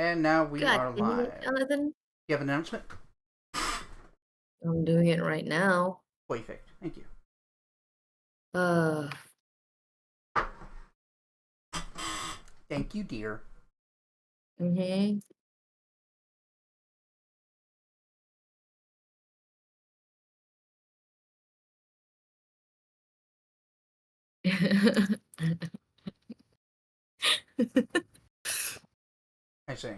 And now we God, are damn it, live. Jonathan. You have an announcement? I'm doing it right now. Perfect. Thank you. Uh, Thank you, dear. mm-hmm. I see.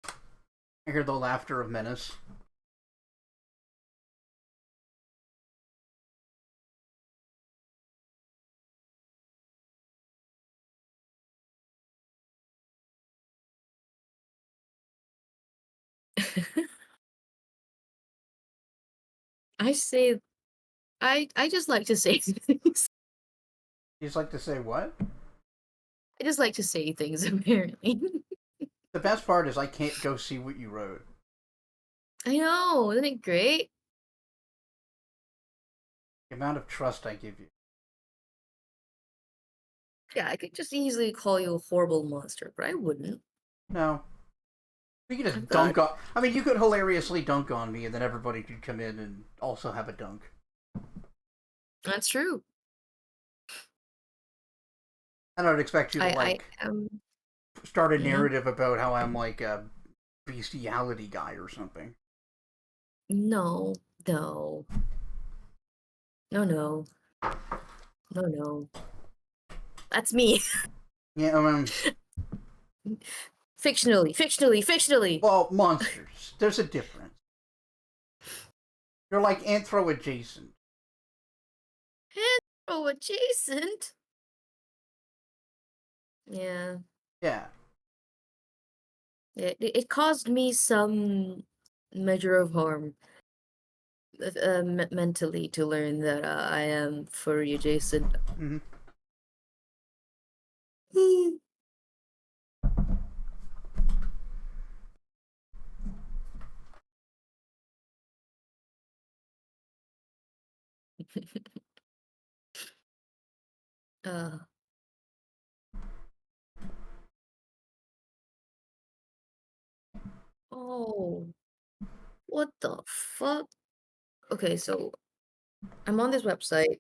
I hear the laughter of menace. I say, I just like to say things. You just like to say what? I just like to say things, apparently. The best part is I can't go see what you wrote. I know, isn't it great? The amount of trust I give you. Yeah, I could just easily call you a horrible monster, but I wouldn't. No. You could I've just got. dunk on. I mean, you could hilariously dunk on me, and then everybody could come in and also have a dunk. That's true. And I'd expect you to, I like, am. start a Yeah. narrative about how I'm, like, a bestiality guy or something. No, no, no, no, no, no. That's me. Yeah, I mean, Fictionally, fictionally, fictionally. well, monsters. There's a difference. You're like anthro adjacent. Oh, adjacent. Yeah. Yeah. It caused me some measure of harm mentally to learn that I am furry adjacent. Mm-hmm. uh, oh, what the fuck? Okay, so I'm on this website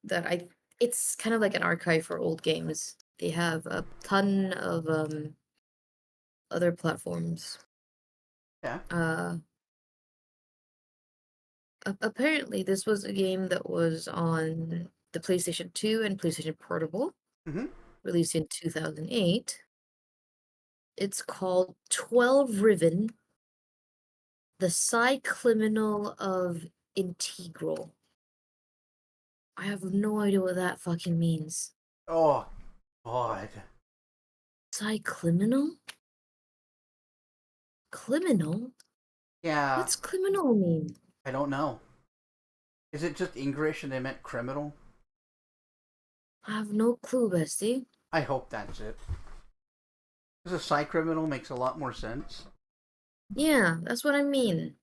that it's kind of like an archive for old games. They have a ton of other platforms. Yeah. Uh, apparently this was a game that was on the PlayStation 2 and PlayStation Portable, Mm-hmm. released in 2008. It's called 12 Riven, the Cycliminal of Integral. I have no idea what that fucking means. Oh, God. Cycliminal? Climinal? Yeah, What's climinal mean? I don't know. Is it just English and they meant criminal? I have no clue, bestie. I hope that's it. Because a psych criminal makes a lot more sense. Yeah, that's what I mean.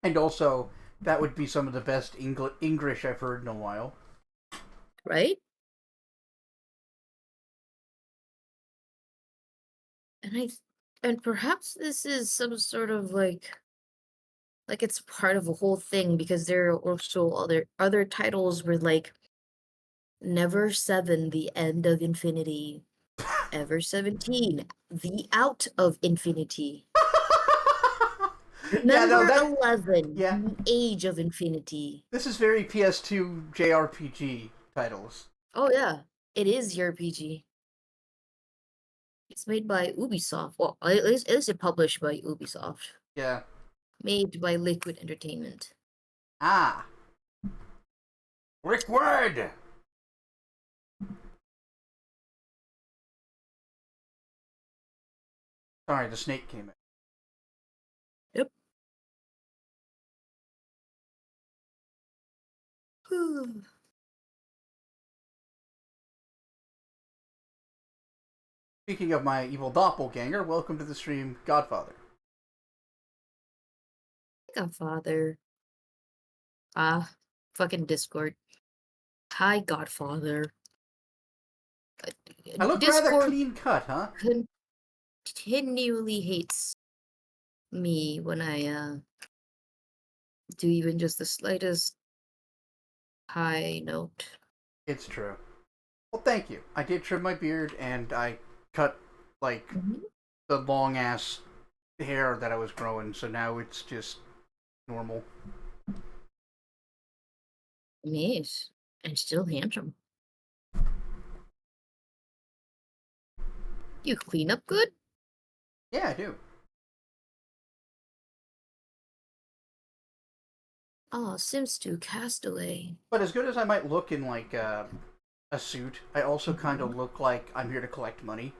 And also, that would be some of the best English I've heard in a while. Right? And and perhaps this is some sort of like it's part of a whole thing because there are also other titles where like Never 7, the end of infinity. Ever 17, the out of infinity. Yeah, no, Remember that. 11, Yeah. the age of infinity. This is very PS2 JRPG titles. Oh yeah, it is your RPG. It's made by Ubisoft. Well, at least it's published by Ubisoft. Yeah. Made by Liquid Entertainment. Ah. Liquid! Sorry, the snake came Yep. Speaking of my evil doppelganger, welcome to the stream, Godfather. Godfather. Fucking Discord. Hi, Godfather. I look rather Discord clean cut, huh? continually hates me when I do even just the slightest high note. It's true. Well, thank you. I did trim my beard and I cut like Mhm. the long ass hair that I was growing, so now it's just normal. Nice. And still handsome. You clean up good? Yeah, I do. Oh, Sims 2 Castaway. But as good as I might look in like a suit, I also kind Mhm. of look like I'm here to collect money.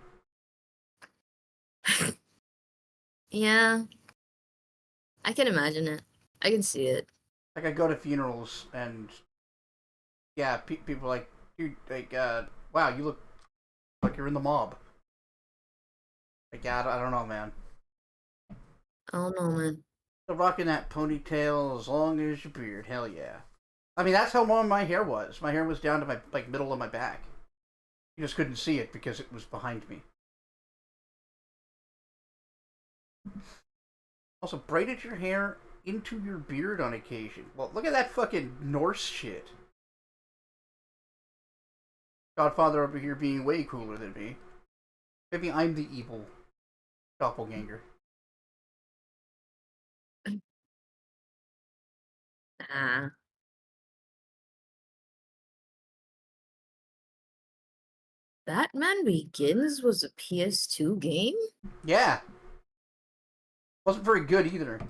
Yeah, I can imagine it. I can see it. Like I go to funerals and yeah, people are like, dude, like, wow, you look like you're in the mob. Like, yeah, I don't know, man. Oh no, man. So rocking that ponytail as long as your beard, hell yeah. I mean, that's how long my hair was. My hair was down to my like middle of my back. You just couldn't see it because it was behind me. Also, braided your hair into your beard on occasion. Well, look at that fucking Norse shit. Godfather over here being way cooler than me. Maybe I'm the evil doppelganger. Ah, Batman Begins was a PS2 game? Yeah, wasn't very good either.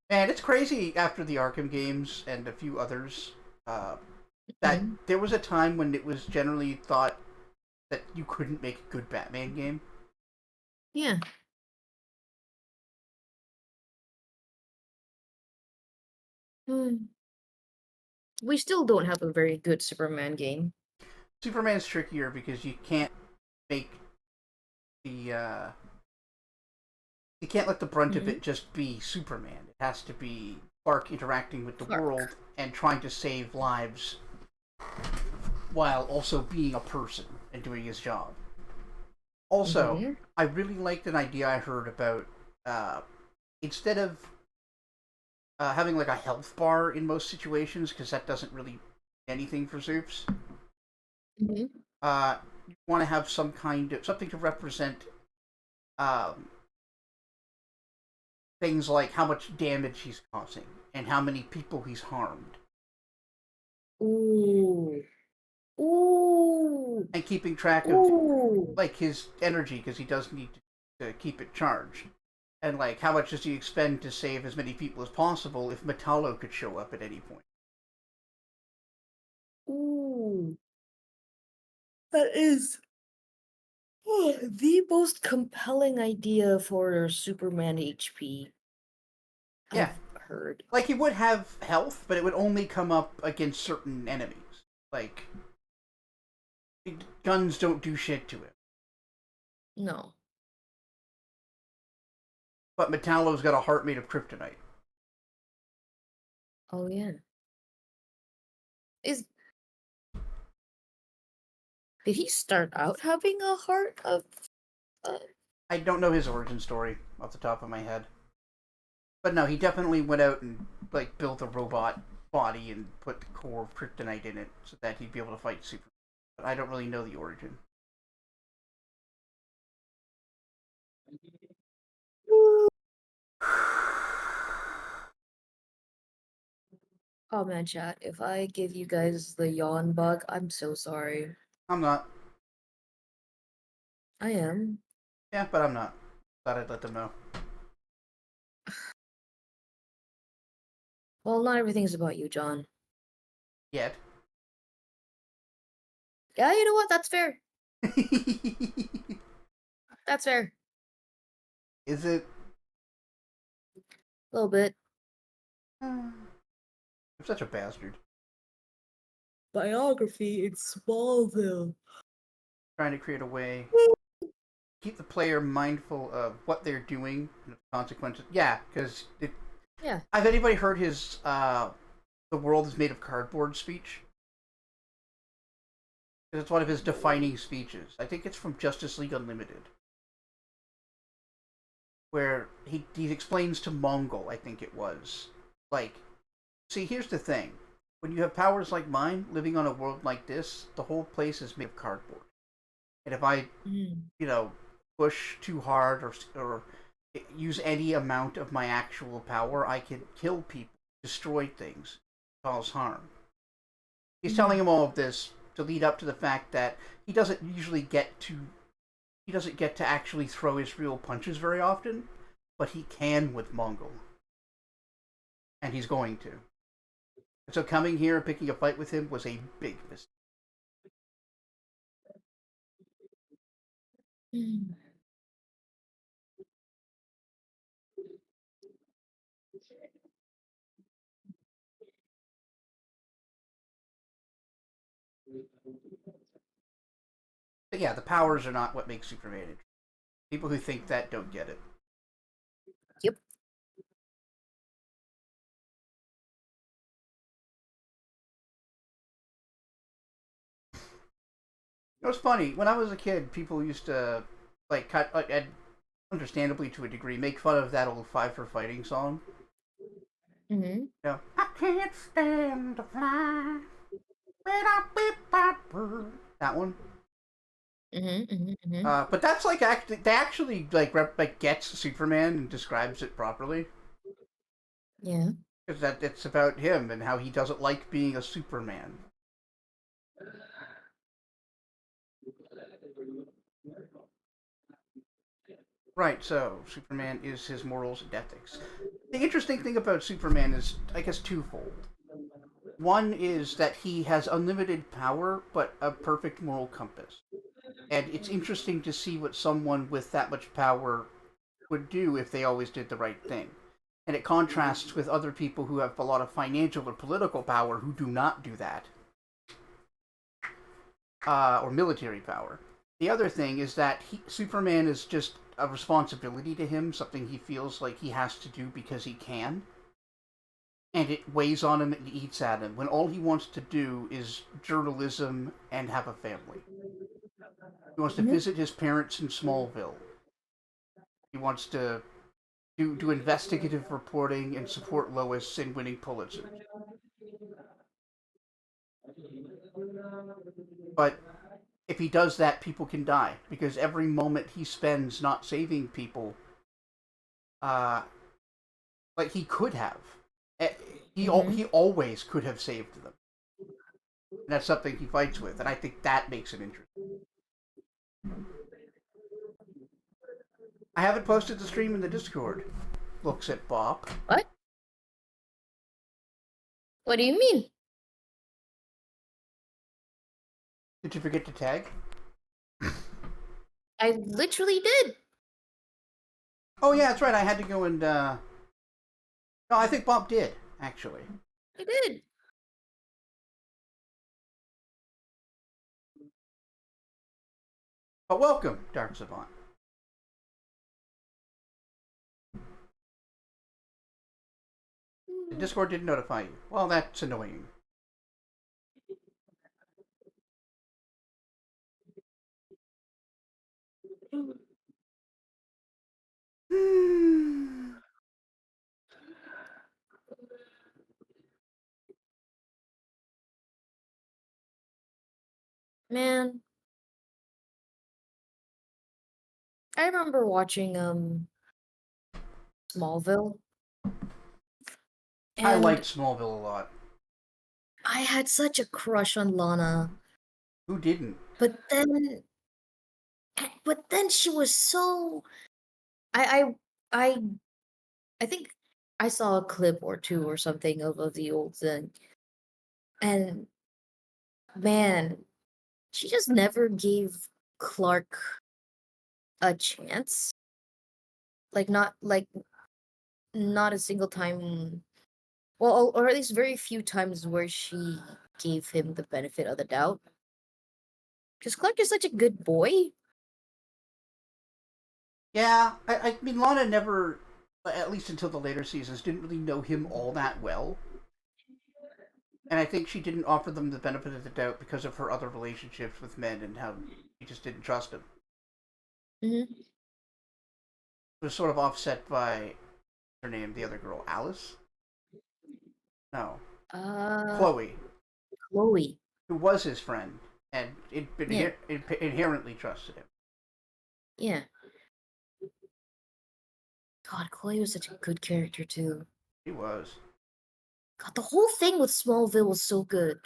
And it's crazy after the Arkham games and a few others that Mhm. there was a time when it was generally thought that you couldn't make a good Batman game. Yeah. Hmm. We still don't have a very good Superman game. Superman's trickier because make the you can't let the brunt of Mhm. it just be Superman. It has to be Clark interacting with the Clark. world and trying to save lives while also being a person and doing his job. Also, Mhm. I really liked an idea I heard about uh, instead of having like a health bar in most situations, because that doesn't really anything for soups. Mhm. You want to have some kind of something to represent um, things like how much damage he's causing and how many people he's harmed, Ooh. Ooh. and keeping track of Ooh. like his energy because he does need to keep it charged. And like, how much does he expend to save as many people as possible if Metallo could show up at any point? Ooh. That is the most compelling idea for Superman HP Yeah, I've heard. like he would have health, but it would only come up against certain enemies. Like guns don't do shit to him, No. but Metallo's got a heart made of kryptonite. Oh yeah. Is did he start out having a heart of uh, I don't know his origin story off the top of my head, but no, he definitely went out and like built a robot body and put the core of kryptonite in it so that he'd be able to fight Superman. But I don't really know the origin. Oh man, chat. If I give you guys the yawn bug, I'm so sorry. I'm not. I am. Yeah, but I'm not. Thought I'd let them know. Well, not everything's about you, John. Yet. Yeah, you know what? That's fair. That's fair. Is it? A little bit. I'm such a bastard. Biography in Smallville. Trying to create a way keep the player mindful of what they're doing and the consequences. Yeah, because Yeah. have anybody heard his the world is made of cardboard speech. It's one of his defining speeches. I think it's from Justice League Unlimited, where he explains to Mongol, I think it was, like, see, here's the thing. When you have powers like mine, living on a world like this, the whole place is made of cardboard. And if I, Mm. push too hard or use any amount of my actual power, I can kill people, destroy things, cause harm. He's telling Mm. him all of this to lead up to the fact that he doesn't usually he doesn't get to actually throw his real punches very often, but he can with Mongol, and he's going to. And so coming here and picking a fight with him was a big mistake. Mm. But yeah, the powers are not what makes Superman interesting. People who think that don't get it. Yep. It was funny when I was a kid. People used to like cut, and understandably to a degree, make fun of that old Five for Fighting song. Mm-hmm. I can't stand to fly without that bird. That one. Mm-hmm. Mm-hmm. But that's like they actually like gets Superman and describes it properly Yeah. because that it's about him and how he doesn't like being a Superman. Right. So Superman is his morals and ethics. The interesting thing about Superman is, I guess, twofold. One is that he has unlimited power, but a perfect moral compass. And it's interesting to see what someone with that much power would do if they always did the right thing. And it contrasts with other people who have a lot of financial or political power who do not do that, or military power. The other thing is that Superman is just a responsibility to him, something he feels like he has to do because he can, and it weighs on him and eats at him when all he wants to do is journalism and have a family. He wants to Mm-hmm. visit his parents in Smallville. He wants to do investigative reporting and support Lois in winning Pulitzers. But if he does that, people can die because every moment he spends not saving people, uh, like he could have, eh, Mm-hmm. he always could have saved them. And that's something he fights with, and I think that makes it interesting. I haven't posted the stream in the Discord. Looks at Bop. What? What do you mean? Did you forget to tag? I literally did. Oh yeah, that's right. I had to go and. No, I think Bop did actually. I did. But welcome, Dark Savant. The Discord didn't notify you. Well, that's annoying. Man, I remember watching Smallville, I liked and Smallville a lot. I had such a crush on Lana. Who didn't? But then but then she was so I I I I think I saw a clip or two or something of the old thing. And man, she just never gave Clark a chance. Like not a single time, well, or at least very few times where she gave him the benefit of the doubt. Because Clark is such a good boy. Yeah, I mean, Lana never, at least until the later seasons, didn't really know him all that well. And I think she didn't offer them the benefit of the doubt because of her other relationships with men and how she just didn't trust them. Hmm. It was sort of offset by her name, the other girl, Alice? No, Uh, Chloe, Chloe. who was his friend and Yeah, inherently trusted him. yeah. God, Chloe was such a good character too. He was. God, the whole thing with Smallville was so good.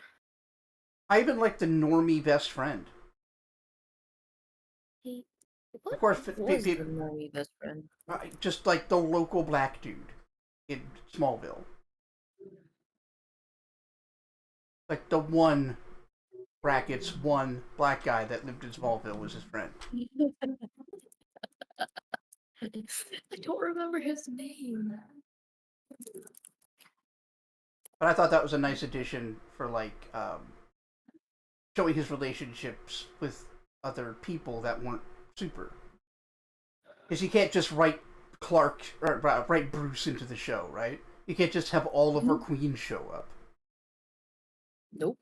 I even liked the normie best friend. He, Of what course, was the normie best friend? just like the local black dude in Smallville. Like the one brackets one black guy that lived in Smallville was his friend. I don't remember his name. But I thought that was a nice addition for like showing his relationships with other people that weren't super. Because you can't just write Clark or write Bruce into the show, right? You can't just have Oliver Mhm. Queen show up. Nope.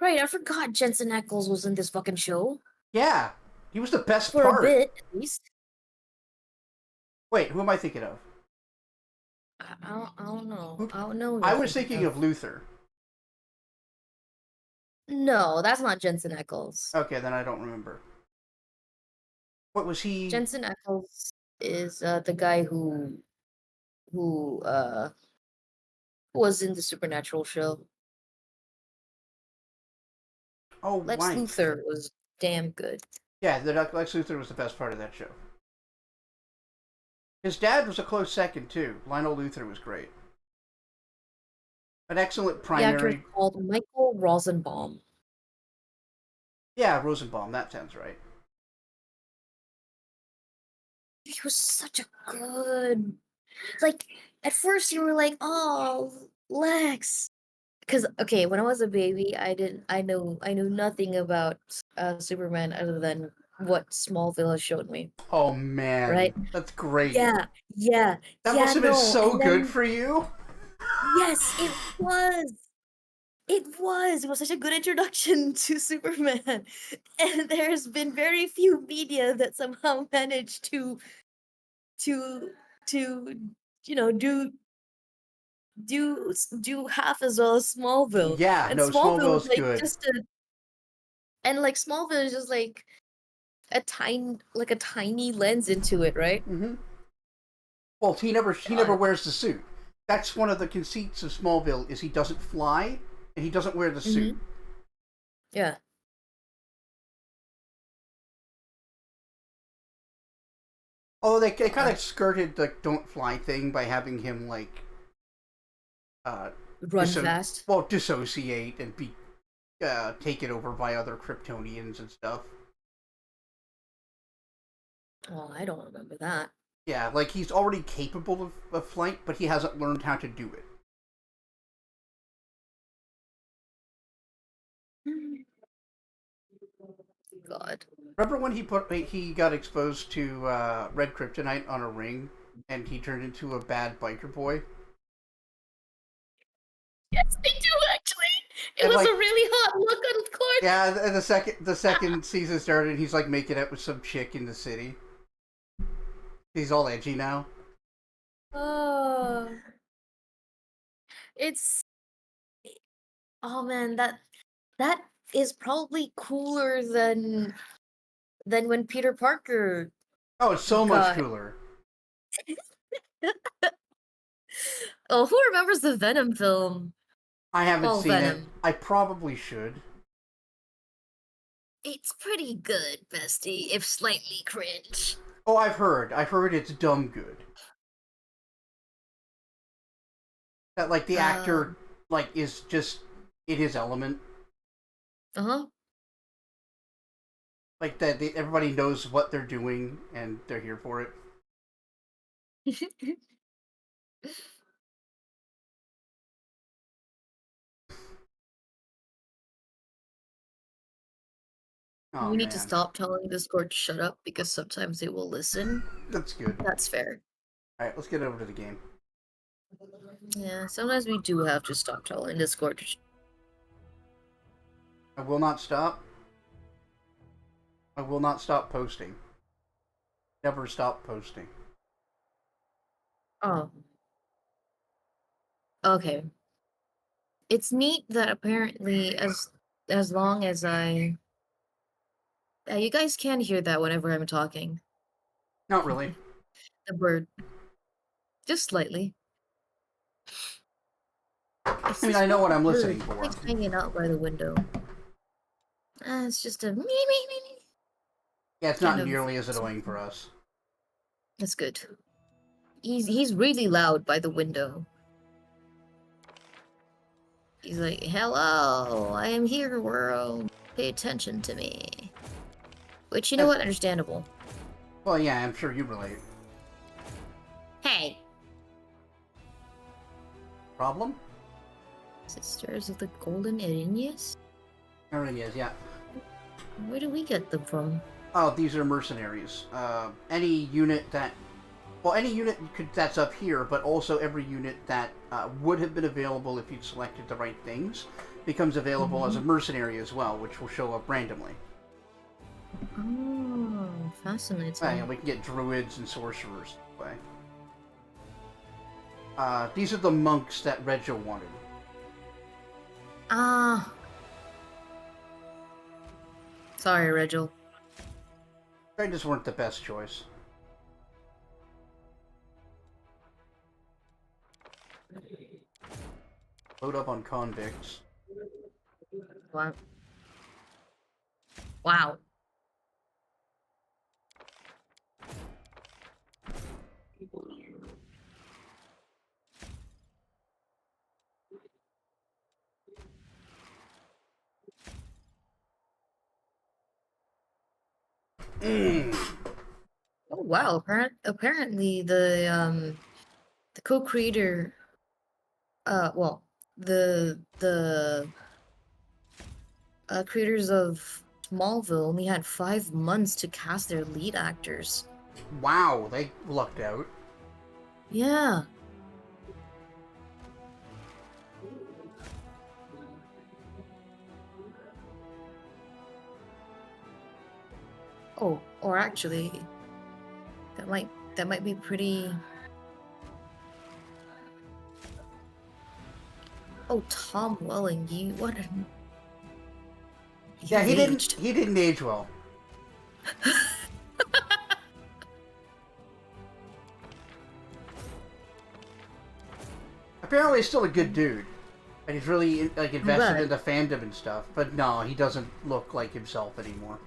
Right, I forgot Jensen Ackles was in this fucking show. Yeah, he was the best For a part. bit, at least. Wait, who am I thinking of? I don't know. Who? I don't know who I you're was thinking thinking of. of Luther. No, that's not Jensen Ackles. Okay, then I don't remember. What was he? Jensen Ackles is the guy who was in the Supernatural show. Oh, Lex right. Luthor was damn good. Yeah, the Lex Luthor was the best part of that show. His dad was a close second too. Lionel Luthor was great. An excellent The actor is primary. called Michael Rosenbaum. Yeah, Rosenbaum. That sounds right. He was such a good, like, at first you were like, oh, Lex. Because okay, when I was a baby, I knew nothing about Superman other than what Smallville has showed me, Oh man, right? that's great. Yeah, yeah, That yeah, must have been no. so And good then for you. yes, it was. It was. It was such a good introduction to Superman. And there's been very few media that somehow managed to to you know do half as well as Smallville. Yeah, And no, Smallville was Smallville's like good. just a and like Smallville is just like a tiny lens into it, right? Mm-hmm. Well, he never God. wears the suit. That's one of the conceits of Smallville is he doesn't fly and he doesn't wear the suit. Hmm. Yeah. Although they kind God. of skirted the don't fly thing by having him like uh Run fast. dissociate and be taken over by other Kryptonians and stuff. Oh, I don't remember that. Yeah, like he's already capable of flight, but he hasn't learned how to do it. God. Remember when he got exposed to red kryptonite on a ring, and he turned into a bad biker boy? Yes, I do actually. It And was a like, really hot look on Clark. yeah, and the second season started, he's like making out with some chick in the city. He's all edgy now. Oh, it's oh man, that is probably cooler than when Peter Parker Oh, it's so much got. cooler. Oh, who remembers the Venom film? I haven't Fall seen it. Venom. I probably should. It's pretty good, bestie, if slightly cringe. Oh, I've heard. I've heard it's dumb good. That like the actor Um, like is just in his element. uh-huh. Like that, everybody knows what they're doing and they're here for it. Oh We need to man, stop telling Discord to shut up because sometimes they will listen. that's good. That's fair. Alright, let's get over to the game. Yeah, sometimes we do have to stop trolling Discord. I will not stop. I will not stop posting. Never stop posting. Oh, okay. It's neat that apparently as long as you guys can hear that whenever I'm talking. Not really. The bird, just slightly. It's I mean, this I know one what I'm bird listening for. like hanging out by the window. It's just a me me me me Yeah, it's kind not of. nearly as annoying for us. That's good. He's really loud by the window. He's like, "Hello, I am here, world. Pay attention to me." Which, you know what? Understandable. Well, yeah, I'm sure you relate. Hey, Problem? Sisters of the Golden Erinyes? There it is, yeah. Where do we get them from? Oh, these are mercenaries. Any unit that... Well, any unit that's up here, but also every unit that would have been available if you'd selected the right things, becomes available as a mercenary as well, which will show up randomly. Oh, fascinating. Yeah, we can get druids and sorcerers that way. These are the monks that Reggio wanted. Ah. Sorry, Regil. They just weren't the best choice. Load up on convicts. Wow. Wow. Oh wow. Apparently the co-creator well the creators of Smallville only had 5 months to cast their lead actors. Wow, they lucked out. Yeah. Oh, or actually, that might be pretty. Oh, Tom Welling, you what? Yeah, You've aged. he didn't age well. Apparently, he's still a good dude, and he's really like invested in the fandom and stuff. But no, he doesn't look like himself anymore.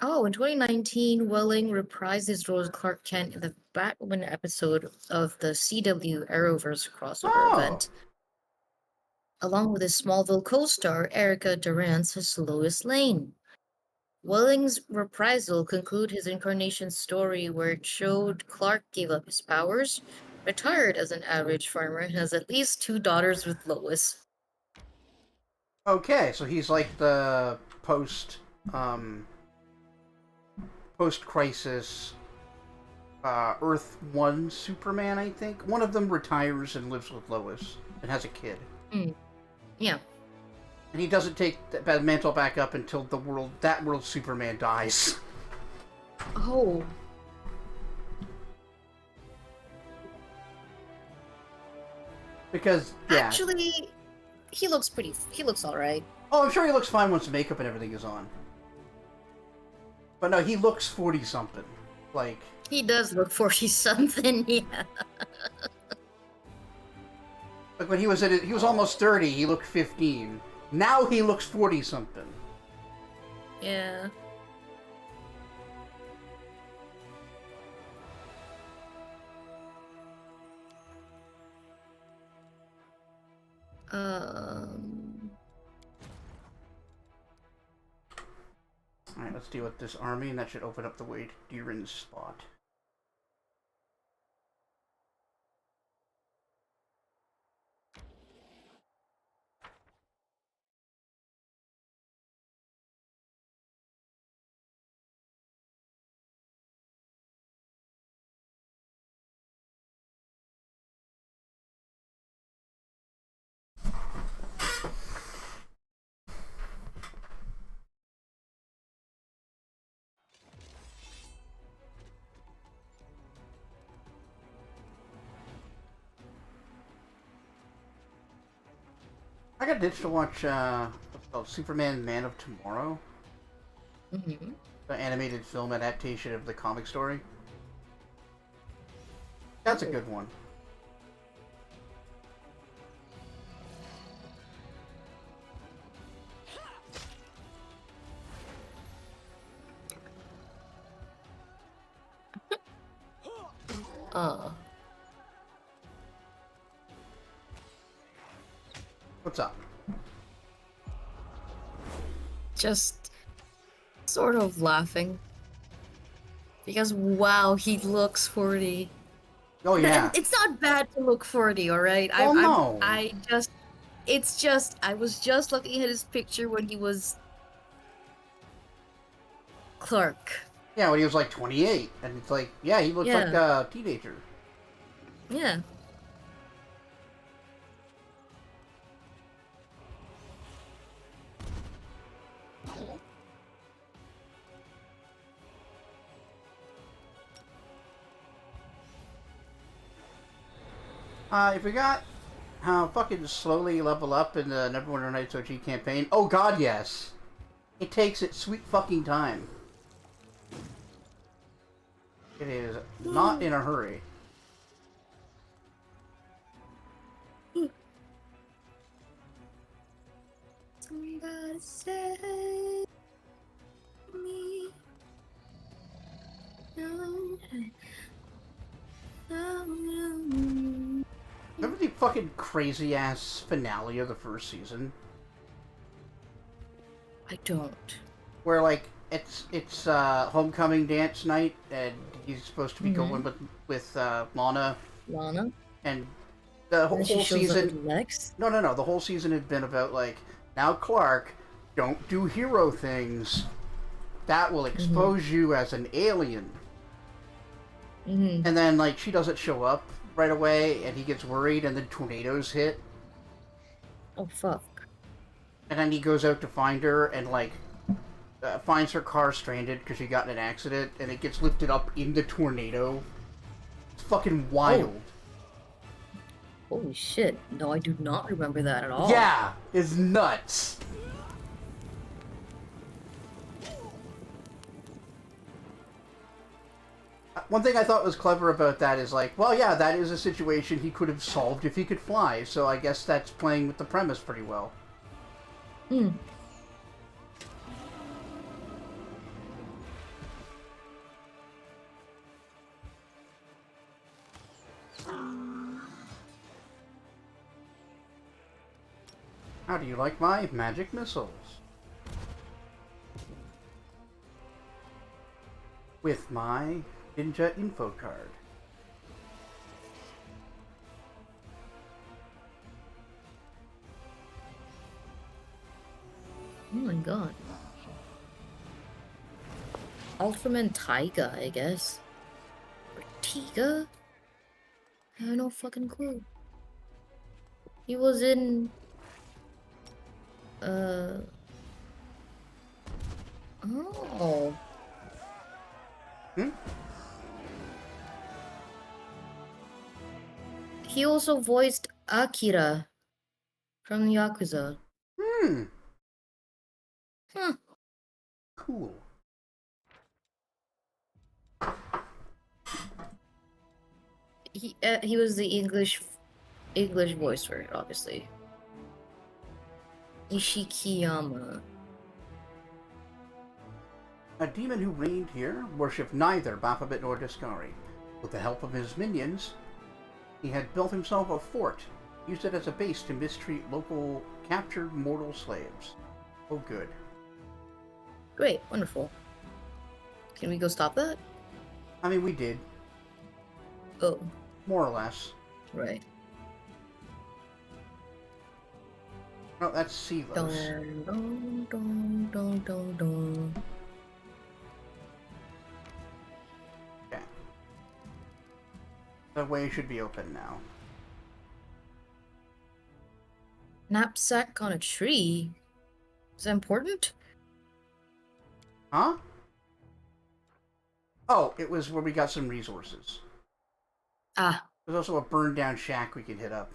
Oh, in 2019, Welling reprised his role as Clark Kent in the Batwoman episode of the CW Arrowverse crossover Oh, event, along with his Smallville co-star Erica Durance as Lois Lane. Welling's reprisal concluded his incarnation story where it showed Clark gave up his powers, retired as an average farmer, and has at least 2 daughters with Lois. okay. So he's like the post-crisis Earth 1 Superman, I think. One of them retires and lives with Lois and has a kid. Mm. Yeah. And he doesn't take that mantle back up until that world Superman dies. Oh. Because, yeah. Actually, he looks alright. Oh, I'm sure he looks fine once the makeup and everything is on. But no, he looks 40-something. Like... He does look 40-something, yeah. Like when he was he was almost 30, he looked 15. Now he looks 40-something. Yeah. Alright, let's deal with this army, and that should open up the way to Durin's spot. I got ditched to watch what's it called, Superman Man of Tomorrow, Mm-hmm. the animated film adaptation of the comic story. That's a good one. What's up? Just sort of laughing. Because wow, he looks 40. Oh yeah. And it's not bad to look 40, alright? Oh no. I was just looking at his picture when he was Clark. Yeah, when he was like 28, and it's like, yeah, he looks like a teenager. Yeah. I forgot how fucking slowly level up in the Neverwinter Nights OG campaign. Oh god, yes. It takes its sweet fucking time. It is not in a hurry. Somebody save me. No. Remember the fucking crazy ass finale of the first season? I don't. Where like it's homecoming dance night, and he's supposed to be going with Lana. Lana? And the whole season. Next? No. The whole season had been about like, now Clark, don't do hero things. That will expose you as an alien. And then like she doesn't show up right away, and he gets worried, and then tornadoes hit. Oh fuck. And then he goes out to find her, and like finds her car stranded because she got in an accident, and it gets lifted up in the tornado. It's fucking wild. Oh. Holy shit. No, I do not remember that at all. Yeah, it's nuts. One thing I thought was clever about that is like, well, yeah, that is a situation he could have solved if he could fly, so I guess that's playing with the premise pretty well. How do you like my magic missiles? With my Ninja info card. Oh my god. Ultraman Taiga, I guess. Or Tiga? I have no fucking clue. He was in... Oh. He also voiced Akira from Yakuza. Huh. Cool. He was the English voice for it, obviously. Ishikiyama. A demon who reigned here worshipped neither Baphomet nor Discari. With the help of his minions, he had built himself a fort, used it as a base to mistreat local captured mortal slaves. Oh good. Great, wonderful. Can we go stop that? I mean, we did. Oh, More or less. right. No, that's Silos. Dun, dun, dun, dun, dun, dun. Okay. The way should be open now. Knapsack on a tree? Is that important? Huh? Oh, it was where we got some resources. Ah, There's also a burned down shack we could hit up.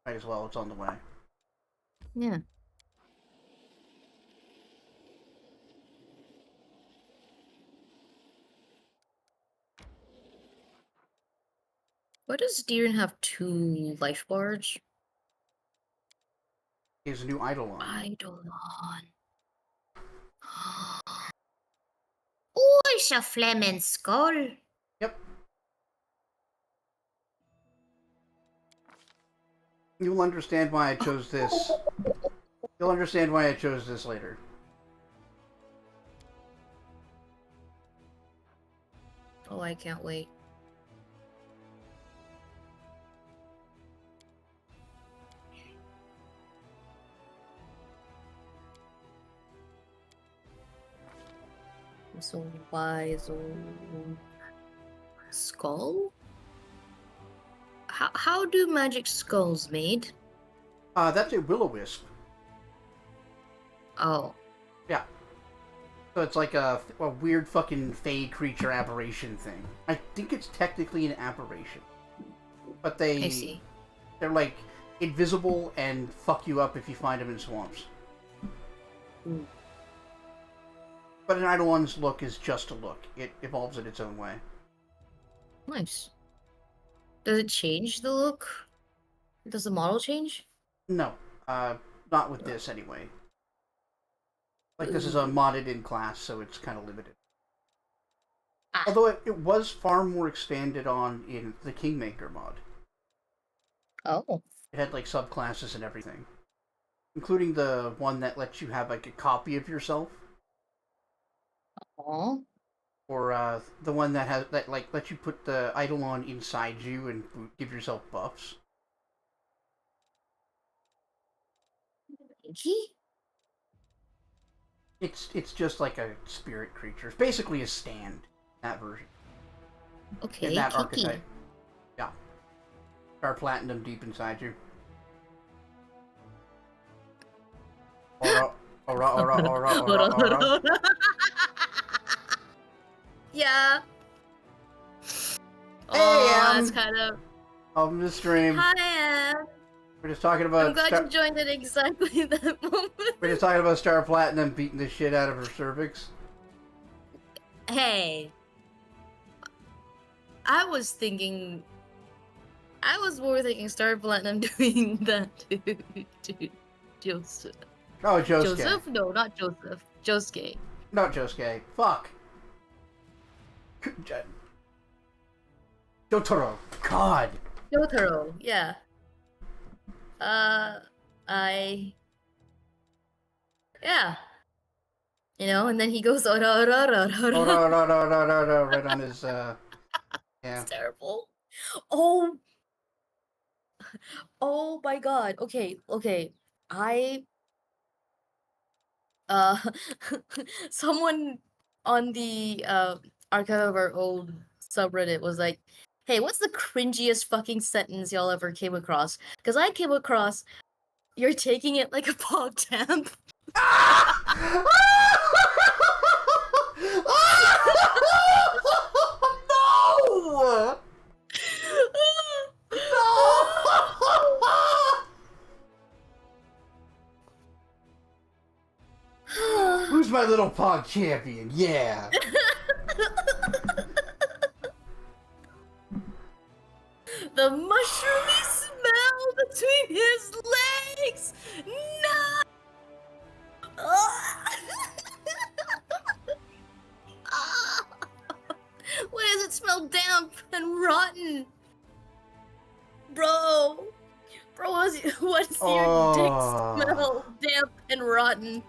Might as well, it's on the way. yeah. Why does Deeren have 2 life bars? Here's a new Eidolon. Eidolon. Oh, it's a flaming skull. Yep. You'll understand why I chose this. You'll understand why I chose this later. Oh, I can't wait. So wise old skull? How do magic skulls made? That's a will-o-wisp. Oh. Yeah. So it's like a weird fucking fey creature aberration thing. I think it's technically an aberration. But I see. they're like invisible and fuck you up if you find them in swamps. Mm. But an Eidolon's look is just a look. It evolves in its own way. Nice. Does it change the look? Does the model change? No. Not with this anyway. Like, this is a modded in class, so it's kind of limited. Ah. Although it was far more expanded on in the Kingmaker mod. Oh. It had, like, subclasses and everything. Including the one that lets you have, like, a copy of yourself. Aw. Or, the one that has, that, like, lets you put the Eidolon inside you and give yourself buffs. Inky? It's just like a spirit creature. It's basically a stand, that version. Okay, In that kinky. archetype. Yeah. Star Platinum deep inside you. Ora. Yeah. Hey, Oh, that's kind of. Welcome to the stream. Hi, Em. We're just talking about. I'm glad you joined at exactly that moment. We're just talking about Star Platinum beating the shit out of her cervix. Hey. I was more thinking Star Platinum doing that to Joseph. Oh, Josuke. Joseph? No, not Joseph. Josuke. Not Josuke. Fuck. Jotaro. God. Jotaro, yeah. Yeah. You know, and then he goes, ora, ora, ora, ora. Right on his, yeah. It's terrible. Oh. Oh my god. Okay. Uh, someone on the archive of our old subreddit was like, hey, what's the cringiest fucking sentence y'all ever came across? Because I came across, you're taking it like a pog tamp. No! Who's my little pog champion? Yeah. The mushroomy smell between his legs. No. Why does it smell damp and rotten? Bro, what's your dick smell damp and rotten?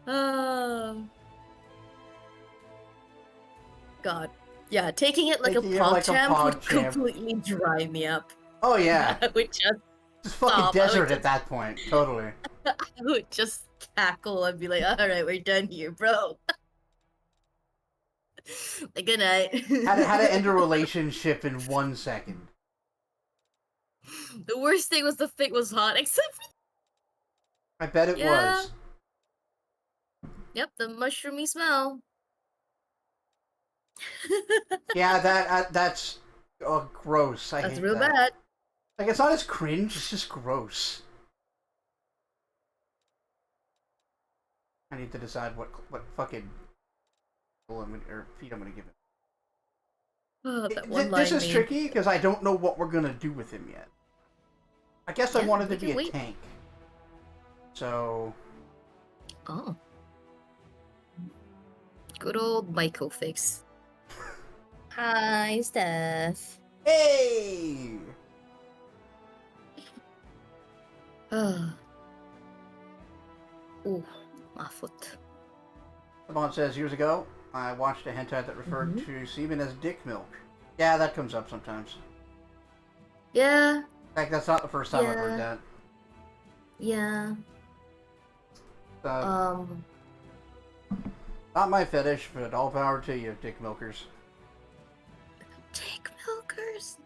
Oh, God. Yeah, taking it like a Taking it like a PogChamp would PogChamp. completely dry me up. Oh yeah, I would just just fucking stop. desert at that point. Totally. I would just cackle and be like, all right, we're done here, bro. Like, good night. How to end a relationship in 1 second. The worst thing was the fig was hot, except for, I bet it yeah. was. Yep, the mushroomy smell. Yeah, that's gross. I That's hate real that. bad. Like, it's not as cringe, it's just gross. I need to decide what fucking feed I'm gonna give him. Oh, that one This line is made. tricky because I don't know what we're gonna do with him yet. I guess I Yeah, wanted to we be can a wait. tank. So Oh, good old Michael fix. Hi, Steph. hey! Oh. Ooh, my foot. Savant says years ago I watched a hentai that referred to semen as dick milk. Yeah, that comes up sometimes. Yeah, In fact, that's not the first time I've heard yeah, that. yeah. Uh, Um, Not my fetish, but all power to you, dick milkers. Dick milkers.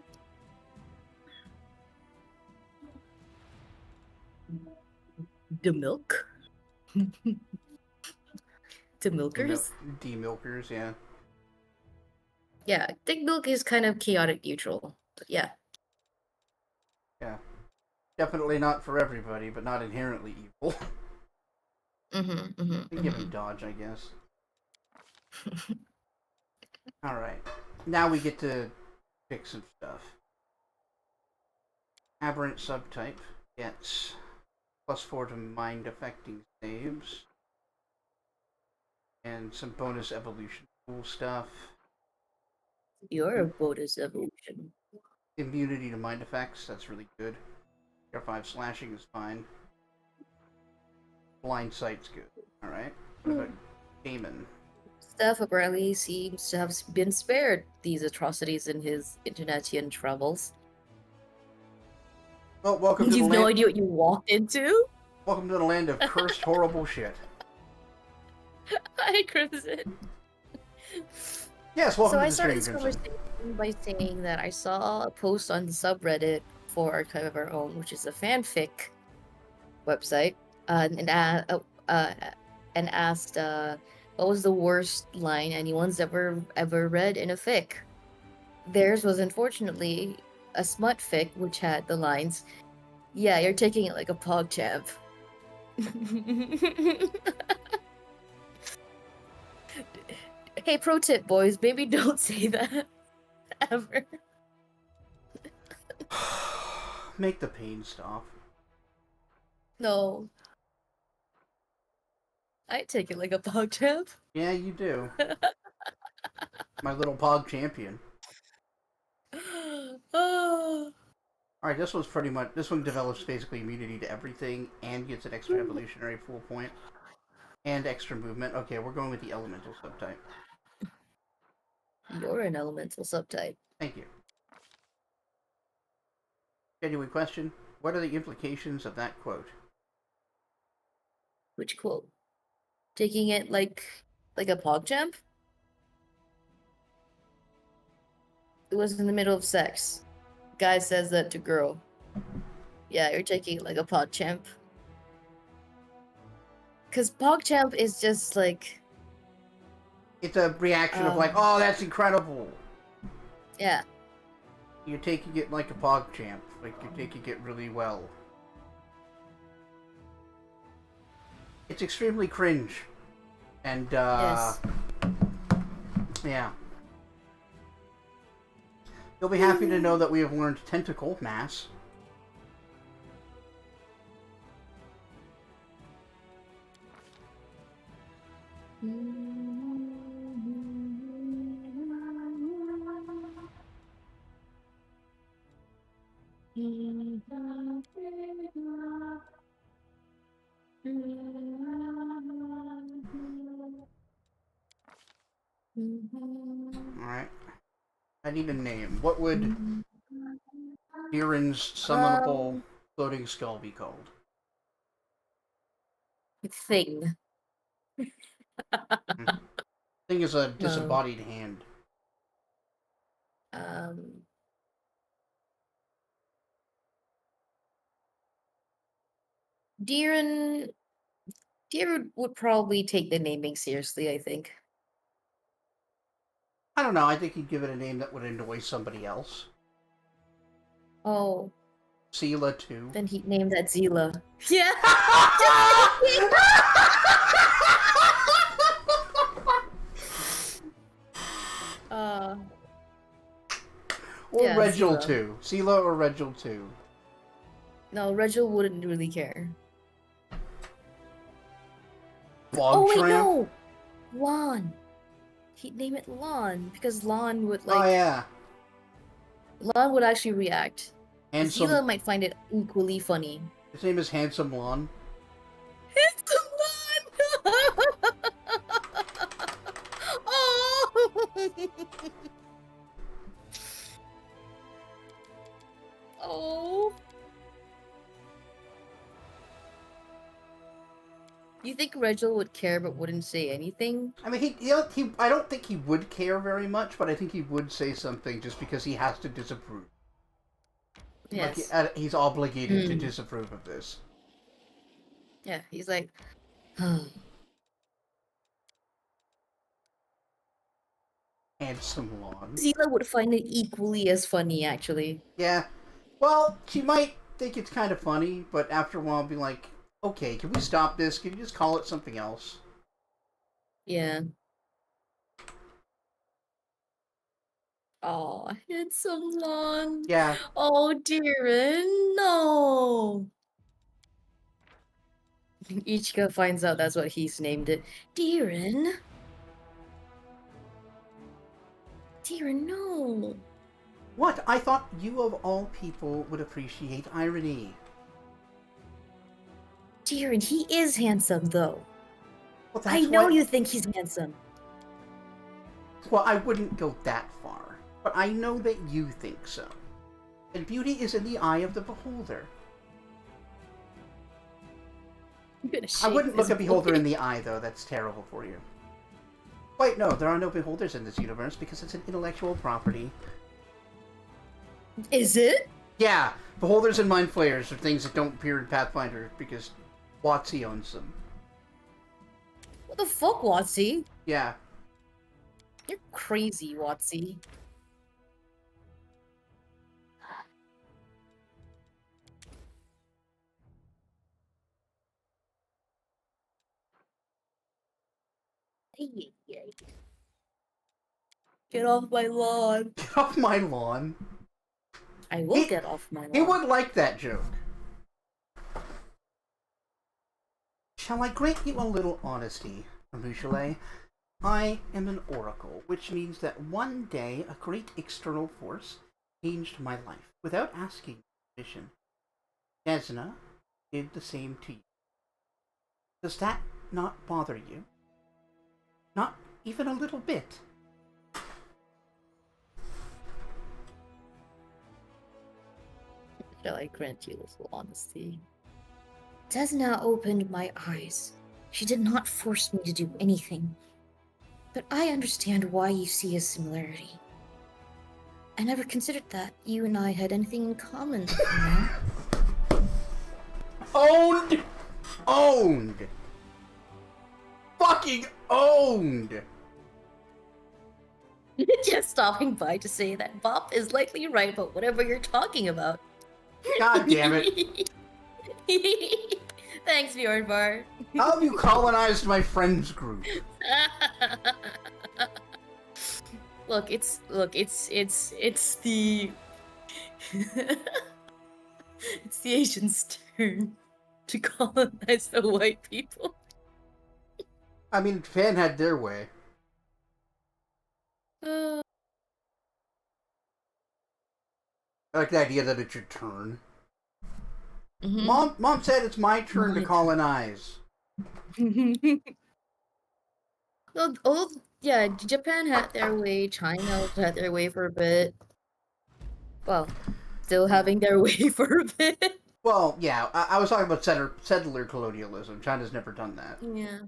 The milk. The milkers. D-milkers, yeah. Yeah, dick milk is kind of chaotic neutral. But yeah. Yeah. Definitely not for everybody, but not inherently evil. Give him dodge, I guess. Alright. Now we get to pick some stuff. Aberrant subtype gets +4 to mind affecting saves. And some bonus evolution cool stuff. You're a bonus evolution. Immunity to mind effects, that's really good. R5 slashing is fine. Blind sight's good. Alright. What about Damon? Steph apparently seems to have been spared these atrocities in his internetian travels. Well, welcome to the You've no land. idea what you walked into? Welcome to the land of cursed, horrible shit. Hi, Crimson. Yes, welcome So to I the started stream, this Crimson. conversation by saying that I saw a post on the subreddit for Archive of Our Own, which is a fanfic website, and asked what was the worst line anyone's ever read in a fic. Theirs was unfortunately a smut fic, which had the lines, "Yeah, you're taking it like a PogChamp." Hey, pro tip, boys, maybe don't say that ever. Make the pain stop. No, I take it like a PogChamp. Yeah, you do. My little pog champion. Oh. Alright, this one's pretty much. This one develops basically immunity to everything and gets an extra evolutionary full point. And extra movement. Okay, we're going with the elemental subtype. You're an elemental subtype. Thank you. Genuine question. What are the implications of that quote? Which quote? Taking it like a PogChamp? It was in the middle of sex. Guy says that to girl. Yeah, you're taking it like a PogChamp. Cause PogChamp is just like, It's a reaction of like, oh, that's incredible. yeah. You're taking it like a pog champ. Like, you're taking it really well. It's extremely cringe. And, Yes. yeah. You'll be happy to know that we have learned tentacle mass. Alright. I need a name. What would Diren's summonable floating skull be called? Thing. Thing is a No. disembodied hand. Diren would probably take the naming seriously, I think. I don't know. I think he'd give it a name that would annoy somebody else. Oh. Sela, too. Then he'd name that Zila. Yeah! Or yeah, Regil, Sela. too. Sela or Regil, too. No, Regil wouldn't really care. Bog wait, Tramp? no! Lon. He'd name it Lon, because Lon would, like... Oh, yeah. Lon would actually react. Handsome. Zila might find it equally funny. His name is Handsome Lon. Handsome Lon! Oh! Oh. You think Regil would care but wouldn't say anything? I mean, I don't think he would care very much, but I think he would say something just because he has to disapprove. Yes. Like, he's obligated to disapprove of this. Yeah, he's like, Handsome Lon. Zila would find it equally as funny, actually. Yeah. Well, she might think it's kind of funny, but after a while be like, okay, can we stop this? Can you just call it something else? Yeah. Oh, handsome Lon. Yeah. Oh, Diren, no. Ichika finds out that's what he's named it. Diren? Diren, no. What? I thought you of all people would appreciate irony. Diren, he is handsome, though. Well, I know you think he's handsome. Well, I wouldn't go that far, but I know that you think so. And beauty is in the eye of the beholder. I wouldn't look a beholder in the eye, though. That's terrible for you. Wait, no, there are no beholders in this universe because it's an intellectual property. Is it? Yeah, beholders and mind flayers are things that don't appear in Pathfinder because WotR owns them. What the fuck, WotR? Yeah. You're crazy, WotR. Get off my lawn. Get off my lawn. I will get off my lawn. He would like that joke. Shall I grant you a little honesty, Michelet? I am an oracle, which means that one day a great external force changed my life without asking permission. Desna did the same to you. Does that not bother you? Not even a little bit. Shall I grant you a little honesty? Desna opened my eyes. She did not force me to do anything. But I understand why you see a similarity. I never considered that you and I had anything in common, you know? Owned! Owned! Fucking owned! Just stopping by to say that Bop is likely right about whatever you're talking about. God damn it. Thanks, Bjornbar. How have you colonized my friends group? Look, it's the it's the Asians' turn to colonize the white people. I mean, Japan had their way. I like the idea that it's your turn. Mm-hmm. Mom said it's my turn to colonize. Yeah, Japan had their way, China had their way for a bit. Well, still Yeah. having their way for a bit. Well, yeah, I was talking about settler colonialism. China's never done that. Yeah,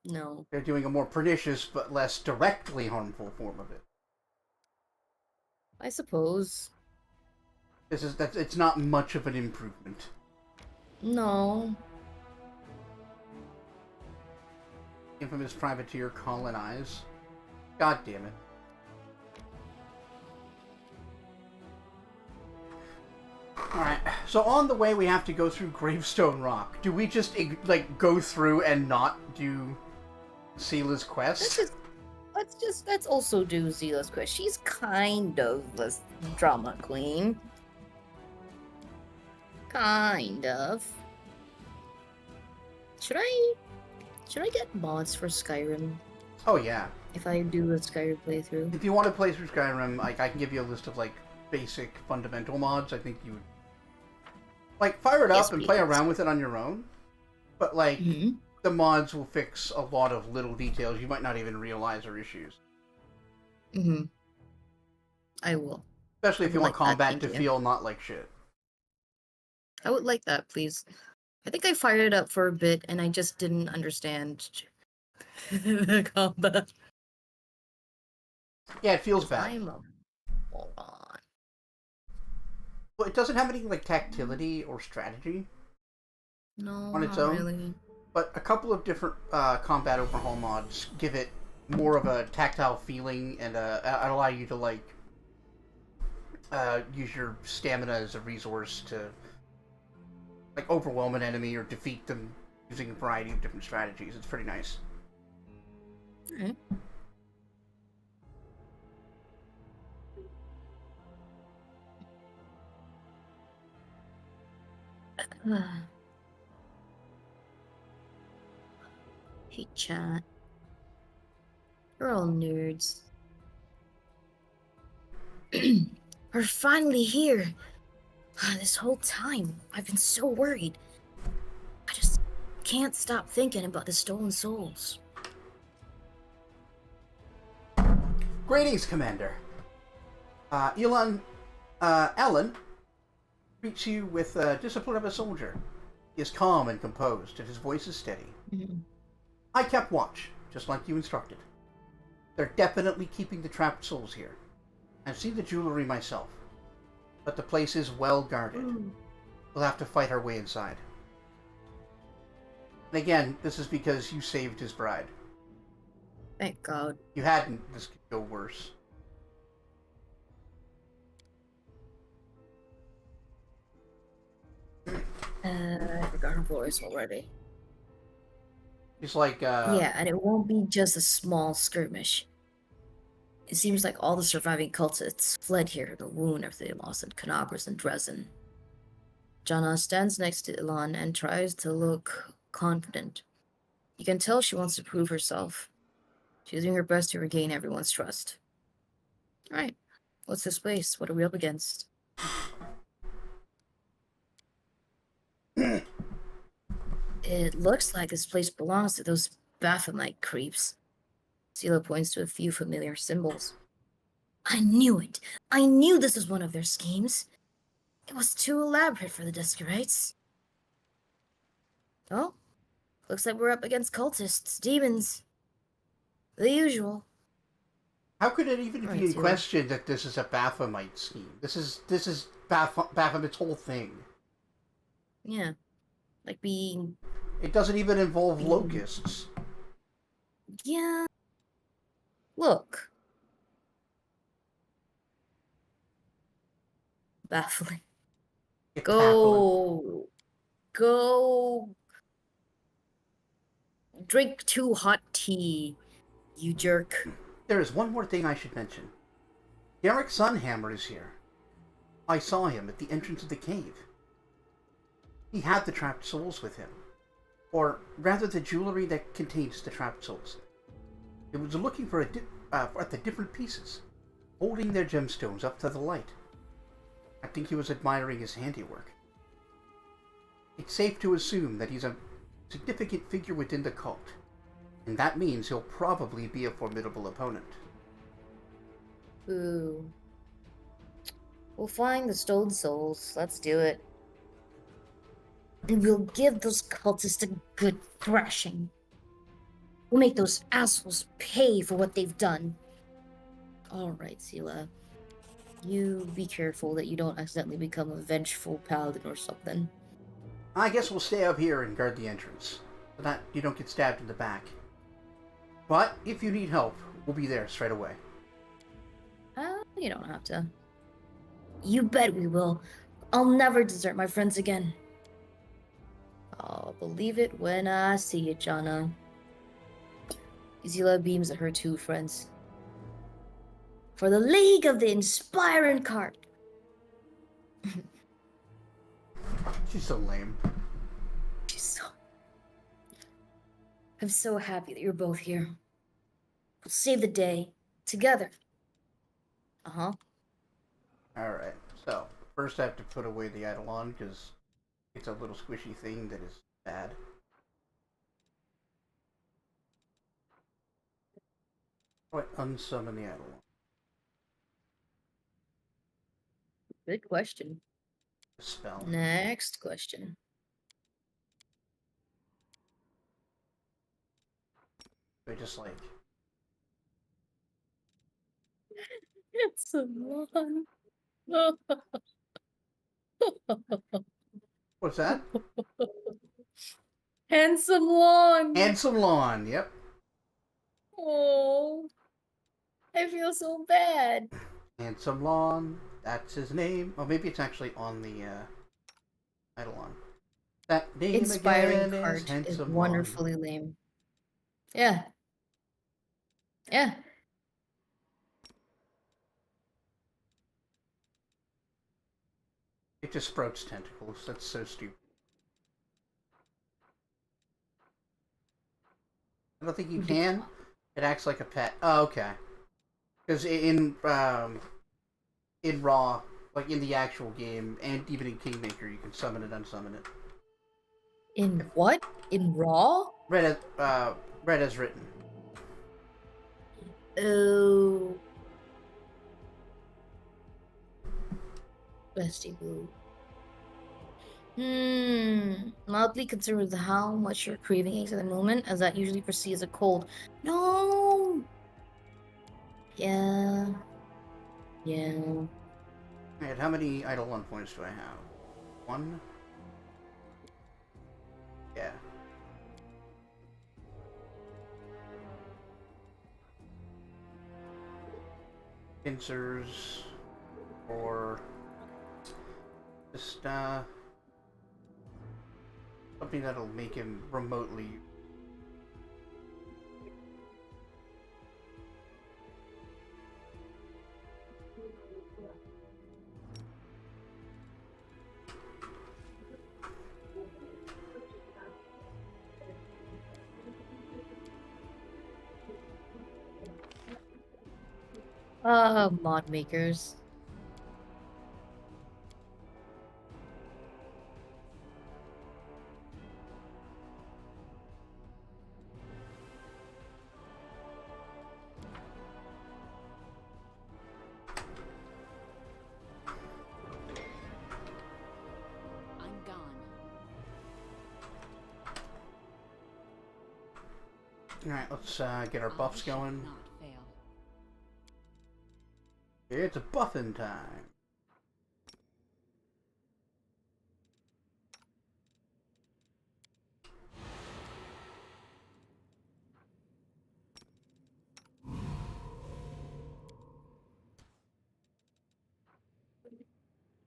no, They're doing a more pernicious but less directly harmful form of it. I suppose. It's not much of an improvement. No. Infamous privateer colonize. God damn it. Alright, so on the way we have to go through Gravestone Rock. Do we just, like, go through and not do Sela's quest? Let's also do Zila's quest. She's kind of a drama queen. Kind of. Should I get mods for Skyrim Oh yeah. if I do a Skyrim playthrough? If you want to play through Skyrim, like, I can give you a list of, like, basic fundamental mods. I think you would, like, fire it Yes, up and play please. around with it on your own. But, like, Mm-hmm. the mods will fix a lot of little details you might not even realize are issues. Mm-hmm. I will. Especially I if you would want like that, combat thank to you. feel not like shit. I would like that, please. I think I fired it up for a bit and I just didn't understand the combat. Yeah, it feels bad. I'm a moron. Well, it doesn't have any, like, tactility or strategy No, on its not own. really. But a couple of different combat overhaul mods give it more of a tactile feeling and allow you to, like, use your stamina as a resource to, like, overwhelm an enemy or defeat them using a variety of different strategies. It's pretty nice. Alright. Hey, chat. We're all nerds. We're finally here. This whole time, I've been so worried. I just can't stop thinking about the stolen souls. Greetings, Commander. Alan greets you with the discipline of a soldier. He is calm and composed, and his voice is steady. Mm-hmm. I kept watch, just like you instructed. They're definitely keeping the trapped souls here. I've seen the jewelry myself, but the place is well guarded. We'll have to fight our way inside. And again, this is because you saved his bride. Thank God. If you hadn't, this could go worse. I forgot her voice already. He's like, Yeah, and it won't be just a small skirmish. It seems like all the surviving cultists fled here to the wound after they lost in Canabras and Dresden. Jana stands next to Ilan and tries to look confident. You can tell she wants to prove herself. She's doing her best to regain everyone's trust. Alright, what's this place? What are we up against? It looks like this place belongs to those Baphomet creeps. Sela points to a few familiar symbols. I knew it! I knew this was one of their schemes! It was too elaborate for the Deskerites. Oh, looks like we're up against cultists, demons. The usual. how could it even Right, be in Sela. question that this is a Baphomet scheme? This is Baphomet's whole thing. Yeah. Like being... It doesn't even involve locusts. Yeah. Look. Baffling. It's baffling. Go drink 2 hot tea, you jerk. There is one more thing I should mention. Derek Sunhammer is here. I saw him at the entrance of the cave. He had the trapped souls with him. Or rather the jewelry that contains the trapped souls. It was looking for at the different pieces, holding their gemstones up to the light. I think he was admiring his handiwork. It's safe to assume that he's a significant figure within the cult, And that means he'll probably be a formidable opponent. Ooh. We'll find the stolen souls. Let's do it. And we'll give those cultists a good thrashing. We'll make those assholes pay for what they've done. Alright, Sela. You be careful that you don't accidentally become a vengeful paladin or something. I guess we'll stay up here and guard the entrance, so that you don't get stabbed in the back. But if you need help, we'll be there straight away. You don't have to. You bet we will. I'll never desert my friends again. I'll believe it when I see it, Jana. Zila beams at her two friends. For the League of the Inspiring Cart. She's so lame. I'm so happy that you're both here. We'll save the day together. Uh-huh. Alright, so first I have to put away the Eidolon because it's a little squishy thing that is bad. How do I unsummon the Eidolon? Good question. Spell. Next question. I just like... It's a lot. What's that? Handsome lawn. Handsome Lawn, yep. Oh, I feel so bad. Handsome Lawn, that's his name. Oh, maybe it's actually on the Eidolon. That name Inspiring again cart is Handsome is Lawn. wonderfully lame. Yeah. Yeah. It just sprouts tentacles. That's so stupid. I don't think you can. It acts like a pet. Oh, okay. Because in Raw, like in the actual game, and even in Kingmaker, you can summon it, unsummon it. In what? In Raw? Red as written. Oh. Bestie boo. Mildly concerned with how much you're craving eggs at the moment, as that usually precedes a cold. No! Yeah. Yeah. And how many Eidolon points do I have? 1? Yeah. Pincers. Or just something that'll make him remotely. Mod makers. I'm gone. Alright, let's get our buffs going. Not fail. It's a buffing time.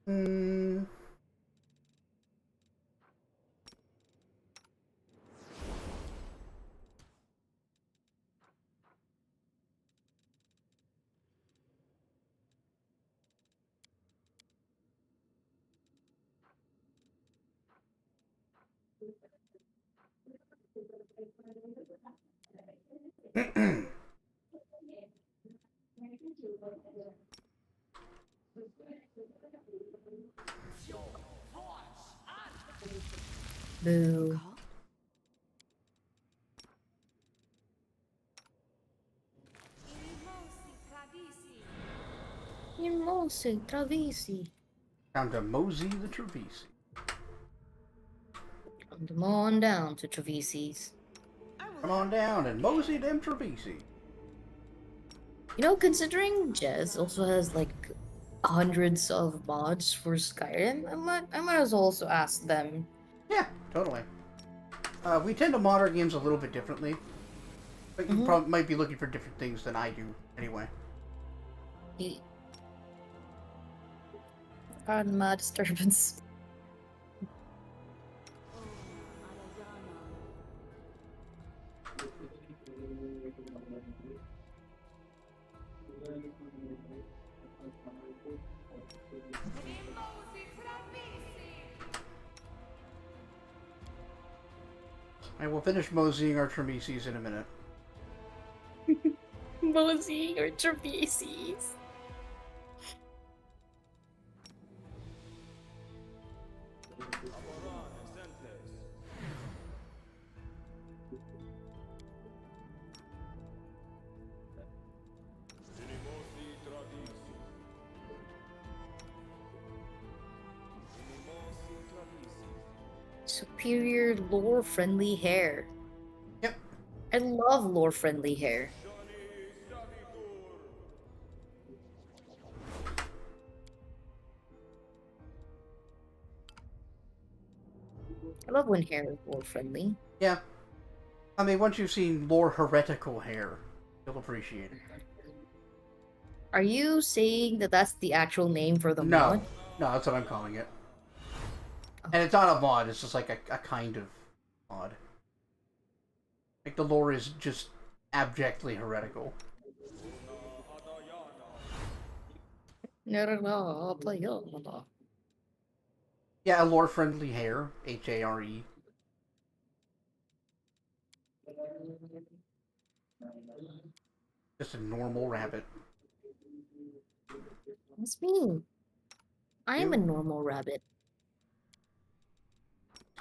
Hmm. Boo. Call? mosse, travisi. Time to mosey the Trevisi. Come on down to Travisi's. Come on down and mosey them Trevisi. You know, considering Jez also has like hundreds of mods for Skyrim, I might as well also ask them. Yeah, totally. We tend to mod our games a little bit differently. But you probably might be looking for different things than I do, anyway. Pardon my disturbance. I will finish moseying our Tremises in a minute. Mosey or Travisi's. Superior lore-friendly hair. Yep. I love lore-friendly hair. I love when hair is lore-friendly. Yeah. I mean, once you've seen lore heretical hair, you'll appreciate it. Are you saying that that's the actual name for the mod? No, that's what I'm calling it. And it's not a mod, it's just like a kind of mod. Like, the lore is just abjectly heretical. Yeah, Yeah, a lore-friendly hair. H-A-R-E. Just a normal rabbit. That's me. I am You? a normal rabbit.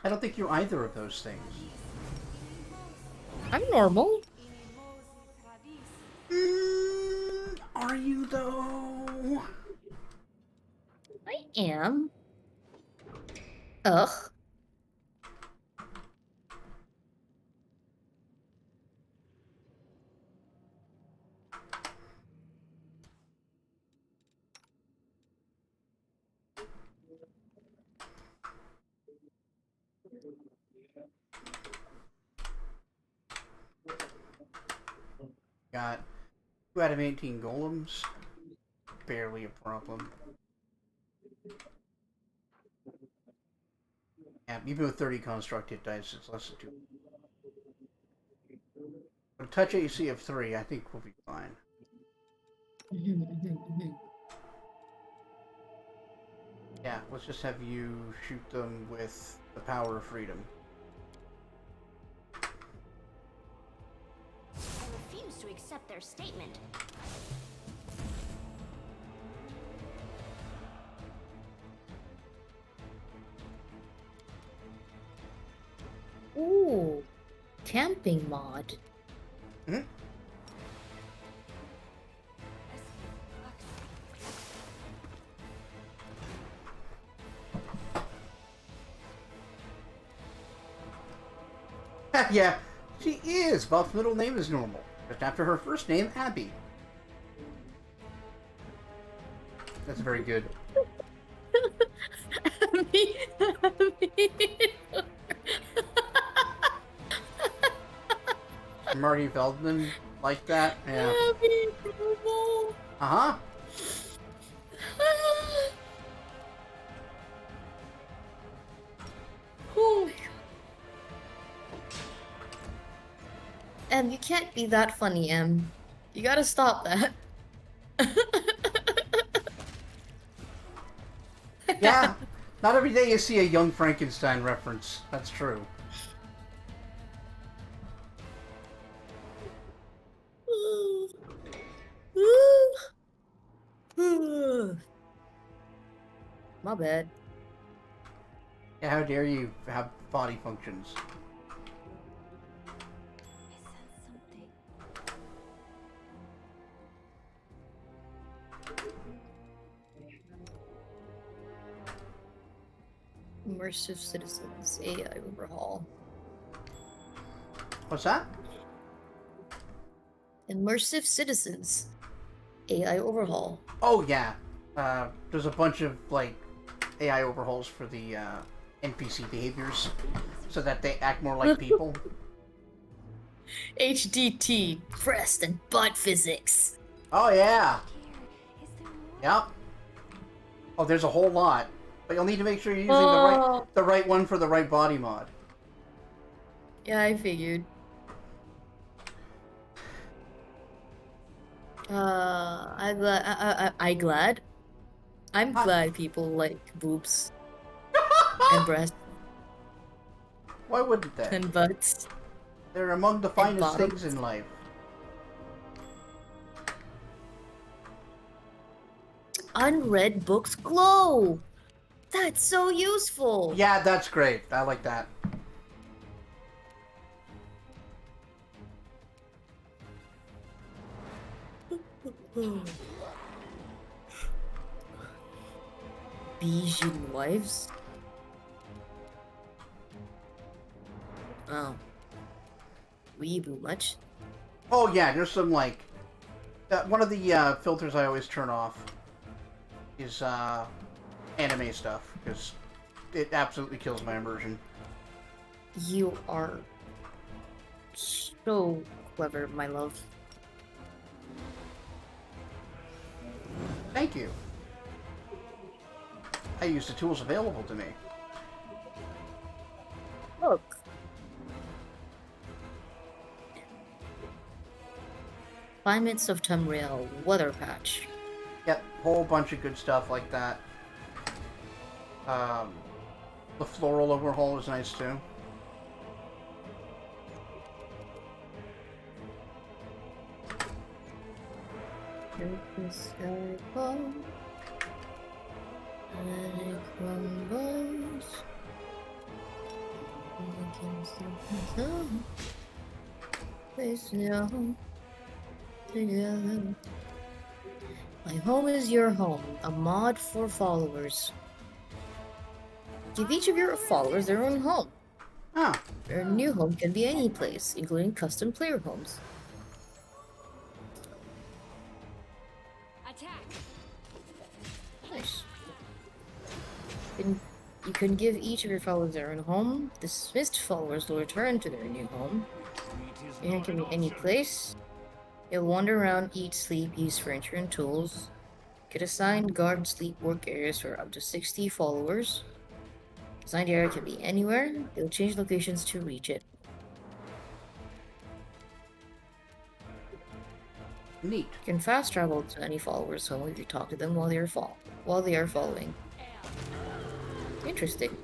I don't think you're either of those things. I'm normal. Are you, though? I am. Ugh. Got 2 out of 18 golems. Barely a problem. Yeah, even with 30 construct hit dice, it's less than 2. With a touch AC of 3, I think we'll be fine. Yeah, let's just have you shoot them with the power of freedom. I refuse to accept their statement. Ooh. Camping mod. Hmm? Yeah, she is. Bop's middle name is normal, just after her first name, Abby. That's very good. Marty Feldman like that? Yeah. Uh-huh. Oh my god. Em, you can't be that funny, Em. You gotta stop that. Yeah. Not every day you see a Young Frankenstein reference. That's true. My bad. Yeah, how dare you have body functions? I sense something. Immersive Citizens AI overhaul. What's that? Immersive Citizens AI overhaul. Oh yeah. There's a bunch of like AI overhauls for the NPC behaviors, so that they act more like people. HDT, breast and butt physics. Oh yeah. Is there more? Yep. Oh, there's a whole lot, but you'll need to make sure you're using Oh. the right one for the right body mod. Yeah, I figured. I'm Huh. glad people like boobs and breasts Why wouldn't they? and butts. They're among the finest bottoms. things in life. Unread books glow. That's so useful. Yeah, that's great. I like that. Bijin wives. Oh. Weeaboo much? Oh yeah, there's some like one of the filters I always turn off is anime stuff because it absolutely kills my immersion. You are so clever, my love. Thank you. I use the tools available to me. Look. Climates of Tamriel weather patch. Yep, whole bunch of good stuff like that. The floral overhaul is nice too. The sky falls, and it crumbles. Face down together. My home is your home, a mod for followers. Give each of your followers their own home. Ah, Their new home can be any place, including custom player homes. Attack! Nice. You can give each of your followers their own home. Dismissed followers will return to their new home. It can be any place. You'll wander around, eat, sleep, use furniture and tools. Get assigned guard, sleep, work areas for up to 60 followers. Assigned area can be anywhere. They'll change locations to reach it. neat. You can fast travel to any followers' home if you talk to them while they are following. Interesting.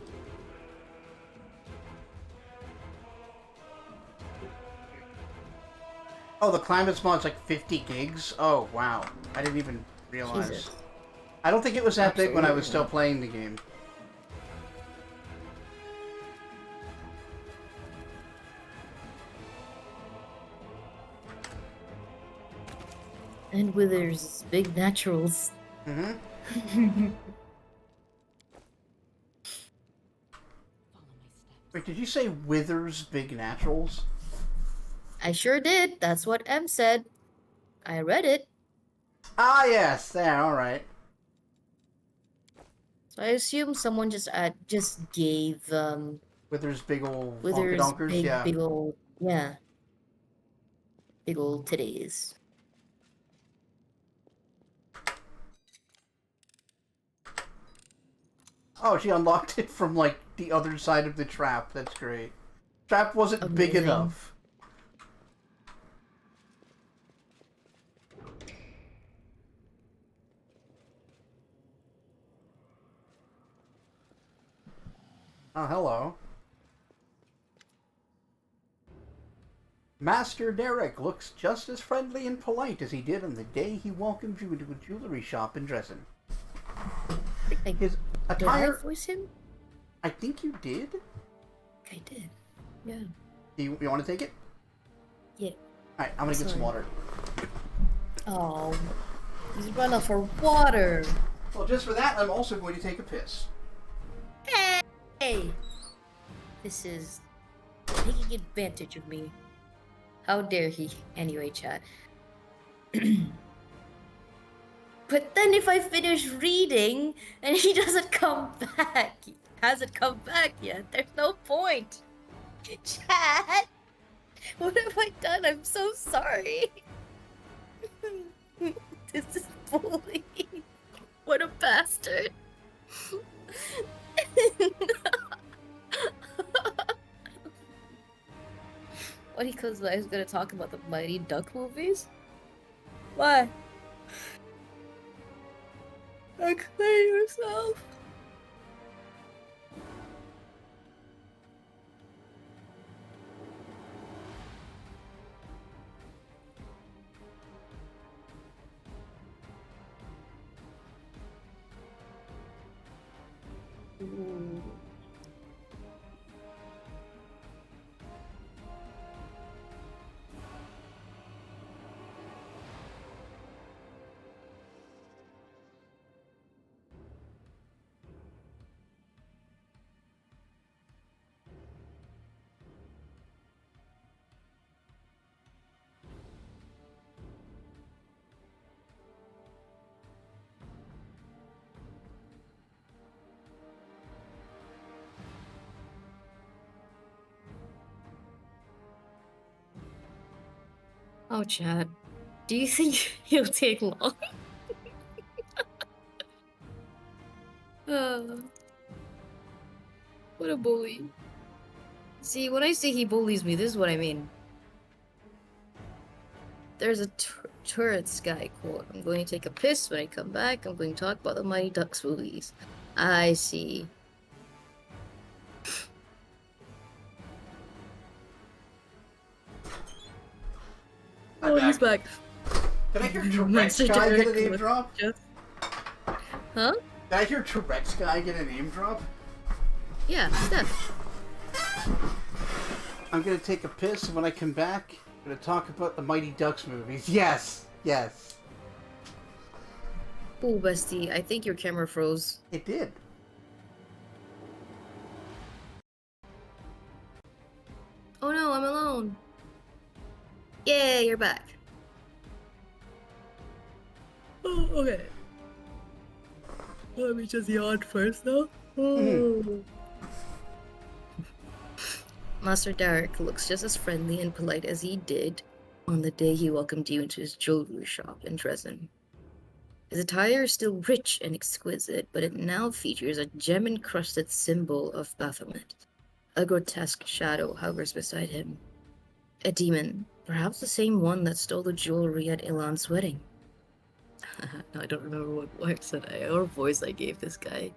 Oh, the climate mod's like 50 gigs? Oh, wow. I didn't even realize. Jesus. I don't think it was that big when I was still Absolutely. playing the game. And withers, big naturals. Mm-hmm. Follow my steps. Wait, did you say Withers Big Naturals? I sure did. That's what M said. I read it. Ah, yes. There, alright. So I assume someone just gave Withers Big Ol' Withers Honkadonkers, yeah. big old big old titties. Oh, she unlocked it from, like, the other side of the trap. That's great. Trap wasn't big Amazing. enough. Oh, hello. Master Derek looks just as friendly and polite as he did on the day he welcomed you into a jewelry shop in Dresden. His Did I attire... voice him? I think you did? I did. Yeah. You want to take it? Yeah. Alright, I'm gonna get some Sorry. water. Oh, he's running for water. Well, just for that, I'm also going to take a piss. Hey, Hey, this is taking advantage of me. How dare he? Anyway, chat. But then if I finish reading and he doesn't come back, he hasn't come back yet, there's no point. Chat, what have I done? I'm so sorry. This is bullying. What a bastard. When he comes back, he's gonna talk about the Mighty Duck movies? Why? Explain yourself. Ooh. Oh, Chad, do you think he'll take long? uh, what a bully. See, when I say he bullies me, this is what I mean. There's a Turrets guy quote. I'm going to take a piss when I come back. I'm going to talk about the Mighty Ducks movies. I see. I'm He's back. Did I hear Tourette's Mr. guy get a Derek name with drop? Huh? Did I hear Tourette's guy get a name drop? Yeah, Steph. I'm gonna take a piss, and when I come back, I'm gonna talk about the Mighty Ducks movies. Yes! Yes. Oh, bestie, I think your camera froze. It did. Oh no, I'm alone. Yay, you're back. Oh, okay. Let me just yawn first, though. Oh. Master Derek looks just as friendly and polite as he did on the day he welcomed you into his jewelry shop in Dresden. His attire is still rich and exquisite, but it now features a gem-encrusted symbol of Baphomet. A grotesque shadow hovers beside him. A demon, perhaps the same one that stole the jewelry at Ilan's wedding. I don't remember what words or voice I gave this guy.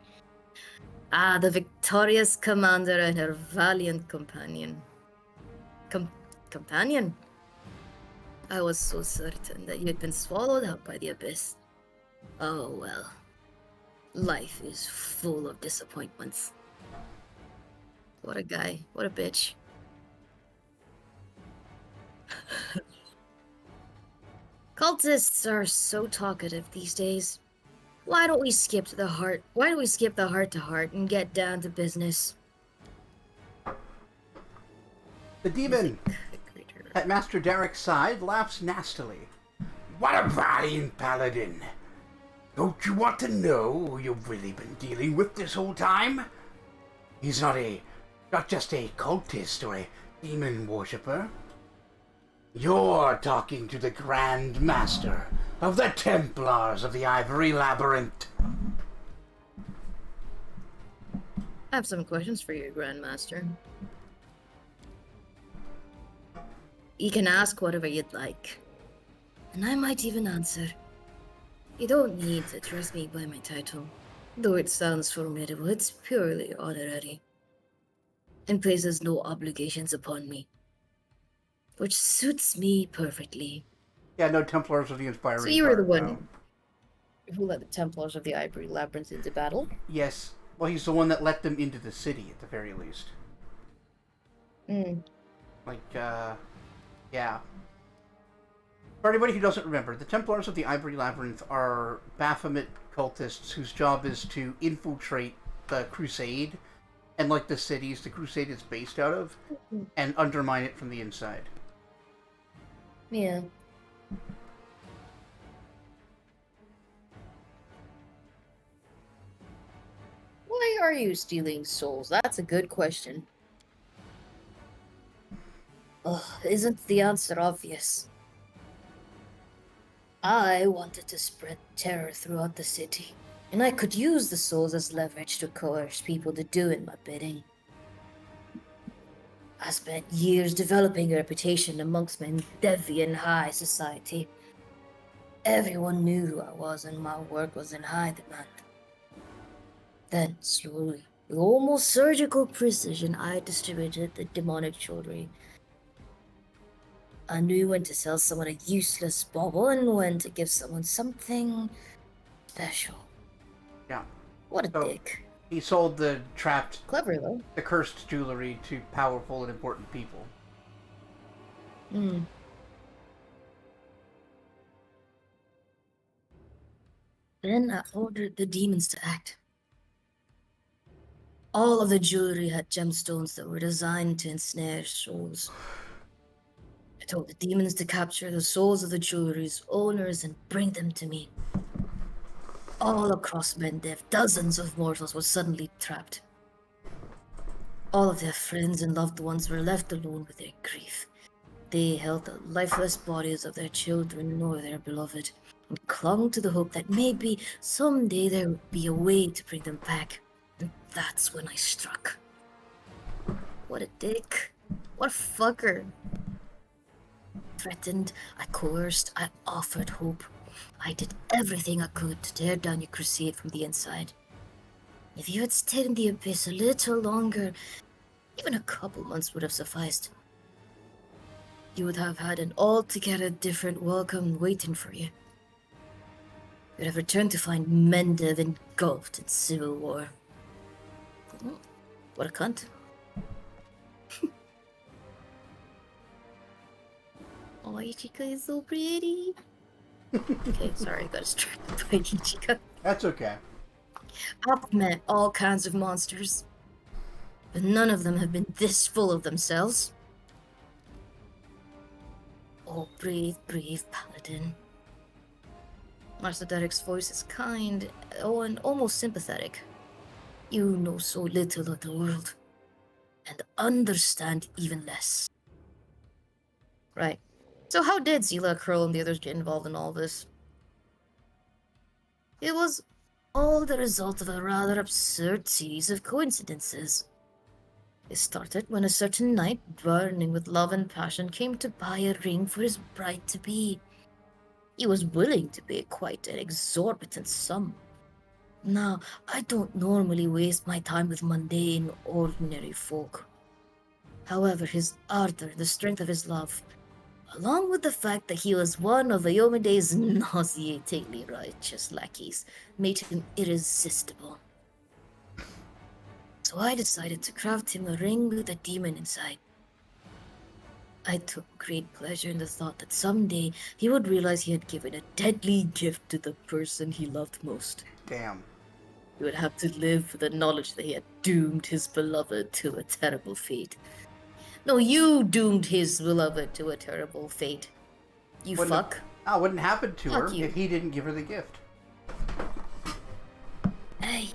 Ah, the victorious commander and her valiant companion. Companion? I was so certain that you had been swallowed up by the abyss. Oh well. Life is full of disappointments. What a guy. What a bitch. Cultists are so talkative these days. Why don't we skip to the heart? Why don't we skip the heart-to-heart and get down to business? The demon at Master Derek's side laughs nastily. What a valiant paladin! Don't you want to know who you've really been dealing with this whole time? He's not just a cultist or a demon worshipper. You're talking to the Grand Master of the Templars of the Ivory Labyrinth. I have some questions for you, Grandmaster. You can ask whatever you'd like, and I might even answer. You don't need to address me by my title, though it sounds formidable. It's purely honorary, and places no obligations upon me, which suits me perfectly. Yeah, no, Templars of the Inspiring. So you were the part, one who led the Templars of the Ivory Labyrinth into battle? Yes. Well, he's the one that let them into the city, at the very least. Yeah. For anybody who doesn't remember, the Templars of the Ivory Labyrinth are Baphomet cultists whose job is to infiltrate the Crusade and like the cities the crusade is based out of, and undermine it from the inside. Yeah. Why are you stealing souls? That's a good question. Ugh, isn't the answer obvious? I wanted to spread terror throughout the city, and I could use the souls as leverage to coerce people to do my bidding. I spent years developing a reputation amongst my deviant high society. Everyone knew who I was, and my work was in high demand. Then, slowly, with almost surgical precision, I distributed the demonic jewelry. I knew when to sell someone a useless bauble and when to give someone something special. Yeah. What a So- dick. He sold the trapped, Clever, though. the cursed jewelry to powerful and important people. Hmm. Then I ordered the demons to act. All of the jewelry had gemstones that were designed to ensnare souls. I told the demons to capture the souls of the jewelry's owners and bring them to me. All across Mendev, dozens of mortals were suddenly trapped. All of their friends and loved ones were left alone with their grief. They held the lifeless bodies of their children or their beloved, and clung to the hope that maybe someday there would be a way to bring them back. And that's when I struck. What a dick. What a fucker. Threatened, I coerced, I offered hope. I did everything I could to tear down your crusade from the inside. If you had stayed in the abyss a little longer, even a couple months would have sufficed. You would have had an altogether different welcome waiting for you. You'd have returned to find Mendev engulfed in civil war. What a cunt. Oh, Ichika is so pretty. Okay, sorry, I got distracted by Ichika. That's okay. I've met all kinds of monsters, but none of them have been this full of themselves. Oh, brave, brave paladin. Master Derek's voice is kind, and almost sympathetic. You know so little of the world, and understand even less. Right. So how did Zila, Curl, and the others get involved in all this? It was all the result of a rather absurd series of coincidences. It started when a certain knight, burning with love and passion, came to buy a ring for his bride-to-be. He was willing to pay quite an exorbitant sum. Now, I don't normally waste my time with mundane, ordinary folk. However, his ardor, the strength of his love, along with the fact that he was one of Iomede's nauseatingly righteous lackeys, made him irresistible. So I decided to craft him a ring with a demon inside. I took great pleasure in the thought that someday he would realize he had given a deadly gift to the person he loved most. Damn. He would have to live with the knowledge that he had doomed his beloved to a terrible fate. No, you doomed his beloved to a terrible fate. You Wouldn't have- fuck. Oh, wouldn't happen to Fuck her you. if he didn't give her the gift. Hey,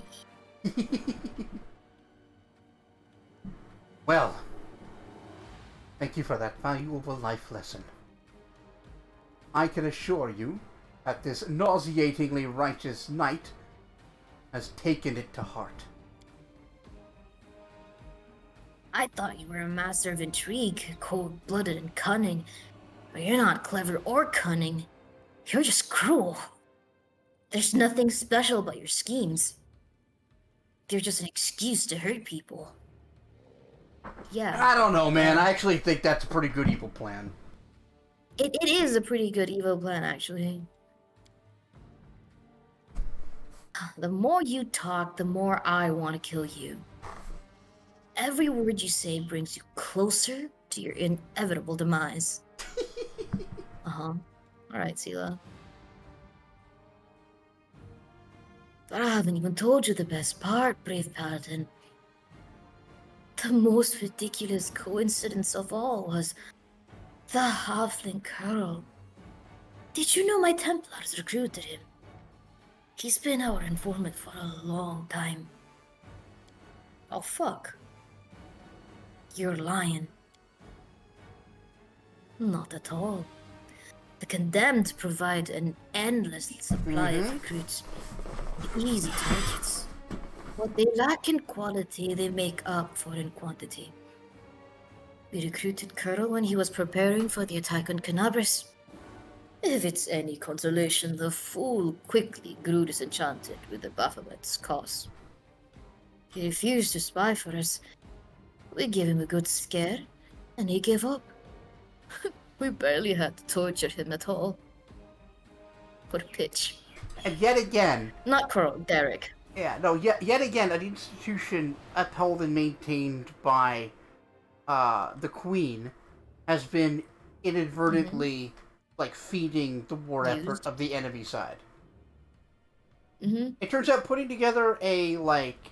Well, thank you for that valuable life lesson. I can assure you that this nauseatingly righteous knight has taken it to heart. I thought you were a master of intrigue, cold-blooded and cunning. But you're not clever or cunning. You're just cruel. There's nothing special about your schemes. They're just an excuse to hurt people. Yeah, I don't know, man. I actually think that's a pretty good evil plan. it is a pretty good evil plan, actually. The more you talk, the more I want to kill you. Every word you say brings you closer to your inevitable demise. Uh-huh. Alright, Sela. But I haven't even told you the best part, brave paladin. the most ridiculous coincidence of all was the halfling Carol. Did you know my Templars recruited him? He's been our informant for a long time. Oh fuck. You're lying. Not at all. The condemned provide an endless supply of recruits. Easy targets. What they lack in quality, they make up for in quantity. We recruited Curl when he was preparing for the attack on Canabris. If it's any consolation, the fool quickly grew disenchanted with the Baphomet's cause. He refused to spy for us. We gave him a good scare, and he gave up. We barely had to torture him at all. What a pitch. And yet again, Not Carl, Derek. yeah, no, yet again, an institution upheld and maintained by the Queen has been inadvertently like feeding the war effort of the enemy side. It turns out putting together a like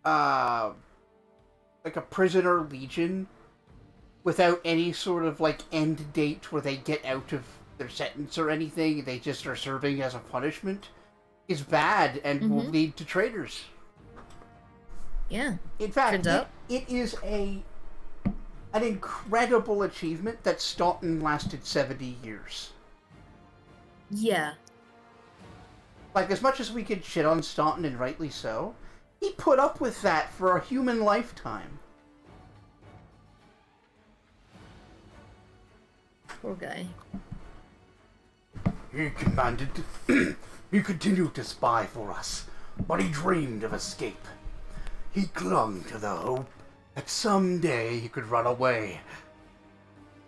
a prisoner legion without any sort of like end date where they get out of their sentence or anything, they just are serving as a punishment, is bad and will lead to traitors. Yeah. In fact, Turns out. it is an incredible achievement that Staunton lasted 70 years. Yeah. Like, as much as we could shit on Staunton, and rightly so, he put up with that for a human lifetime. Poor guy. He commanded... he continued to spy for us, but he dreamed of escape. He clung to the hope that someday he could run away.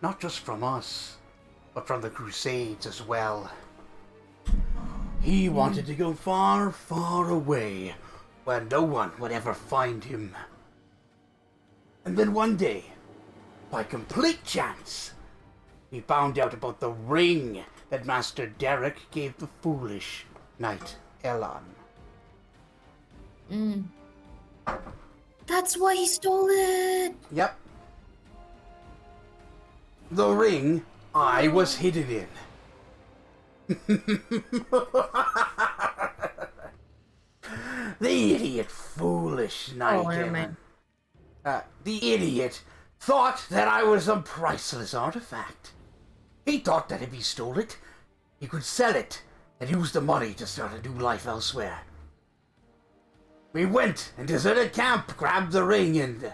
Not just from us, but from the Crusades as well. He wanted to go far, far away, where no one would ever find him. And then one day, by complete chance, he found out about the ring that Master Derek gave the foolish Knight Elon. That's why he stole it! Yep. The ring I was hidden in. The idiot, foolish Knight never Elon. mind. The idiot thought that I was a priceless artifact. He thought that if he stole it, he could sell it and use the money to start a new life elsewhere. We went and deserted camp, grabbed the ring, and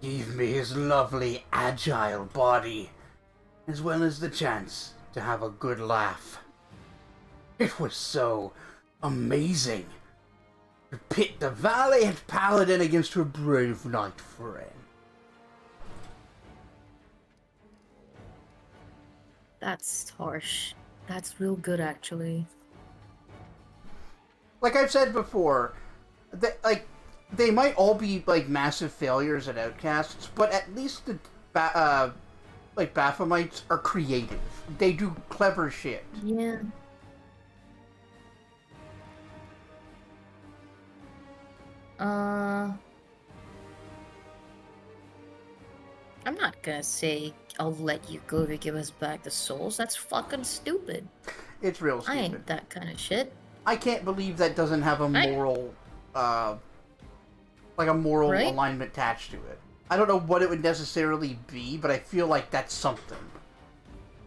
gave me his lovely, agile body, as well as the chance to have a good laugh. It was so amazing to pit the valiant paladin against her brave knight friend. That's harsh. That's real good, actually. Like I've said before, they might all be like massive failures at Outcasts, but at least the Baphomets are creative. They do clever shit. Yeah. I'm not gonna say I'll let you go to give us back the souls. That's fucking stupid. It's real I stupid. ain't that kind of shit. I can't believe that doesn't have a moral, like a moral Right? alignment attached to it. I don't know what it would necessarily be, but I feel like that's something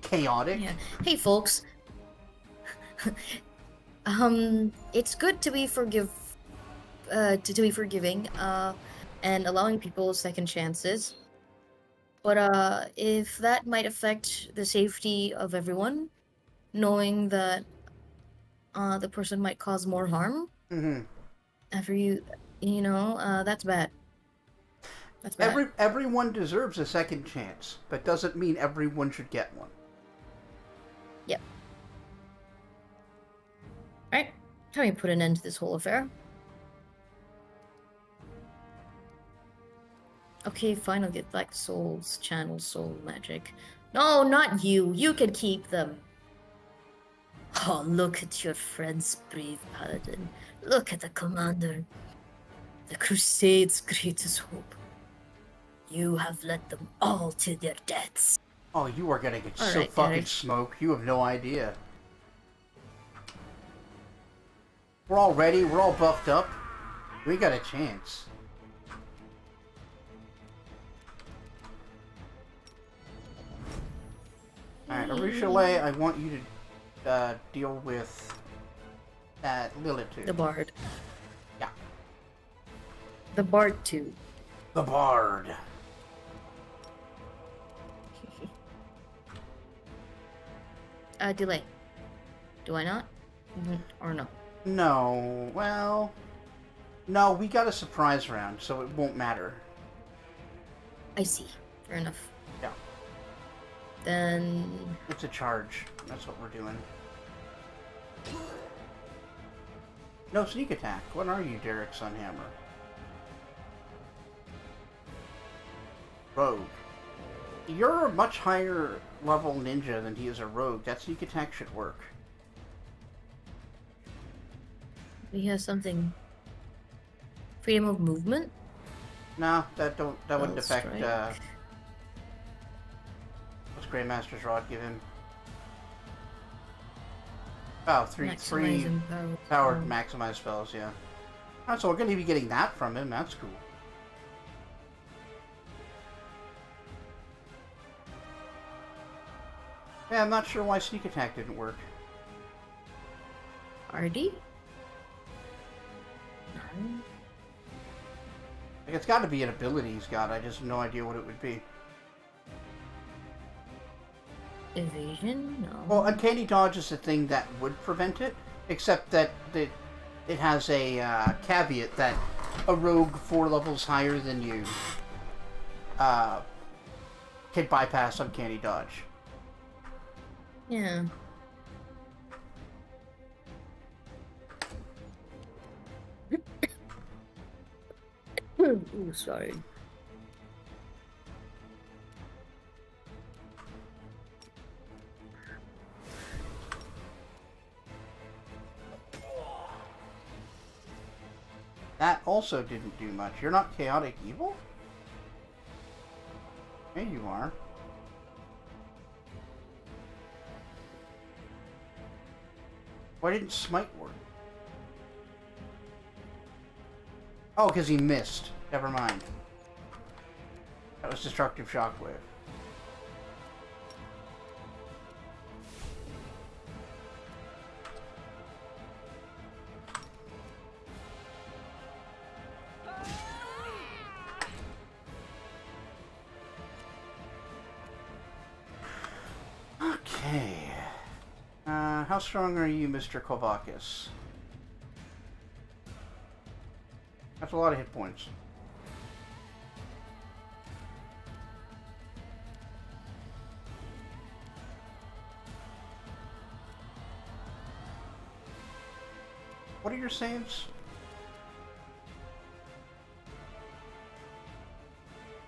chaotic. Yeah. Hey, folks. It's good to be forgiving, and allowing people second chances. But if that might affect the safety of everyone, knowing that the person might cause more harm after that's bad. That's bad. Everyone deserves a second chance, but doesn't mean everyone should get one. Yep. Right. How do we put an end to this whole affair? Okay, fine, I'll get back souls, channel soul magic. No, not you. You can keep them. Oh, look at your friends, brave paladin. Look at the commander. The Crusade's greatest hope. You have led them all to their deaths. Oh, you are gonna get All so right, fucking Daddy. smoked. You have no idea. We're all ready. We're all buffed up. We got a chance. Alright, Arushale, I want you to deal with that Lilith. The Bard. Yeah. The Bard too. The Bard. Delay. Do I not? Or no? No, well... No, we got a surprise round, so it won't matter. I see. Fair enough. Yeah. Then... It's a charge. That's what we're doing. No sneak attack. What are you, Derek Sunhammer? Rogue. You're a much higher level ninja than he is a rogue. That sneak attack should work. he has something... Freedom of movement? No, that wouldn't affect, Strike. what's Grandmaster's Rod give him? Oh, three Maximizing powered maximize spells, yeah. Alright, so we're gonna be getting that from him, that's cool. Yeah, I'm not sure why sneak attack didn't work. RD? No. Like, it's gotta be an ability he's got, I just have no idea what it would be. Evasion? No. Well, Uncanny Dodge is the thing that would prevent it, except that it has a caveat that a rogue 4 levels higher than you can bypass Uncanny Dodge. Yeah. Ooh, sorry. That also didn't do much. You're not chaotic evil? Yeah, you are. Why didn't smite work? Oh, because he missed. Never mind. That was destructive shockwave. Okay. How strong are you, Mr. Kovakis? That's a lot of hit points. What are your saves?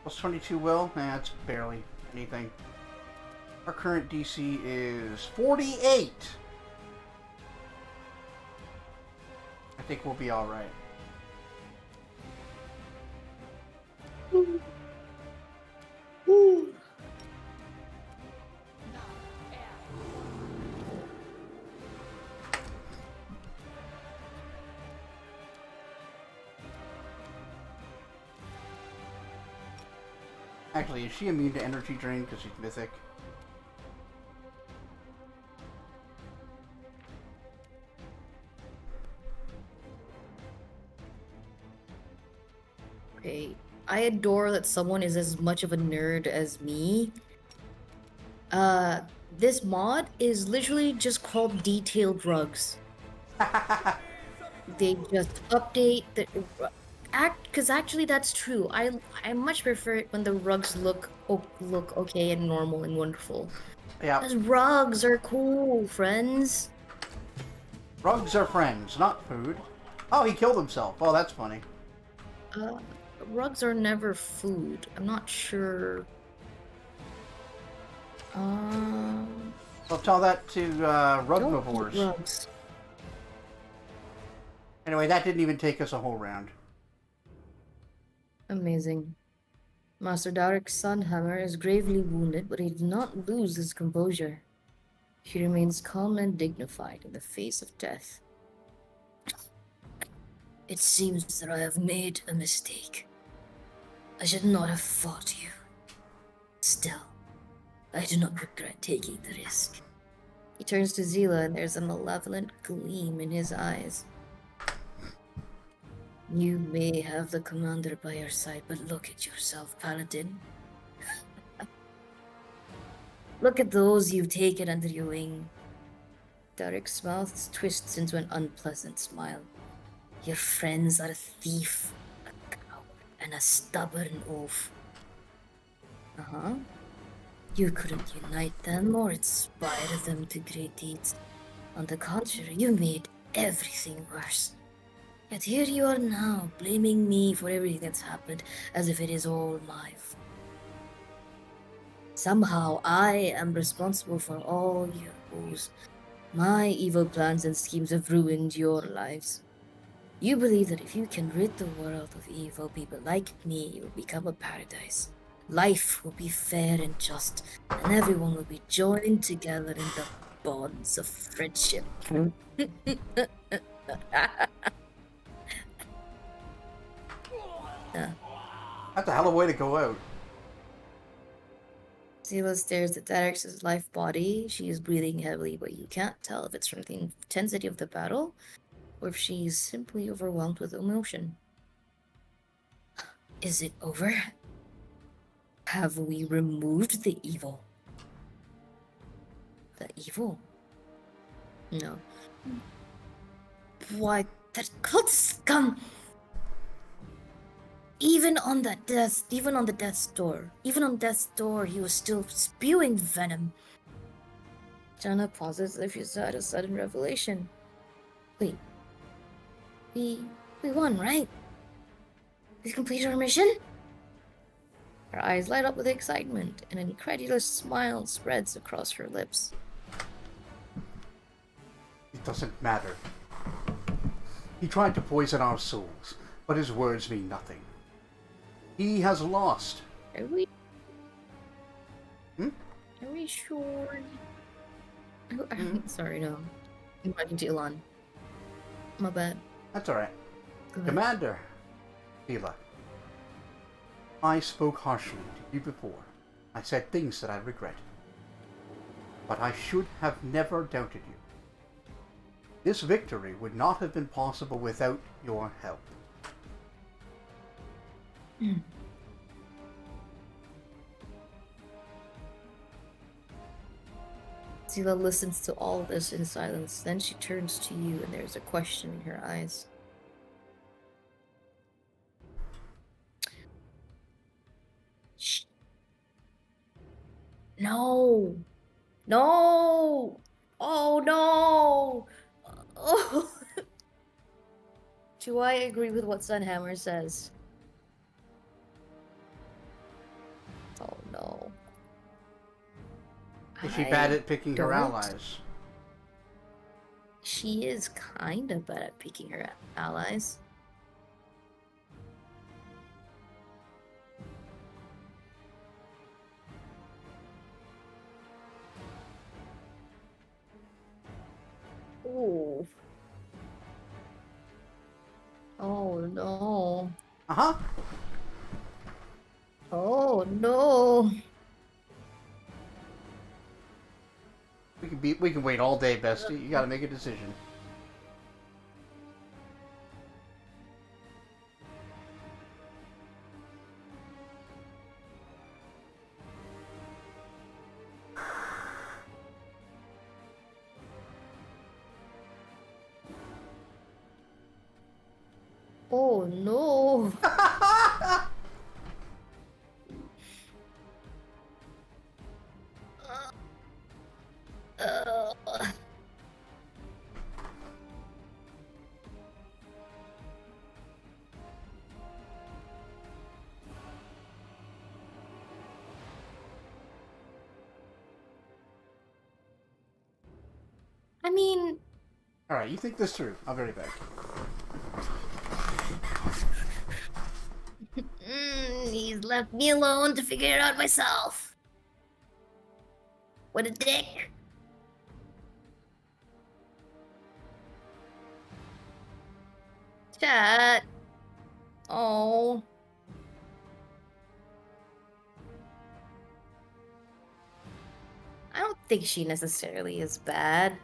Plus 22 will? Nah, that's barely anything. Our current DC is 48! I think we'll be alright. Actually, is she immune to energy drain because she's mythic? Okay. I adore that someone is as much of a nerd as me. This mod is literally just called Detailed Rugs. They just update the because actually that's true. I much prefer it when the rugs look okay and normal and wonderful. Yeah. Because rugs are cool, friends. Rugs are friends, not food. Oh, he killed himself. Oh, that's funny. Rugs are never food. I'm not sure. I'll tell that to Rugnivores. Rugs. Anyway, that didn't even take us a whole round. Amazing. Master Darek's son Hammer is gravely wounded, but he did not lose his composure. He remains calm and dignified in the face of death. It seems that I have made a mistake. I should not have fought you. Still, I do not regret taking the risk. He turns to Zila and there's a malevolent gleam in his eyes. You may have the commander by your side, but look at yourself, Paladin. Look at those you've taken under your wing. Derek's mouth twists into an unpleasant smile. Your friends are a thief, a coward, and a stubborn oaf. Uh-huh. You couldn't unite them or inspire them to great deeds. On the contrary, you made everything worse. Yet here you are now, blaming me for everything that's happened, as if it is all my fault. Somehow I am responsible for all your woes. My evil plans and schemes have ruined your lives. You believe that if you can rid the world of evil people like me, it will become a paradise. Life will be fair and just, and everyone will be joined together in the bonds of friendship. That's a hell of a way to go out. Zila stares at Derek's life body. She is breathing heavily, but you can't tell if it's from the intensity of the battle or if she's simply overwhelmed with emotion. Is it over? Have we removed the evil? The evil? No. Why, that cult scum! Even on death's door, he was still spewing venom. Jana pauses as if she's had a sudden revelation. Wait. We won, right? We completed our mission? Her eyes light up with excitement, and an incredulous smile spreads across her lips. It doesn't matter. He tried to poison our souls, but his words mean nothing. He has lost. Are we? Hmm? Are we sure? Sorry, no. I'm talking to Elon. My bad. That's alright. Go ahead. Commander, Zila, I spoke harshly to you before. I said things that I regret. But I should have never doubted you. This victory would not have been possible without your help. Zila listens to all this in silence. Then she turns to you, and there's a question in her eyes. Shh. No! No! Oh no! Oh. Do I agree with what Sunhammer says? Oh no. Is she bad at picking her don't. allies? She is kinda bad at picking her allies. Oh. Oh no. Uh-huh. Oh no. We can wait all day, bestie. You gotta make a decision. Oh no. I mean, Alright, you think this through. I'll be right back. He's left me alone to figure it out myself. What a dick. Chat. Oh. I don't think she necessarily is bad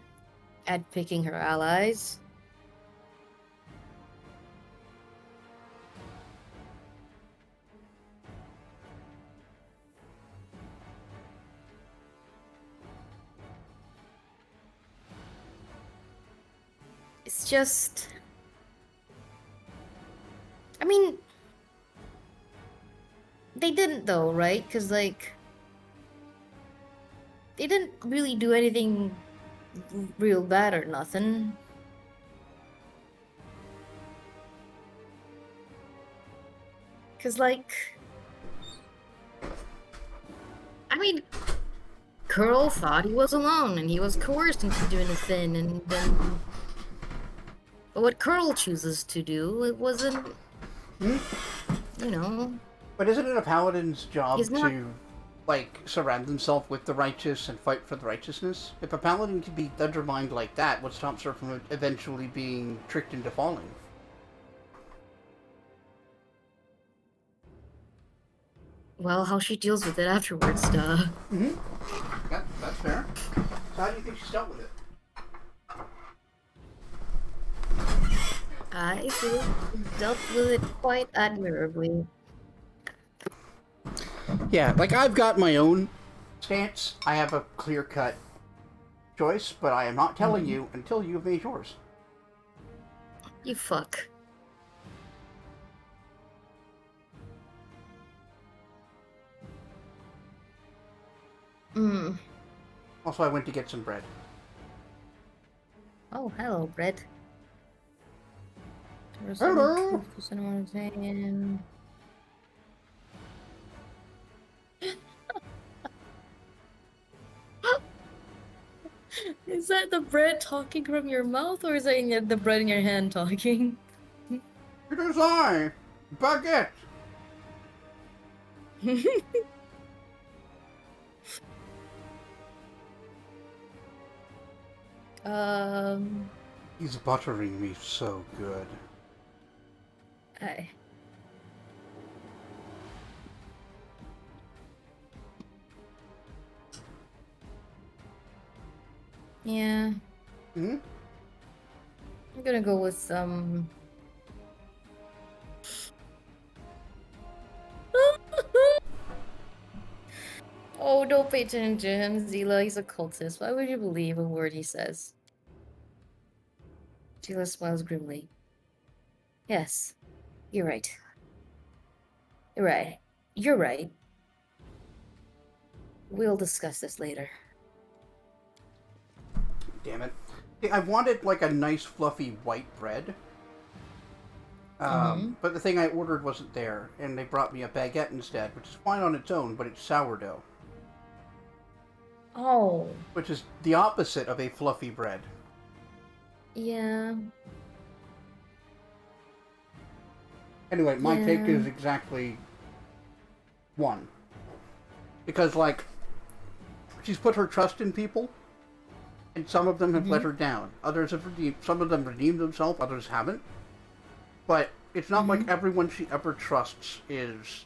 at picking her allies. It's just... I mean... They didn't though, right? Because, like... They didn't really do anything real bad or nothing. Because, like... I mean... Curl thought he was alone, and he was coerced into doing the thing, and then... But what Curl chooses to do, it wasn't... You know... But isn't it a paladin's job He's not- to, like, surround himself with the righteous and fight for the righteousness? If a paladin can be undermined like that, what stops her from eventually being tricked into falling? Well, how she deals with it afterwards, duh. Yeah, that's fair. So how do you think she's dealt with it? I feel dealt with it quite admirably. Yeah, like, I've got my own stance. I have a clear-cut choice, but I am not telling you until you've made yours. You fuck. Also, I went to get some bread. Oh, hello, Brett. Hello. Is that the bread talking from your mouth, or is that the bread in your hand talking? It is I, Baguette. He's buttering me so good. I... Yeah. Hmm? I'm gonna go with, Oh, don't pay attention to him, Zila. He's a cultist. Why would you believe a word he says? Zila smiles grimly. Yes, you're right. You're right. You're right. We'll discuss this later. Damn it. I wanted, like, a nice fluffy white bread. But the thing I ordered wasn't there, and they brought me a baguette instead, which is fine on its own, but it's sourdough. Oh. Which is the opposite of a fluffy bread. Yeah. Anyway, my take Yeah. is exactly one. Because, like, she's put her trust in people, and some of them have let her down. Others have redeemed, some of them redeemed themselves, others haven't. But it's not like everyone she ever trusts is...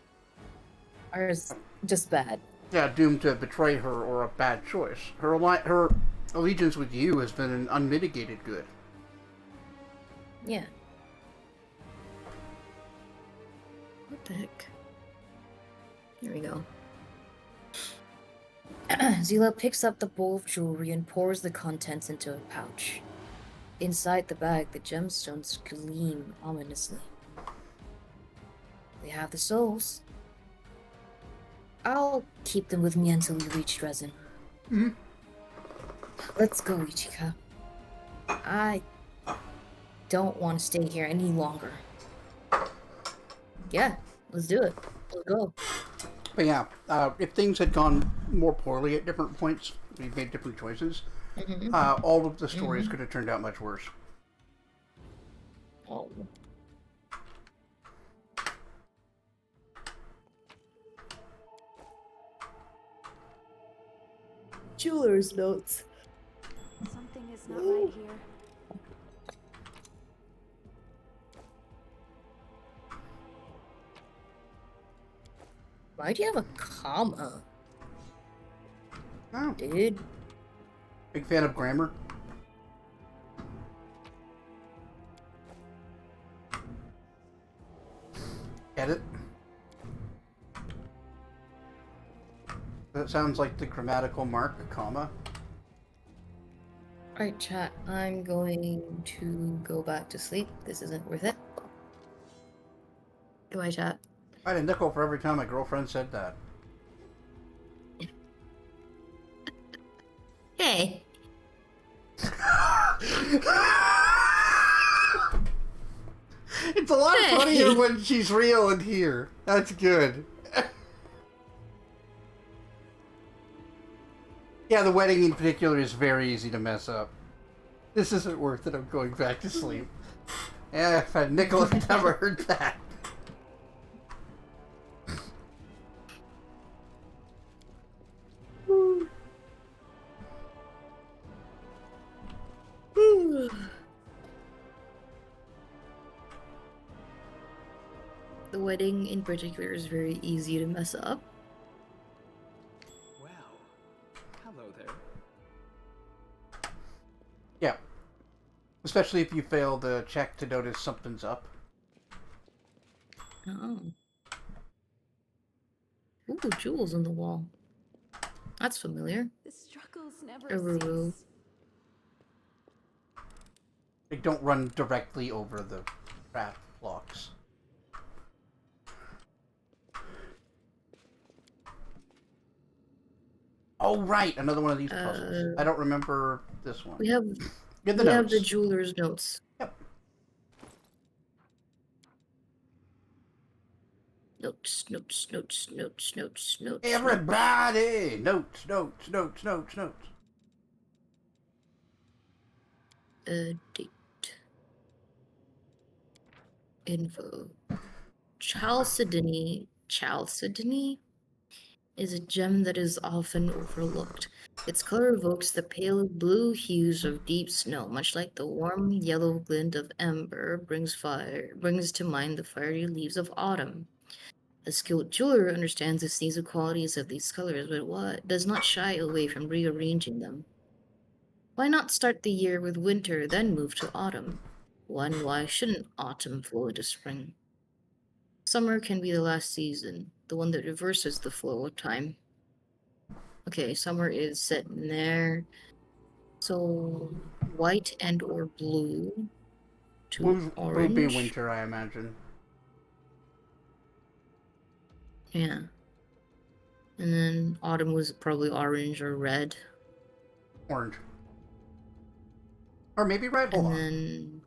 Or is just bad. Yeah, doomed to betray her or a bad choice. Her allegiance with you has been an unmitigated good. Yeah. What the heck? Here we go. Zila picks up the bowl of jewelry and pours the contents into a pouch. Inside the bag, the gemstones gleam ominously. They have the souls. I'll keep them with me until we reach Dresden. Let's go, Ichika. I don't want to stay here any longer. Yeah, let's do it. Let's go. But yeah, if things had gone more poorly at different points, we've made different choices, all of the stories could have turned out much worse. Oh. Jeweler's notes. Something is not right here. Why do you have a comma, Oh, dude? big fan of grammar. Get it? That sounds like the grammatical mark, comma. Alright, chat. I'm going to go back to sleep. This isn't worth it. Goodbye, chat. I had a nickel for every time my girlfriend said that. Hey. It's a lot Hey. funnier when she's real and here. That's good. Yeah, the wedding in particular is very easy to mess up. This isn't worth it. I'm going back to sleep. Yeah, if I had a nickel every time I heard that. The wedding in particular is very easy to mess up. Well, hello there. Yeah. Especially if you fail to check to notice something's up. Oh. Ooh, jewels on the wall. That's familiar. The struggles never Overrule. cease. They don't run directly over the trap blocks. Oh, right! Another one of these puzzles. I don't remember this one. We have Get the we notes. have the jeweler's notes. Yep. Notes, notes, notes, notes, notes, notes. Everybody! Notes, notes, notes, notes, notes. Date. Info. Chalcedony is a gem that is often overlooked. Its color evokes the pale blue hues of deep snow, much like the warm yellow glint of ember brings to mind the fiery leaves of autumn. A skilled jeweler understands the seasonal qualities of these colors, but does not shy away from rearranging them. Why not start the year with winter, then move to autumn? Why shouldn't autumn flow into spring? Summer can be the last season, the one that reverses the flow of time. Okay, summer is set in there. So white and or blue to Blue orange. be winter, I imagine. Yeah. And then autumn was probably orange or red. Orange. Or maybe red. Hold And on. then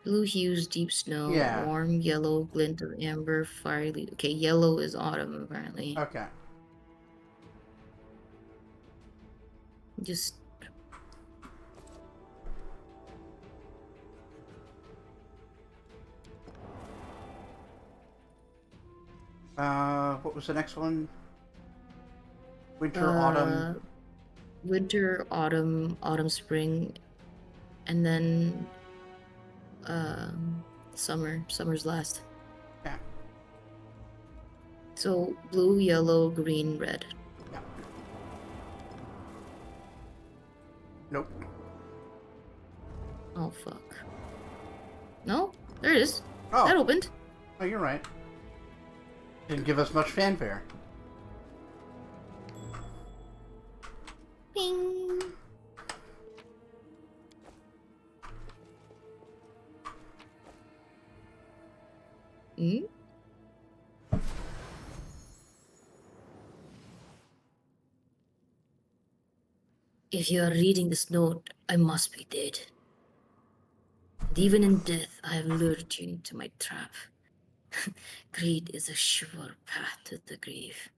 blue hues, deep snow, Yeah. warm yellow, glint of amber, fiery. Okay, yellow is autumn apparently. Okay. Just What was the next one? Winter, autumn. winter, autumn, spring, and then summer. Summer's last. Yeah. So blue, yellow, green, red. Yeah. Nope. Oh fuck. No? There it is. Oh. That opened. Oh, you're right. Didn't give us much fanfare. Bing. Hmm? If you are reading this note, I must be dead. And even in death, I have lured you into my trap. Greed is a sure path to the grave.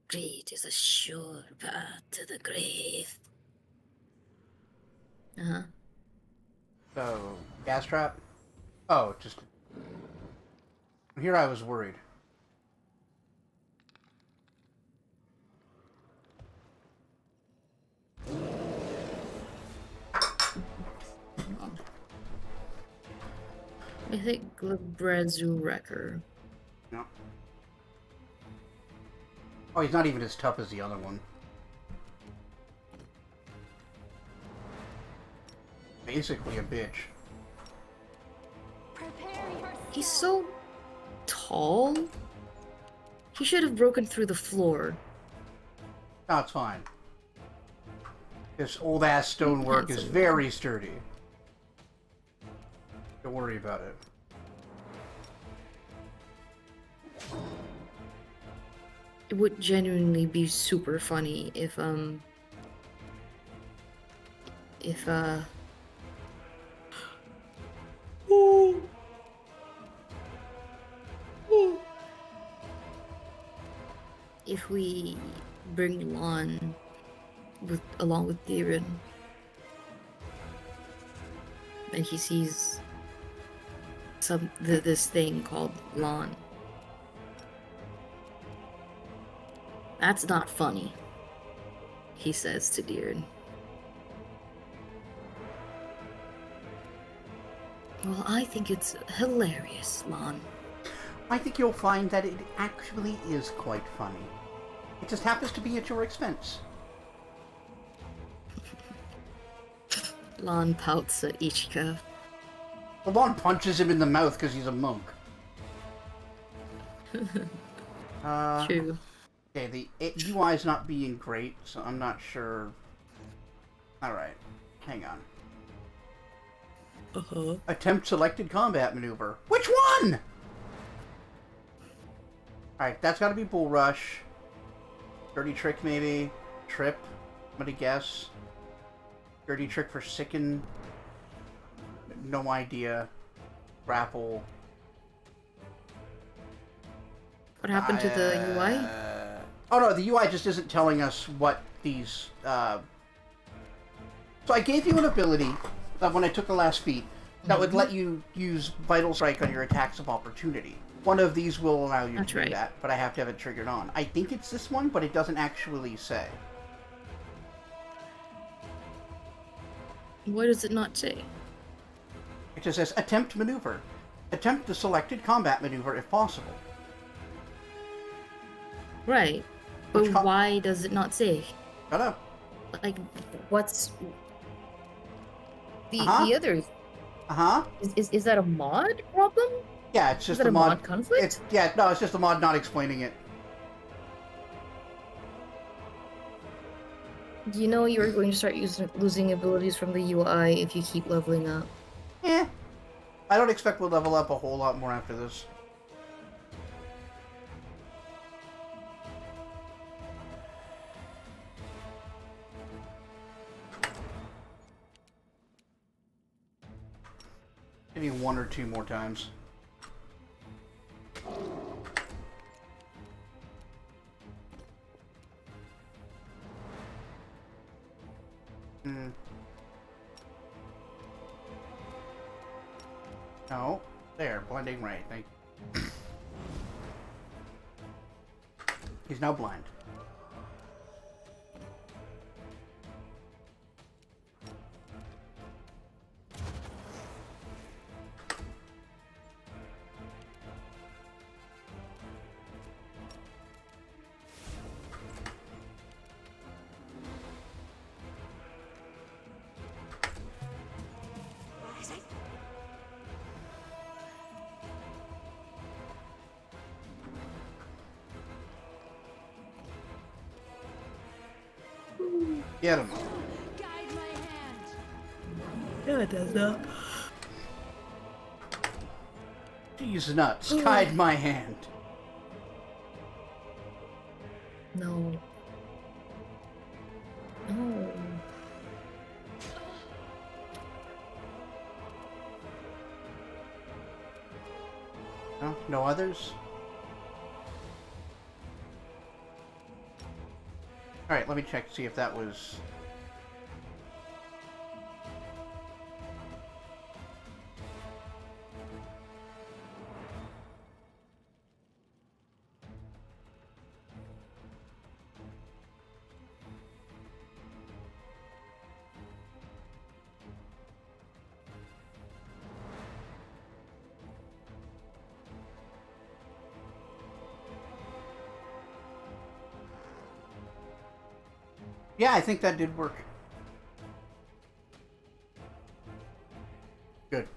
Greed is a sure path to the grave. Uh-huh. So, gas trap? Oh, just... Here I was worried. Mythic Glabrezu Wrecker. No. Oh, he's not even as tough as the other one. Basically a bitch. Prepare yourself. He's so tall. He should have broken through the floor. No, it's fine. This old-ass stonework is Handsome. very sturdy. Don't worry about it. It would genuinely be super funny if if we bring Lon along with Darren, and he sees this thing called Lon. That's not funny, he says to Darren. Well, I think it's hilarious, Lon. I think you'll find that it actually is quite funny. It just happens to be at your expense. Lon pouts at Ichika. Lon punches him in the mouth because he's a monk. True. Okay, the UI is not being great, so I'm not sure. Alright, hang on. Uh-huh. Attempt selected combat maneuver. Which one? Alright, that's gotta be Bull Rush. Dirty Trick, maybe. Trip. I'm gonna guess. Dirty Trick for Sicken. No idea. Grapple. What happened to the UI? Oh no, the UI just isn't telling us what these... So I gave you an ability when I took the last feat that would let you use Vital Strike on your attacks of opportunity. One of these will allow you to do that, but I have to have it triggered on. I think it's this one, but it doesn't actually say. What does it not say? It just says, attempt maneuver. Attempt the selected combat maneuver if possible. Right. But why does it not say? Shut up. Like, what's... The other... Uh-huh. Is that a mod problem? Yeah, it's just is that a mod conflict? It's just a mod not explaining it. You know you're going to start losing abilities from the UI if you keep leveling up. Eh. I don't expect we'll level up a whole lot more after this. Maybe one or two more times. No. There, blending right, thank you. He's now blind. Get him. Guide my hand. Yeah, it does that. These nuts, guide my hand. No. No. No? No others? Alright, let me check to see if that was... Yeah, I think that did work. Good.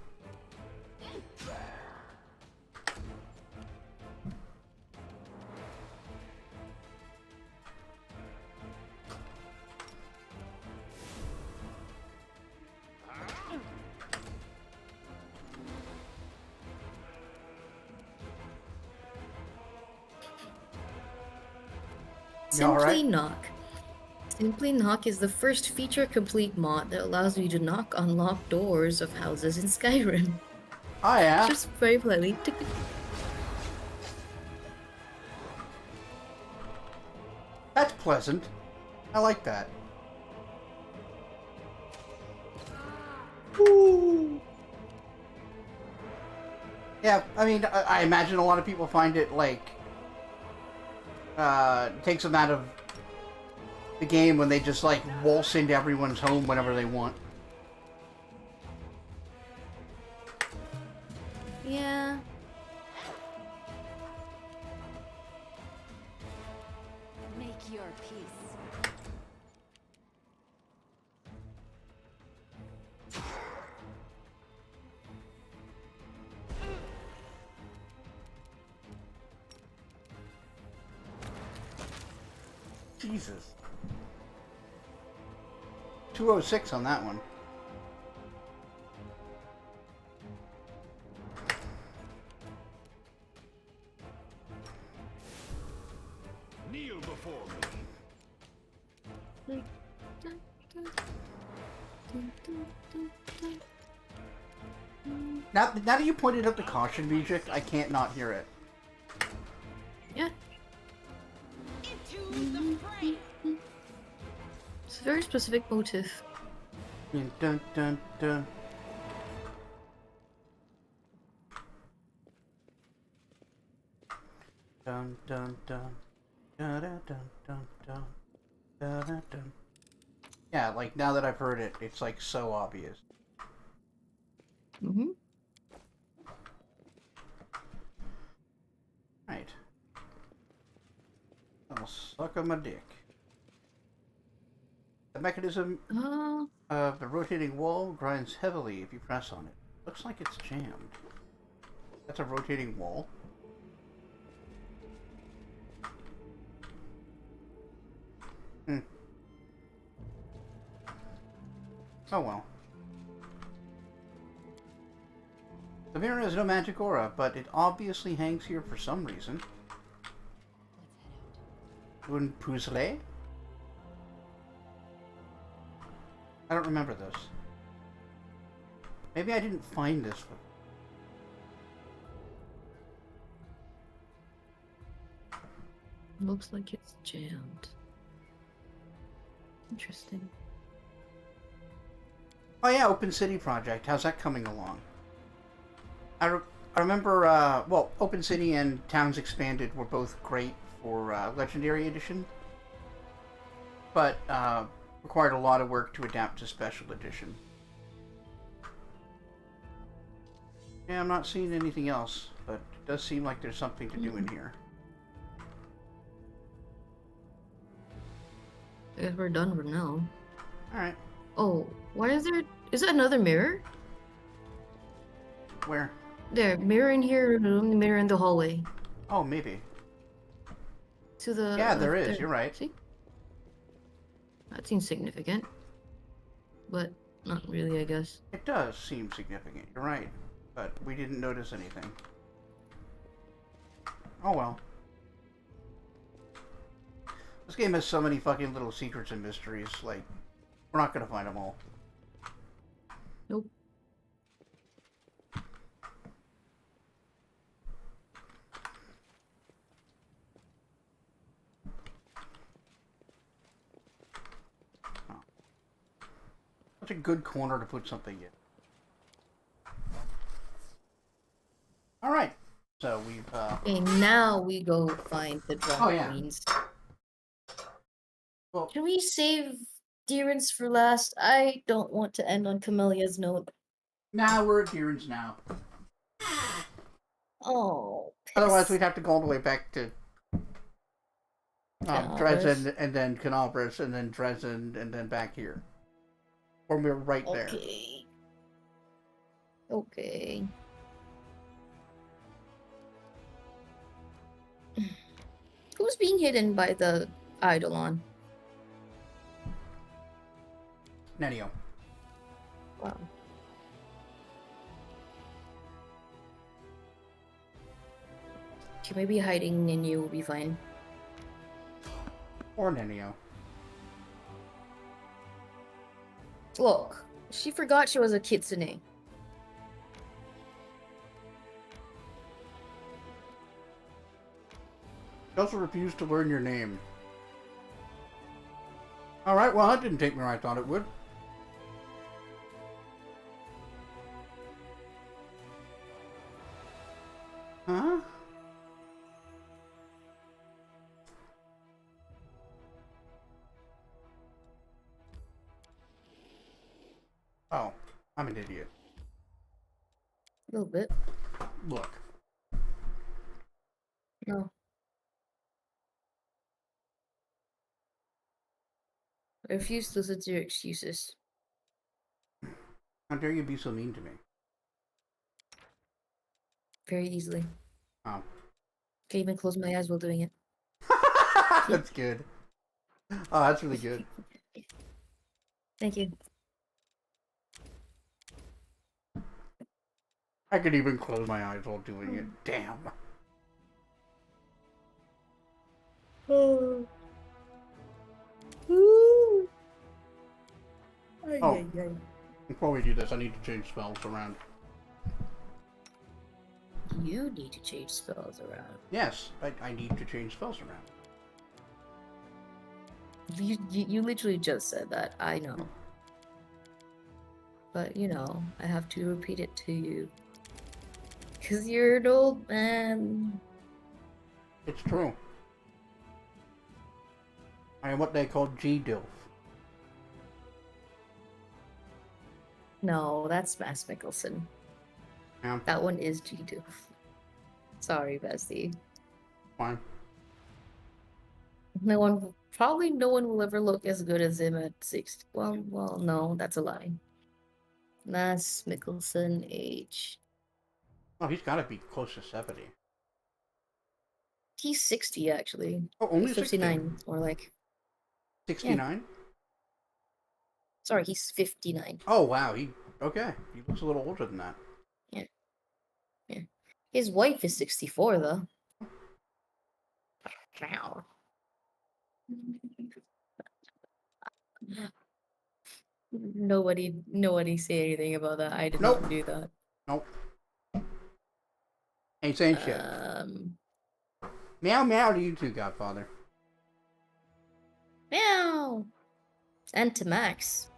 You all Simply right? Knock. Simply Knock is the first feature-complete mod that allows you to knock on locked doors of houses in Skyrim. Oh yeah. Just very politely. Tick, tick. That's pleasant. I like that. Ooh. Yeah, I mean, I imagine a lot of people find it like takes them out of the game when they just like waltz into everyone's home whenever they want. Yeah. Make your peace. Jesus. 206 on that one. Kneel before me. Now that you pointed out the caution music, I can't not hear it. Yeah. Into the fray. It's a very specific motif. Dun dun dun dun. Dun dun dun. Dun dun dun dun dun. Dun dun dun. Yeah, like now that I've heard it, it's like so obvious. Mm-hmm. Right. I'll suck on my dick. The mechanism of the rotating wall grinds heavily if you press on it. Looks like it's jammed. That's a rotating wall. Hmm. Oh well. The mirror has no magic aura, but it obviously hangs here for some reason. Un puzzle? I don't remember this. Maybe I didn't find this one. Looks like it's jammed. Interesting. Oh yeah, Open City Project. How's that coming along? I remember, well, Open City and Towns Expanded were both great for Legendary Edition, but required a lot of work to adapt to Special Edition. Yeah, I'm not seeing anything else, but it does seem like there's something to do in here. I guess we're done for now. Alright, Oh, why is there... Is that another mirror? where? There, mirror in here, mirror in the hallway. Oh, maybe. To the Yeah, there left is, you're right. See? That seems significant. But not really, I guess. It does seem significant, you're right. But we didn't notice anything. Oh well. This game has so many fucking little secrets and mysteries, like, we're not gonna find them all. Nope. Such a good corner to put something in. Alright, so we've, Okay, now we go find the drunk Oh, yeah. queens. well, Can we save Deerance for last? I don't want to end on Camelia's note. now we're at Deeran's now. Oh, Otherwise piss. we'd have to go all the way back to Dresden, and then Canabras, and then Dresden, and then back here. Or we're right there. Okay. Okay. Who's being hidden by the Eidolon? Nenio. Wow. Okay, maybe hiding in you will be fine. Or Nenio. Look, she forgot she was a kitsune. She also refused to learn your name. Alright, well, that didn't take me where I thought it would. Huh? Oh, I'm an idiot. A little bit. Look. No. I refuse to listen to your excuses. How dare you be so mean to me? Very easily. Oh. Can't even close my eyes while doing it. That's good. Oh, that's really good. Thank you. I could even close my eyes while doing it. Damn. Oh. Oh. Before we do this, I need to change spells around. You need to change spells around. Yes, I need to change spells around. You literally just said that. I know. But, you know, I have to repeat it to you. Because you're an old man. It's true. I am what they call G-Dilf. No, that's Mads Mikkelsen. Yeah, That one is G2. Sorry, bestie. fine. Probably no one will ever look as good as him at 60. Well, no, that's a lie. Mads Mikkelsen age. Oh, he's got to be close to 70. He's 60 actually. Oh, only He's 60? 59 or like. 69? Sorry, he's 59. Oh, wow. Okay. He looks a little older than that. Yeah. His wife is 64 though. Wow. Nobody say anything about that. I did Nope. not do that. Nope. Ain't saying shit. Meow meow to you too, Godfather. Meow. And to Max.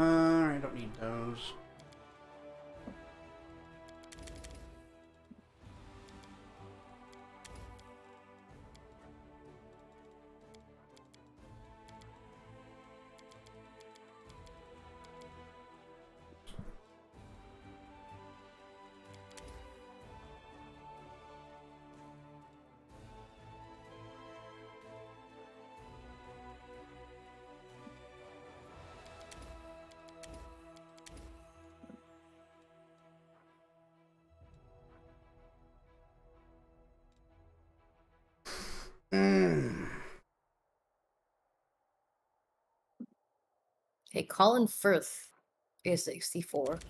I don't need those. Hey, Colin Firth is 64.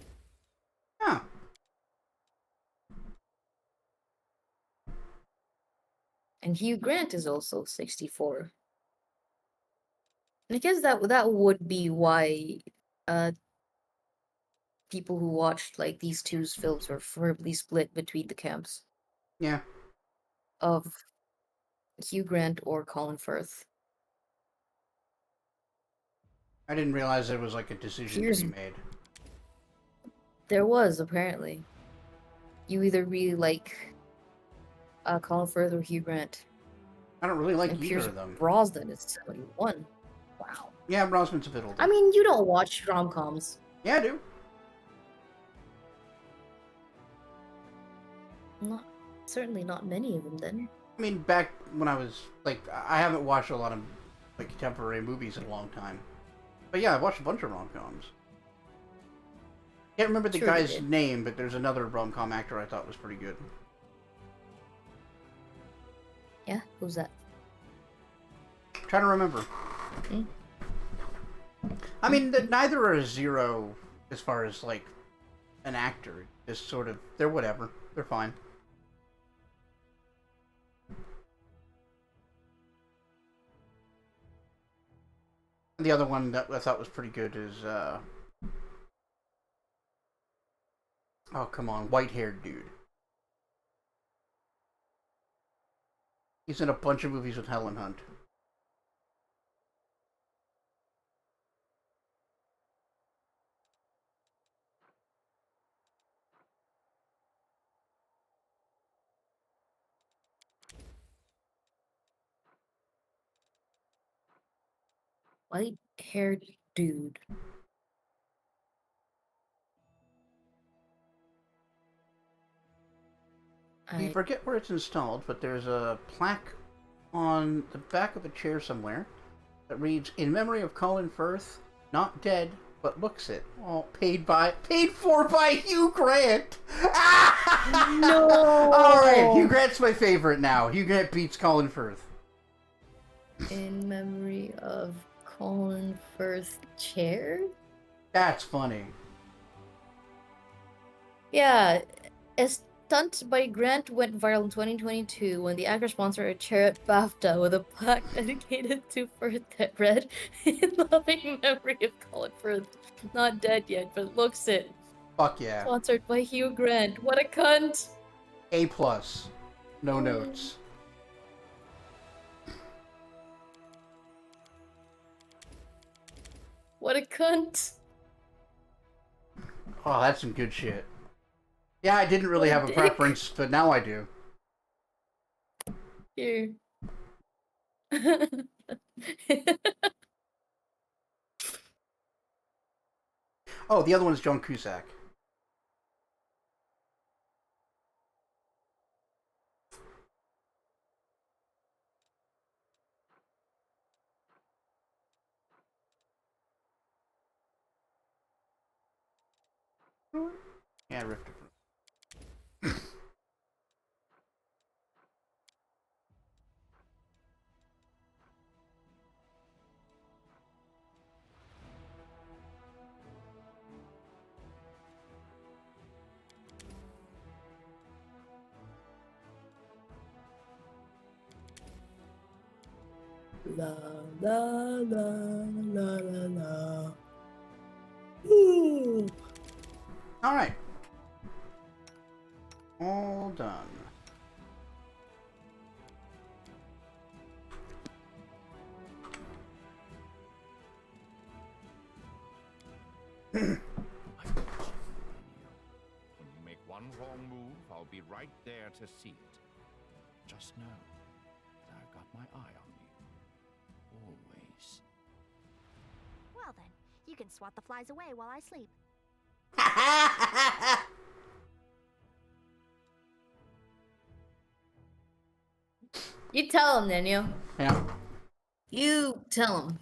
Huh. And Hugh Grant is also 64. And I guess that would be why people who watched like these two films were firmly split between the camps Yeah. of Hugh Grant or Colin Firth. I didn't realize there was like a decision to be made. There was, apparently. You either really like Colin Firth or Hugh Grant. I don't really like And either Pierce of them. Brosnan is 71. Wow. Yeah, Brosnan's a bit older. I mean, you don't watch rom-coms. Yeah, I do. Not certainly not many of them then. I mean, back when I was like, I haven't watched a lot of like contemporary movies in a long time. But yeah, I watched a bunch of rom-coms. Can't remember the Sure you guy's did. name, but there's another rom-com actor I thought was pretty good. Yeah, who's that? Trying to remember. Hmm? I mean, neither are a zero as far as like an actor. Just sort of, they're whatever. They're fine. The other one that I thought was pretty good is, oh, come on, white-haired dude. He's in a bunch of movies with Helen Hunt. White-haired dude. You I forget where it's installed, but there's a plaque on the back of a chair somewhere that reads, "In memory of Colin Firth, not dead, but looks it." All paid for by Hugh Grant. No. All right, Hugh Grant's my favorite now. Hugh Grant beats Colin Firth. in memory of Colin Firth chair? That's funny. Yeah, a stunt by Grant went viral in 2022 when the actor sponsored a chair at BAFTA with a plaque dedicated to Firth that read, "In loving memory of Colin Firth, not dead yet, but looks it." Fuck yeah. Sponsored by Hugh Grant. What a cunt! A+. No notes. What a cunt! Oh, that's some good shit. Yeah, I didn't really What a have a dick. preference, but now I do. Here. Oh, the other one's John Cusack. Yeah, Rift. La la la la la la. Ooh. Alright. All done. When you make one wrong move, I'll be right there to see it. Just know that I've got my eye on you. Always. Well then, you can swat the flies away while I sleep. You tell him, Daniel. Yeah. You tell him.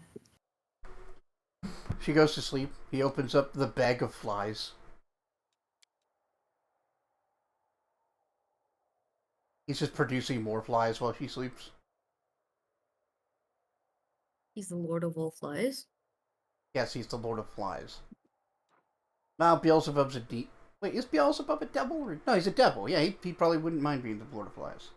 She goes to sleep. He opens up the bag of flies. He's just producing more flies while she sleeps. He's the Lord of all flies. Yes, he's the Lord of Flies. Now Beelzebub's a Wait, is Beelzebub a devil? Or... No, he's a devil. Yeah, he probably wouldn't mind being the Lord of Flies.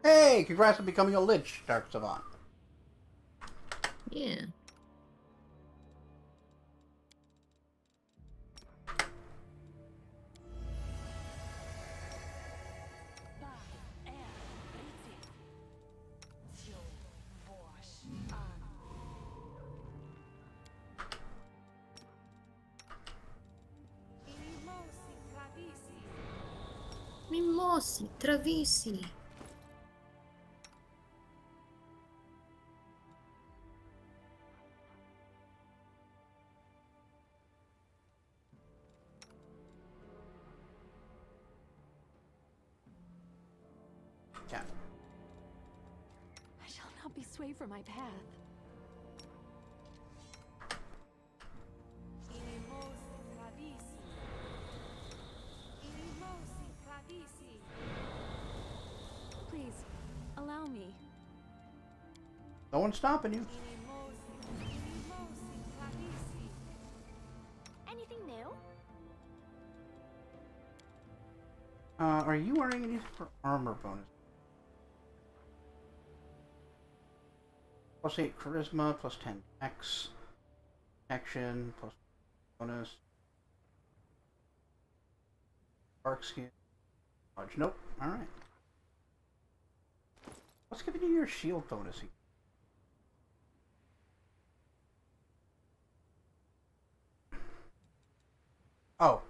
Hey, congrats on becoming a Lich, Dark Savant. Yeah. Mimosi, Travisi. Yeah. I shall not be swayed from my path. Please, allow me. No one's stopping you. Anything new? Are you wearing anything for armor bonus? Plus 8 charisma, plus 10 X, action, plus bonus. Dark skin. Dodge. Nope. Alright. What's giving you your shield bonus? Oh.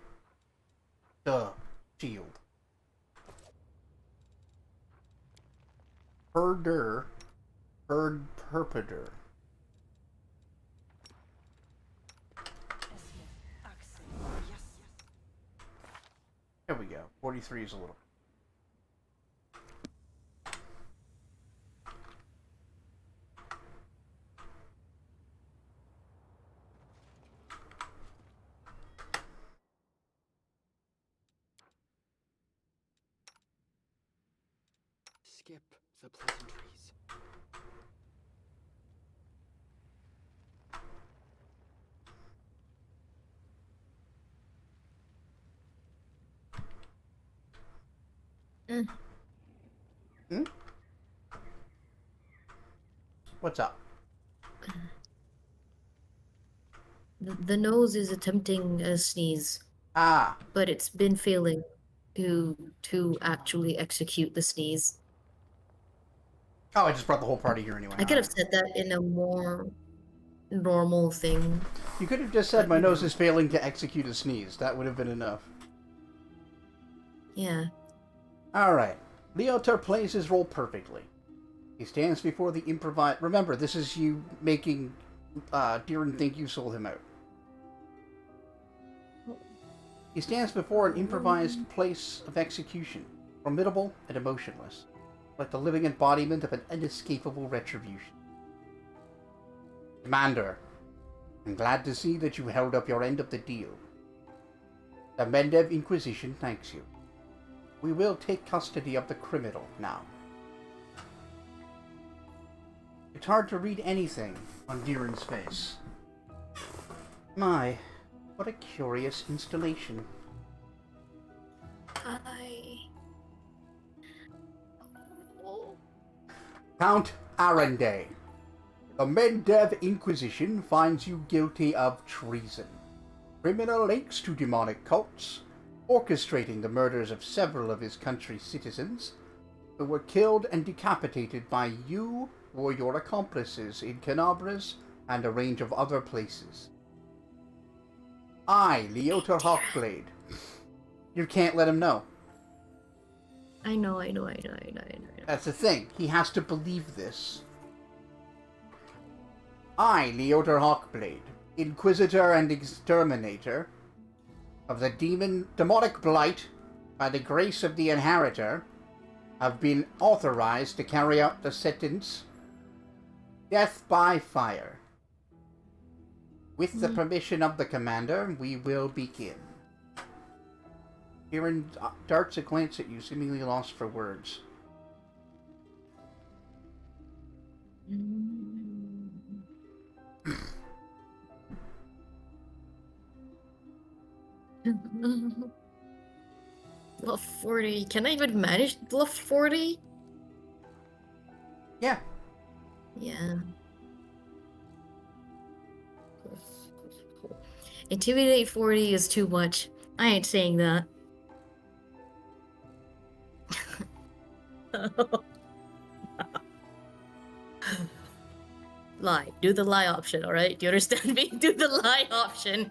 Duh. Shield. Herder. Herd Perpeter. There we go. 43 is a little. Skip the pleasantries. Hmm? What's up? The nose is attempting a sneeze, Ah. but it's been failing to actually execute the sneeze. Oh, I just brought the whole party here anyway. I could have Alright. said that in a more normal thing. You could have just said, But, my you nose know. is failing to execute a sneeze. That would have been enough. Yeah. Alright. WotR plays his role perfectly. He stands before the improvised... Remember, this is you making Deeren think you sold him out. He stands before an improvised place of execution, formidable and emotionless, like the living embodiment of an inescapable retribution. Commander, I'm glad to see that you held up your end of the deal. The Mendev Inquisition thanks you. We will take custody of the criminal now. It's hard to read anything on Deeren's face. My, what a curious installation. Count Arendelle. The Mendev Inquisition finds you guilty of treason, criminal links to demonic cults, orchestrating the murders of several of his country's citizens, who were killed and decapitated by you or your accomplices in Canabras and a range of other places. I, WotR Hawkblade. You can't let him know. I know. That's the thing. He has to believe this. I, WotR Hawkblade, Inquisitor and Exterminator of the demonic blight, by the grace of the Inheritor, have been authorized to carry out the sentence, death by fire. With the permission of the Commander, we will begin. Deeren darts a glance at you, seemingly lost for words. Bluff 40. Can I even manage Bluff 40? Yeah. Yeah. Intimidate 40 is too much. I ain't saying that. Lie. Do the lie option, alright? Do you understand me? Do the lie option.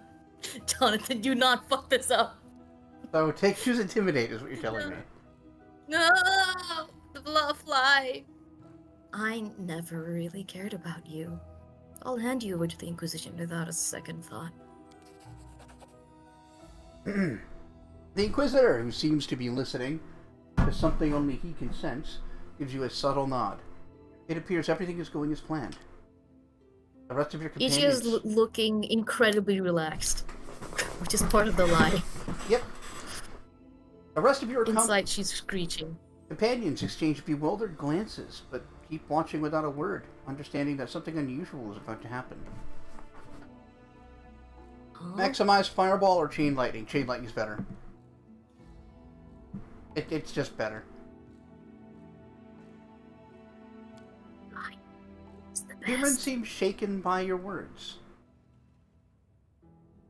Jonathan, do not fuck this up. So choose intimidate is what you're telling me. No! The bluff lie. I never really cared about you. I'll hand you over to the Inquisition without a second thought. The Inquisitor, who seems to be listening to something only he can sense, gives you a subtle nod. It appears everything is going as planned. The rest of your companions... Ichigo's looking incredibly relaxed, which is part of the lie. Yep. The rest of your Inside, she's screeching. companions exchange bewildered glances, but keep watching without a word, understanding that something unusual is about to happen. Huh? Maximize fireball or chain lightning. Chain lightning's better. It's just better. It's the Human best. seems shaken by your words.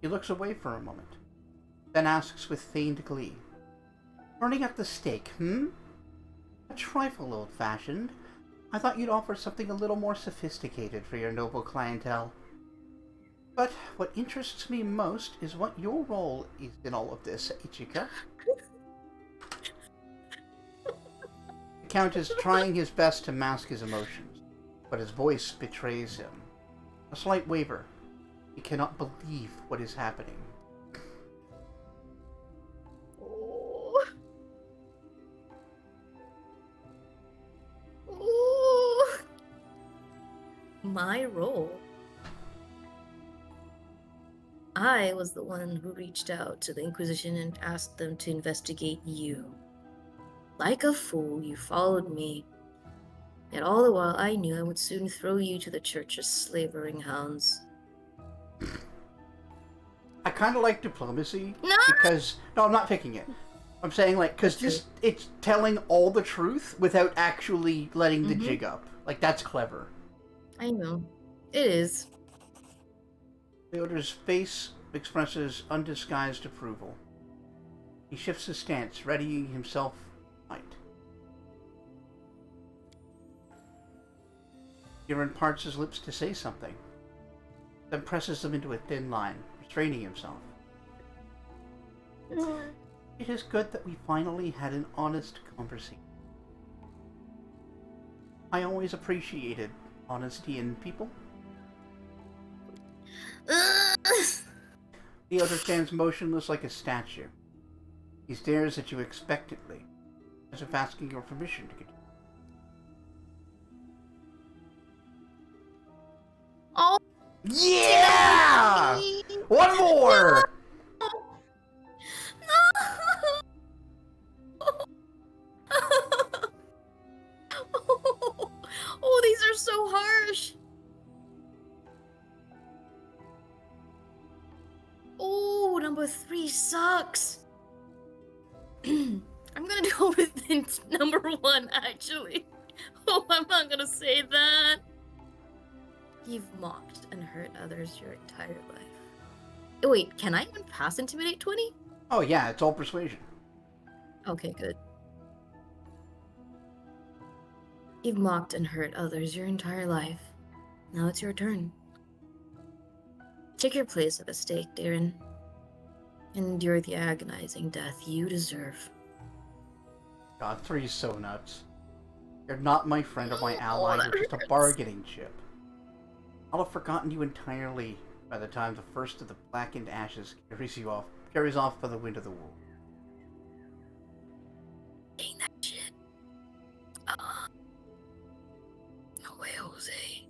He looks away for a moment, then asks with feigned glee, "Burning at the stake, hmm? A trifle old-fashioned. I thought you'd offer something a little more sophisticated for your noble clientele. But what interests me most is what your role is in all of this, Ichika." The Count is trying his best to mask his emotions, but his voice betrays him. A slight waver. He cannot believe what is happening. Oh. Oh. My role. I was the one who reached out to the Inquisition and asked them to investigate you. Like a fool, you followed me. Yet all the while I knew I would soon throw you to the church's slavering hounds. I kind of like diplomacy No! because... No, I'm not picking it. I'm saying, like, because just it's telling all the truth without actually letting the jig up. Like, that's clever. I know. It is. Theodore's face expresses undisguised approval. He shifts his stance, readying himself to fight. Kirin parts his lips to say something, then presses them into a thin line, restraining himself. It is good that we finally had an honest conversation. I always appreciated honesty in people. The other stands motionless like a statue. He stares at you expectantly, as if asking your permission to continue. Oh, Yeah! One more! Oh, these are so harsh. Oh, number 3 sucks. I'm gonna go with number 1, actually. Oh, I'm not gonna say that. You've mocked and hurt others your entire life. Oh, wait, can I even pass Intimidate 20? Oh yeah, it's all persuasion. Okay, good. You've mocked and hurt others your entire life. Now it's your turn. Take your place at the stake, Darren. Endure the agonizing death you deserve. God, 3 is so nuts. You're not my friend or my ally, that you're just a hurts. bargaining chip. I'll have forgotten you entirely by the time the first of the blackened ashes carries off by the wind of the world. Dang that shit. No way, Jose.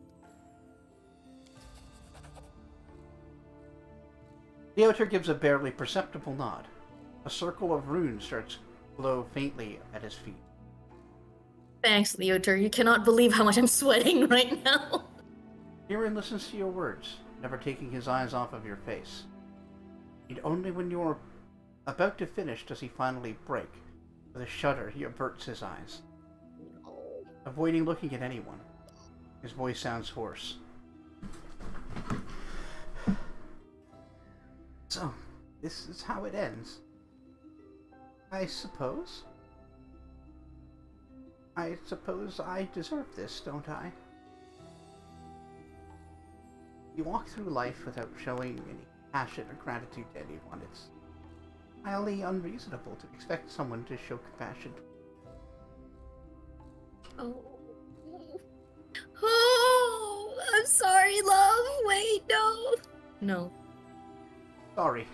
Leoter gives a barely perceptible nod. A circle of runes starts to glow faintly at his feet. Thanks, Leoter. You cannot believe how much I'm sweating right now. Kirin listens to your words, never taking his eyes off of your face. And only when you're about to finish does he finally break. With a shudder, he averts his eyes, avoiding looking at anyone. His voice sounds hoarse. So, this is how it ends. I suppose. I suppose I deserve this, don't I? You walk through life without showing any passion or gratitude to anyone. It's highly unreasonable to expect someone to show compassion. Oh. Oh, I'm sorry, love. Wait, no. No. Sorry.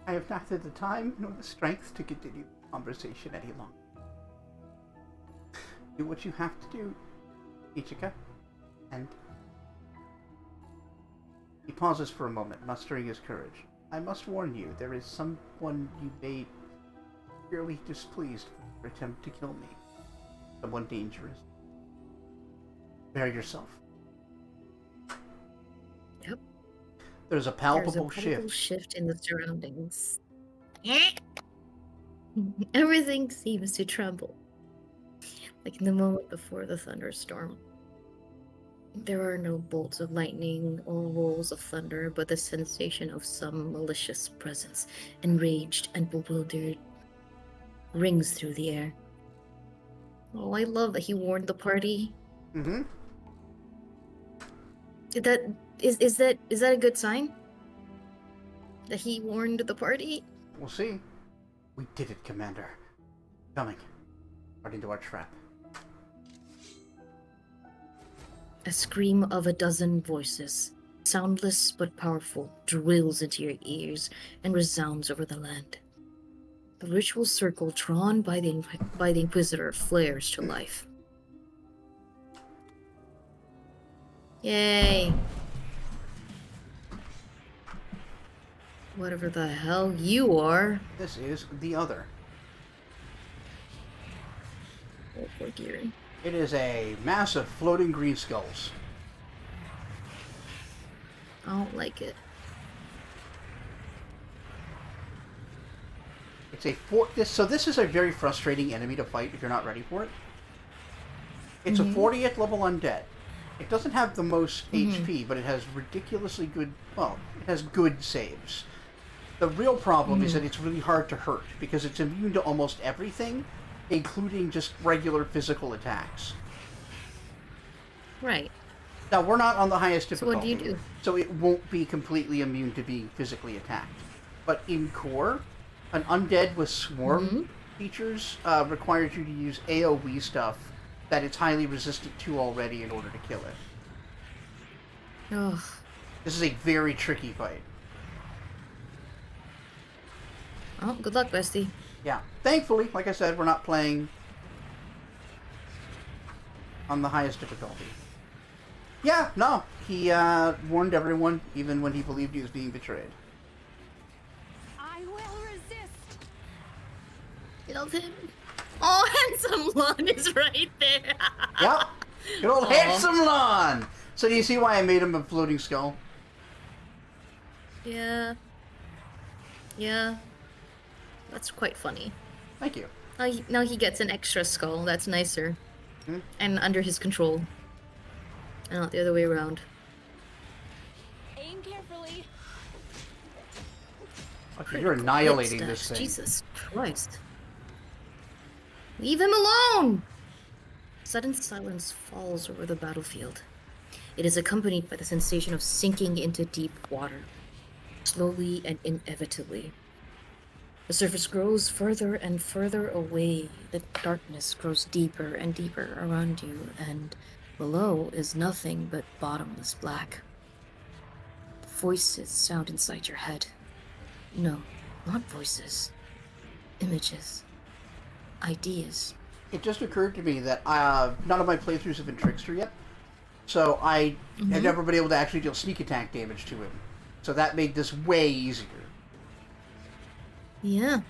I have neither the time nor the strength to continue the conversation any longer. Do what you have to do, Ichika, and... He pauses for a moment, mustering his courage. I must warn you, there is someone you may be clearly displeased with your attempt to kill me. Someone dangerous. Prepare yourself. Yep. There's a palpable shift in the surroundings. Everything seems to tremble, like in the moment before the thunderstorm. There are no bolts of lightning or rolls of thunder, but the sensation of some malicious presence, enraged and bewildered, rings through the air. Oh, I love that he warned the party. Mm-hmm. Is that a good sign? That he warned the party? We'll see. We did it, Commander. Coming. Right into our trap. A scream of a dozen voices, soundless but powerful, drills into your ears and resounds over the land. The ritual circle drawn by the Inquisitor flares to life. Yay! Whatever the hell you are. This is the other. Oh, poor Gearin. It is a massive floating green skulls. I don't like it. It's a this is a very frustrating enemy to fight if you're not ready for it. It's a 40th level undead. It doesn't have the most HP, but it has ridiculously good, well, it has good saves. The real problem is that it's really hard to hurt because it's immune to almost everything, including just regular physical attacks. Right. Now, we're not on the highest So difficulty. what do you do? So it won't be completely immune to being physically attacked. But in core, an undead with swarm features requires you to use AoE stuff that it's highly resistant to already in order to kill it. Ugh. This is a very tricky fight. Oh, good luck, bestie. Yeah. Thankfully, like I said, we're not playing on the highest difficulty. Yeah, no. He warned everyone, even when he believed he was being betrayed. I will resist. Love him. Oh, handsome Lon is right there. Yep. Good old Aw. handsome Lon! So do you see why I made him a floating skull? Yeah. Yeah. That's quite funny. Thank you. Now he gets an extra skull. That's nicer. And under his control. And not the other way around. Aim carefully. Okay, you're annihilating this thing. Jesus Christ. Leave him alone! Sudden silence falls over the battlefield. It is accompanied by the sensation of sinking into deep water. Slowly and inevitably. The surface grows further and further away. The darkness grows deeper and deeper around you, and below is nothing but bottomless black. Voices sound inside your head. No, not voices. Images. Ideas. It just occurred to me that none of my playthroughs have been Trickster yet. So I have never been able to actually deal sneak attack damage to him. So that made this way easier. Yeah.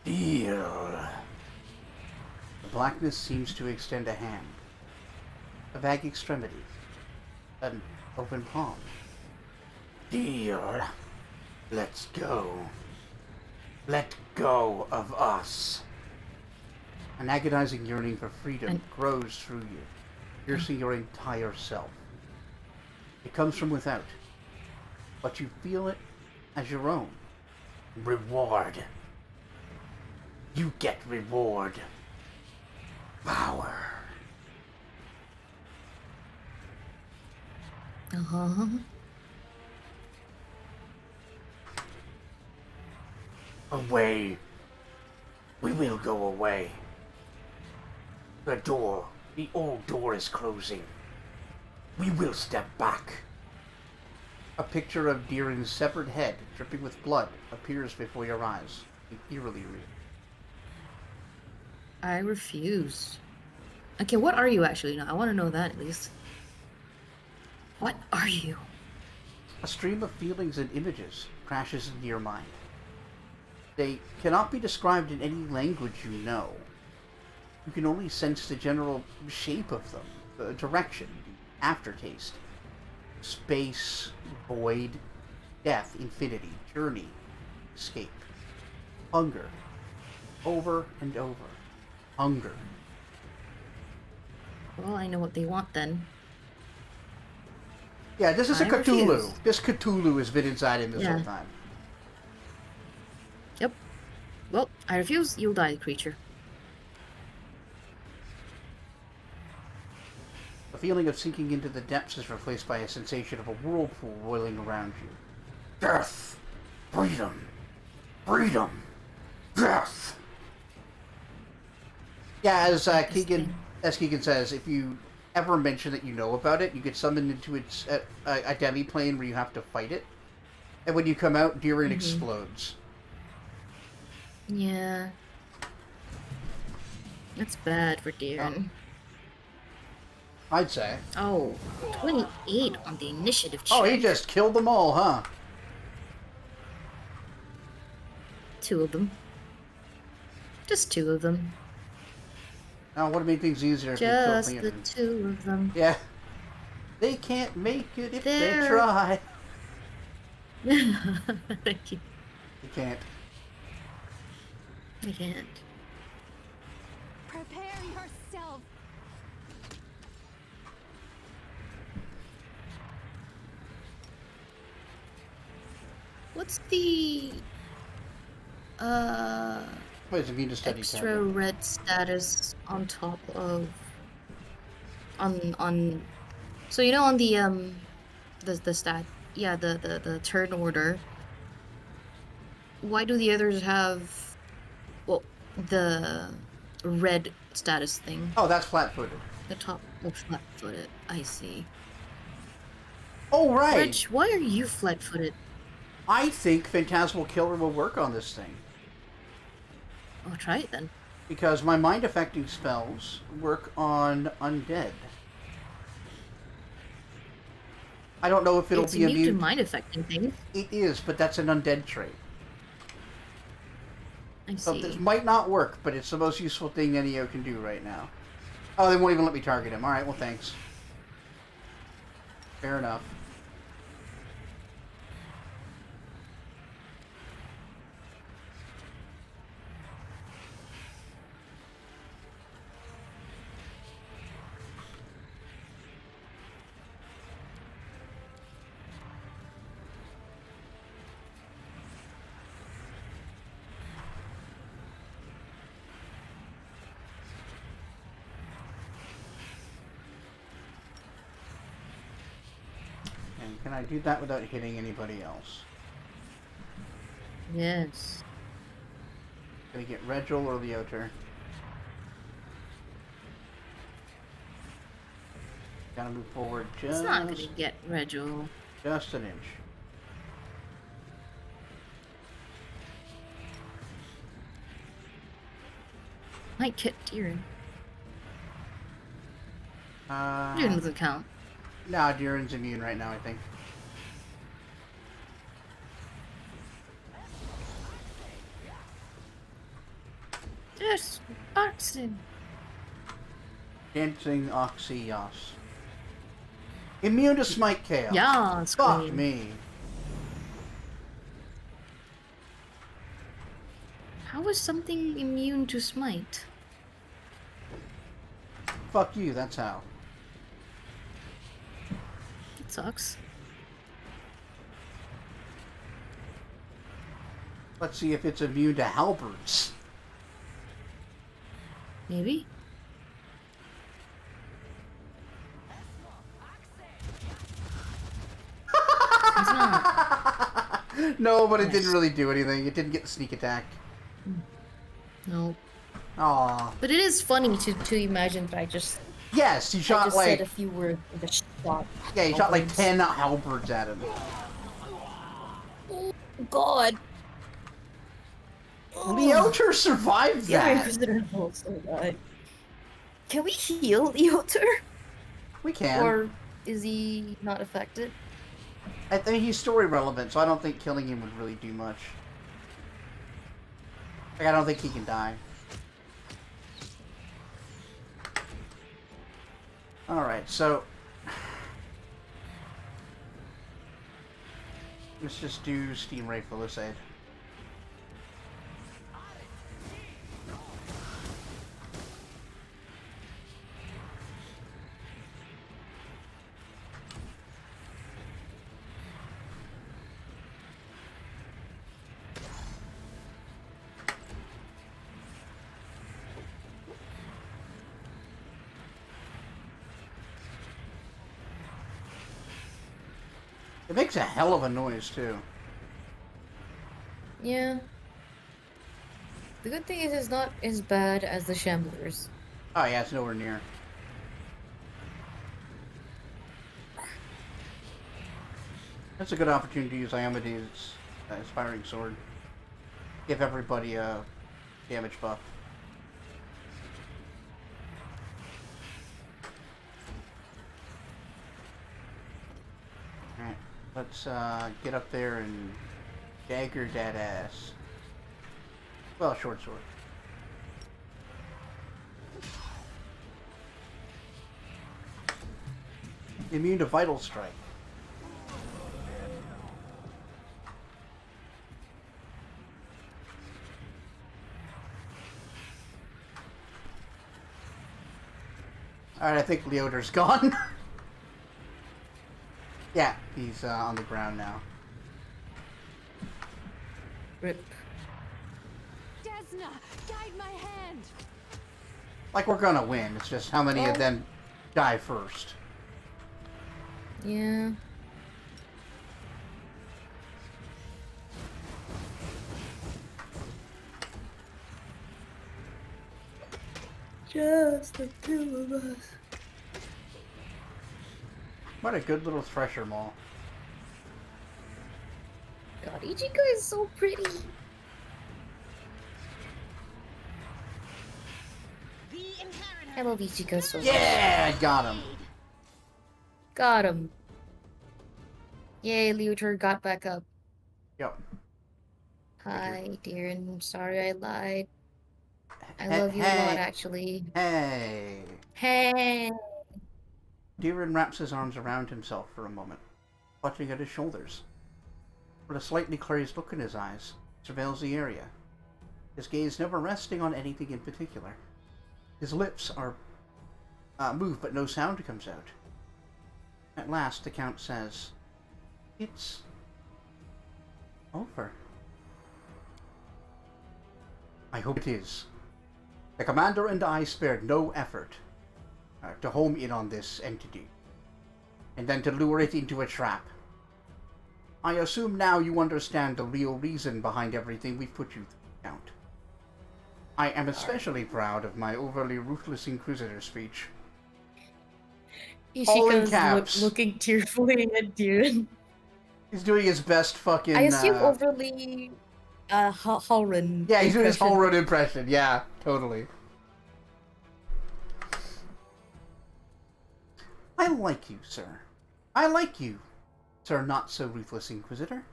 Deal. The blackness seems to extend a hand. A vague extremity. An open palm. Deal. Let's go. Let go of us. An agonizing yearning for freedom grows through you, piercing your entire self. It comes from without, but you feel it as your own. Reward. You get reward. Power. Uh-huh. Away. We will go away. The old door is closing. We will step back. A picture of Deeran's severed head, dripping with blood, appears before your eyes. You eerily read. I refuse. Okay, what are you actually now? I want to know that at least. What are you? A stream of feelings and images crashes into your mind. They cannot be described in any language you know. You can only sense the general shape of them, the direction, the aftertaste. Space, void, death, infinity, journey, escape. Hunger. Over and over. Hunger. Well, I know what they want then. Yeah, this is a I Cthulhu. refuse. This Cthulhu has been inside him this whole time. Yep. Well, I refuse. You'll die, creature. The feeling of sinking into the depths is replaced by a sensation of a whirlpool roiling around you. Death! Freedom! Freedom! Death! Yeah, as Keegan says, if you ever mention that you know about it, you get summoned into its a demi-plane where you have to fight it. And when you come out, Deering explodes. Yeah. That's bad for Darren. I'd say. Oh, 28 on the initiative check. Oh, he just killed them all, huh? 2 of them. Just 2 of them. Now, would have made things easier if Just you the killed 2 of them. Yeah. They can't make it if they There. try. Thank you. You can't. I can't. Prepare yourself. What's the Wait, it's immune to steady extra tablet. red status on top of on so you know on the stat, yeah, the turn order, why do the others have, well, the red status thing? Oh, that's flat-footed. The top looks flat-footed. I see. Oh, right. Rich, why are you flat-footed? I think Phantasmal Killer will work on this thing. I'll try it then. Because my mind-affecting spells work on undead. I don't know if it'll It's be immune to immune. mind-affecting things. It is, but that's an undead trait. I So see. this might not work, but it's the most useful thing Neo can do right now. Oh, they won't even let me target him. Alright, well, thanks. Fair enough. And can I do that without hitting anybody else? Yes. Gonna get Regil or Leoter. Gotta move forward It's not gonna get Regil. just an inch. Might get Deeren. Uh, Deeren doesn't count. Nah, Deeran's immune right now, I think. Just oxen. Dancing Oxyos. Immune to Smite Chaos. Yeah, Fuck Queen. me. How is something immune to smite? Fuck you, that's how. Sucks. Let's see if it's immune to halberds. Maybe? It's not. No, but it Nice. didn't really do anything. It didn't get the sneak attack. No. Aw. But it is funny to imagine that I just Yes, he shot said a like... few words and just shot. Yeah, he shot like halberds. 10 halberds at him. Oh, God. Leoter survived The Iron that! Inquisitor also died. Can we heal Leoter? We can. Or is he not affected? I think he's story relevant, so I don't think killing him would really do much. Like, I don't think he can die. Alright, so... Let's just do Steam Ray Felicide. It makes a hell of a noise, too. Yeah. The good thing is it's not as bad as the Shamblers. Oh yeah, it's nowhere near. That's a good opportunity to use Iomede's Inspiring Sword. Give everybody a damage buff. Alright, let's get up there and dagger that ass. Well, short sword. Immune to Vital Strike. Alright, I think Leoter's gone. Yeah, he's on the ground now. Rip. Desna, guide my hand. Like, we're gonna win, it's just how many of them die first. Yeah. Just the two of us. What a good little Thresher Maul. God, Ichigo is so pretty. I love Ichigo so much. Yeah, I got him. Got him. Yay, Leoter got back up. Yep. Hi, dear, and sorry I lied. I Hey- love you a lot, hey. actually. Hey. Hey! Deeren wraps his arms around himself for a moment, clutching at his shoulders. With a slightly crazed look in his eyes, he surveils the area, his gaze never resting on anything in particular. His lips are move, but no sound comes out. At last, the Count says, "It's over." I hope it is. The Commander and I spared no effort to home in on this entity, and then to lure it into a trap. I assume now you understand the real reason behind everything we've put you through, Count. I am especially proud of my overly ruthless Inquisitor speech. All in caps. Ichigo's looking tearfully at Deeren. He's doing his best fucking... I assume overly Halrin. Yeah, he's doing his impression. whole road impression. Yeah, totally. I like you, sir. I like you, sir not so ruthless Inquisitor.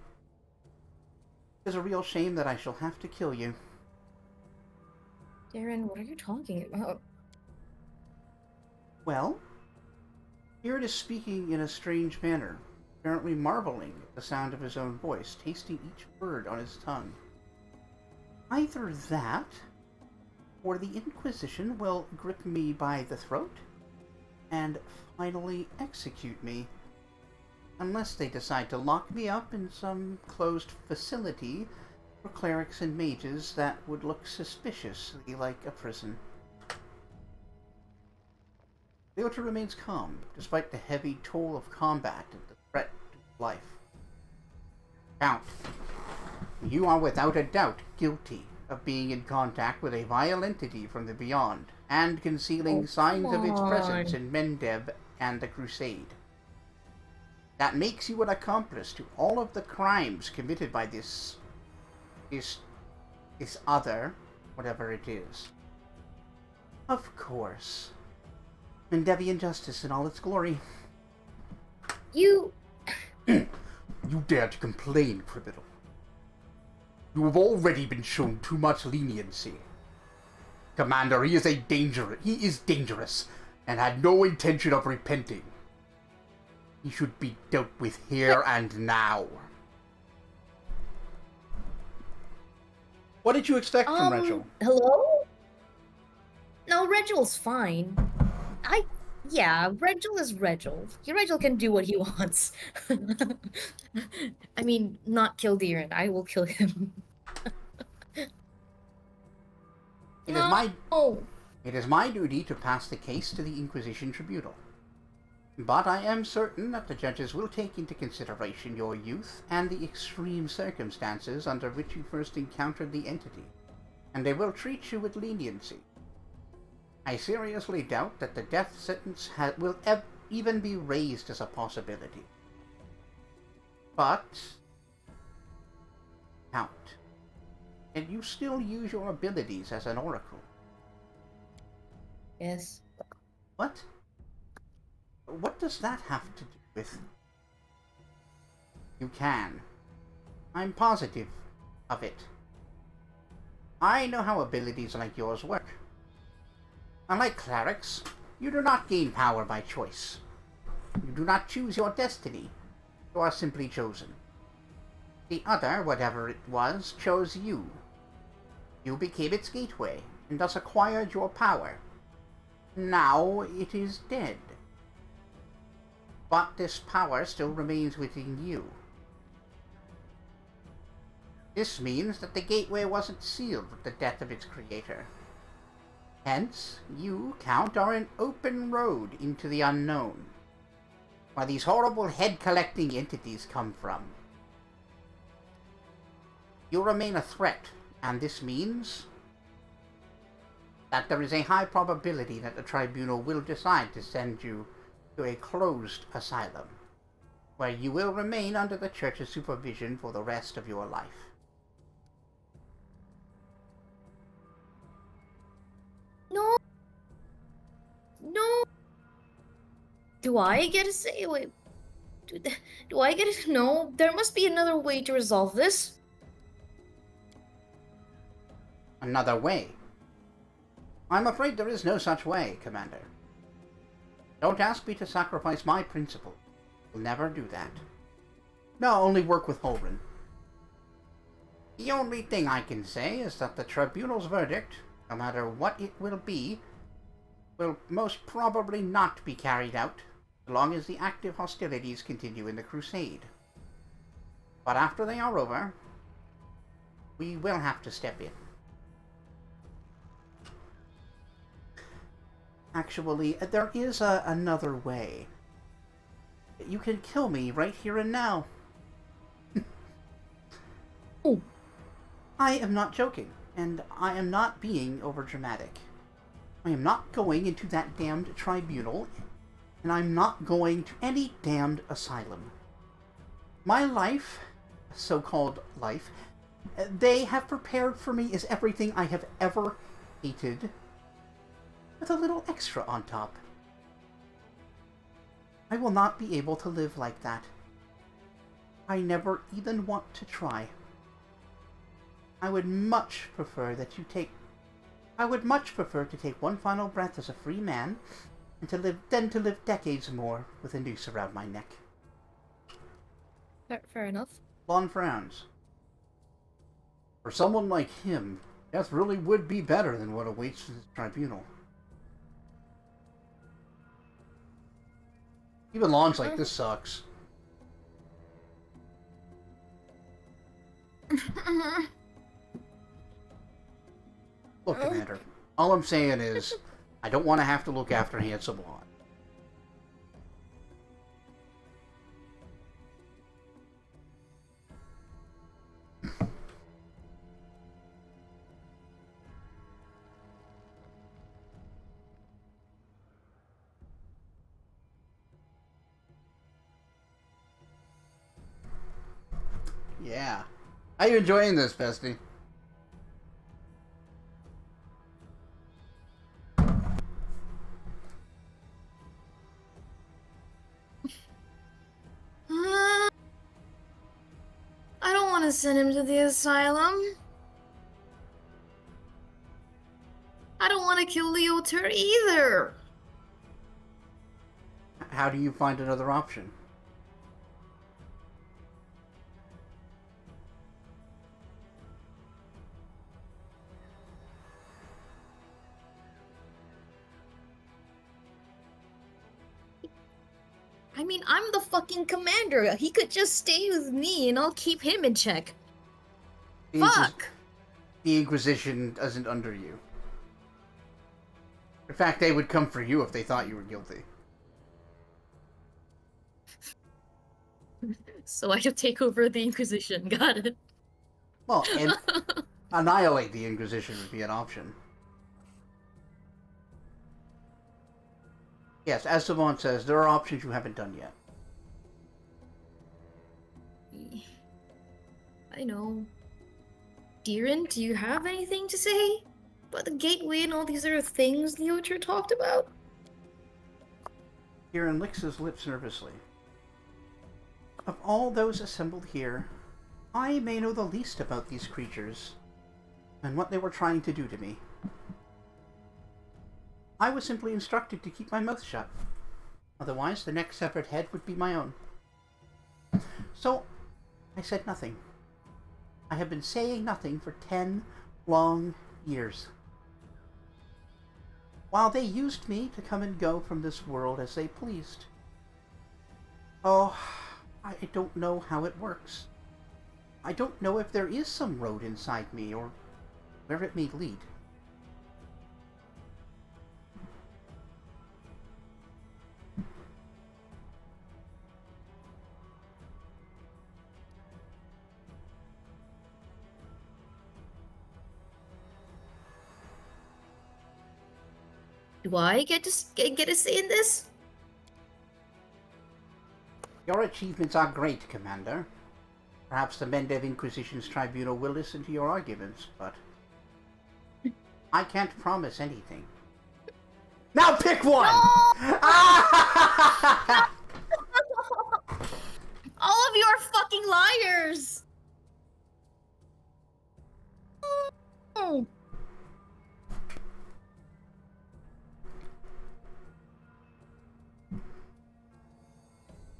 It is a real shame that I shall have to kill you. Deeren, what are you talking about? Well, here it is speaking in a strange manner, apparently marveling at the sound of his own voice, tasting each word on his tongue. Either that, or the Inquisition will grip me by the throat and finally execute me Unless they decide to lock me up in some closed facility for clerics and mages that would look suspiciously like a prison. WotR remains calm, despite the heavy toll of combat and the threat to life. Count, you are without a doubt guilty of being in contact with a vile entity from the beyond, and concealing signs of its presence in Mendeb and the Crusade. That makes you an accomplice to all of the crimes committed by this other, whatever it is. Of course. Mendevian justice in all its glory. You... You dare to complain, criminal. You have already been shown too much leniency. Commander, he is dangerous, and had no intention of repenting. He should be dealt with here and now. What did you expect from Rachel? Hello? No, Reginald's fine. Yeah, Reginald is Reginald. Reginald can do what he wants. I mean, not kill Deeren. I will kill him. It is my duty to pass the case to the Inquisition Tribunal. But I am certain that the judges will take into consideration your youth and the extreme circumstances under which you first encountered the entity, and they will treat you with leniency. I seriously doubt that the death sentence will even be raised as a possibility. But, Count, can you still use your abilities as an oracle? Yes. What? What does that have to do with... You can. I'm positive of it. I know how abilities like yours work. Unlike clerics, you do not gain power by choice. You do not choose your destiny. You are simply chosen. The other, whatever it was, chose you. You became its gateway, and thus acquired your power. Now it is dead. But this power still remains within you. This means that the gateway wasn't sealed with the death of its creator. Hence, you, Count, are an open road into the unknown, where these horrible head-collecting entities come from. You remain a threat, and this means that there is a high probability that the Tribunal will decide to send you to a closed asylum, where you will remain under the Church's supervision for the rest of your life. No. No. Do I get to say? Wait. Do I get to? No. There must be another way to resolve this. Another way? I'm afraid there is no such way, Commander. Don't ask me to sacrifice my principle. I'll never do that. No, I'll only work with Holren. The only thing I can say is that the Tribunal's verdict, no matter what it will be, will most probably not be carried out, so long as the active hostilities continue in the Crusade. But after they are over, we will have to step in. Actually, there is another way. You can kill me right here and now. Oh. I am not joking, and I am not being overdramatic. I am not going into that damned tribunal, and I'm not going to any damned asylum. My life, so-called life, they have prepared for me is everything I have ever hated, with a little extra on top. I will not be able to live like that. I never even want to try. I would much prefer to take one final breath as a free man, and to live decades more with a noose around my neck. Fair enough. Lon frowns. For someone like him, death really would be better than what awaits this tribunal. Even Lon's like, this sucks. Look, Commander, all I'm saying is, I don't want to have to look after Handsome Blonde. Yeah. How you enjoying this, Bestie? I don't want to send him to the asylum. I don't want to kill WotR either. How do you find another option? I mean, I'm the fucking commander. He could just stay with me and I'll keep him in check. Fuck! The Inquisition isn't under you. In fact, they would come for you if they thought you were guilty. So I should take over the Inquisition. Got it. Well, and annihilate the Inquisition would be an option. Yes, as Savant says, there are options you haven't done yet. I know. Deeren, do you have anything to say about the gateway and all these other things the WotR talked about? Deeren licks his lips nervously. Of all those assembled here, I may know the least about these creatures and what they were trying to do to me. I was simply instructed to keep my mouth shut. Otherwise, the next severed head would be my own. So, I said nothing. I have been saying nothing for 10 long years. While they used me to come and go from this world as they pleased. Oh, I don't know how it works. I don't know if there is some road inside me or where it may lead. Do I get a say in this? Your achievements are great, Commander. Perhaps the Mendev Inquisition's tribunal will listen to your arguments, but I can't promise anything. Now pick one! No! All of you are fucking liars! No!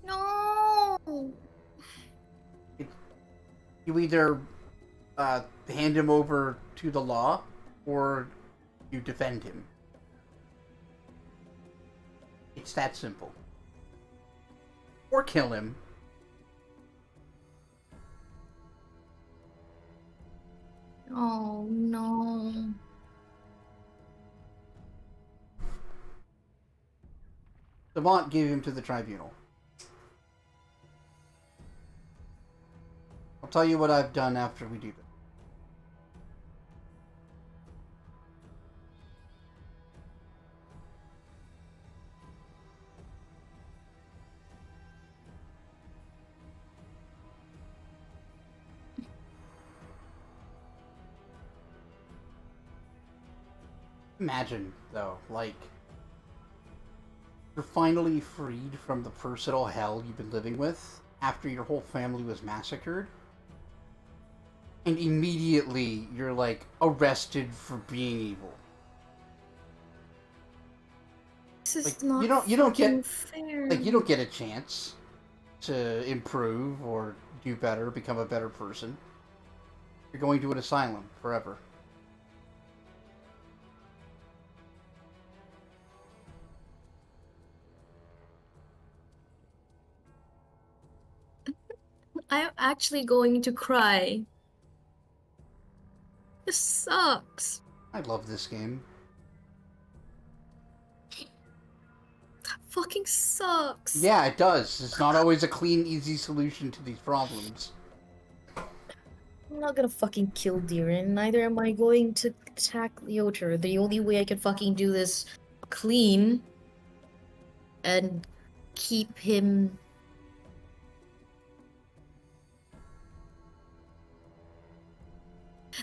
No! You either hand him over to the law, or you defend him. It's that simple. Or kill him. Oh no. Savant gave him to the tribunal. I'll tell you what I've done after we do this. Imagine, though, like, you're finally freed from the personal hell you've been living with after your whole family was massacred. And immediately you're, like, arrested for being evil. This is Like, not you don't get fair. like you don't get a chance to improve or do better, become a better person. You're going to an asylum forever. I'm actually going to cry. This sucks. I love this game. That fucking sucks. Yeah, it does. It's not always a clean, easy solution to these problems. I'm not gonna fucking kill Diren, neither am I going to attack WotR. The only way I can fucking do this clean and keep him...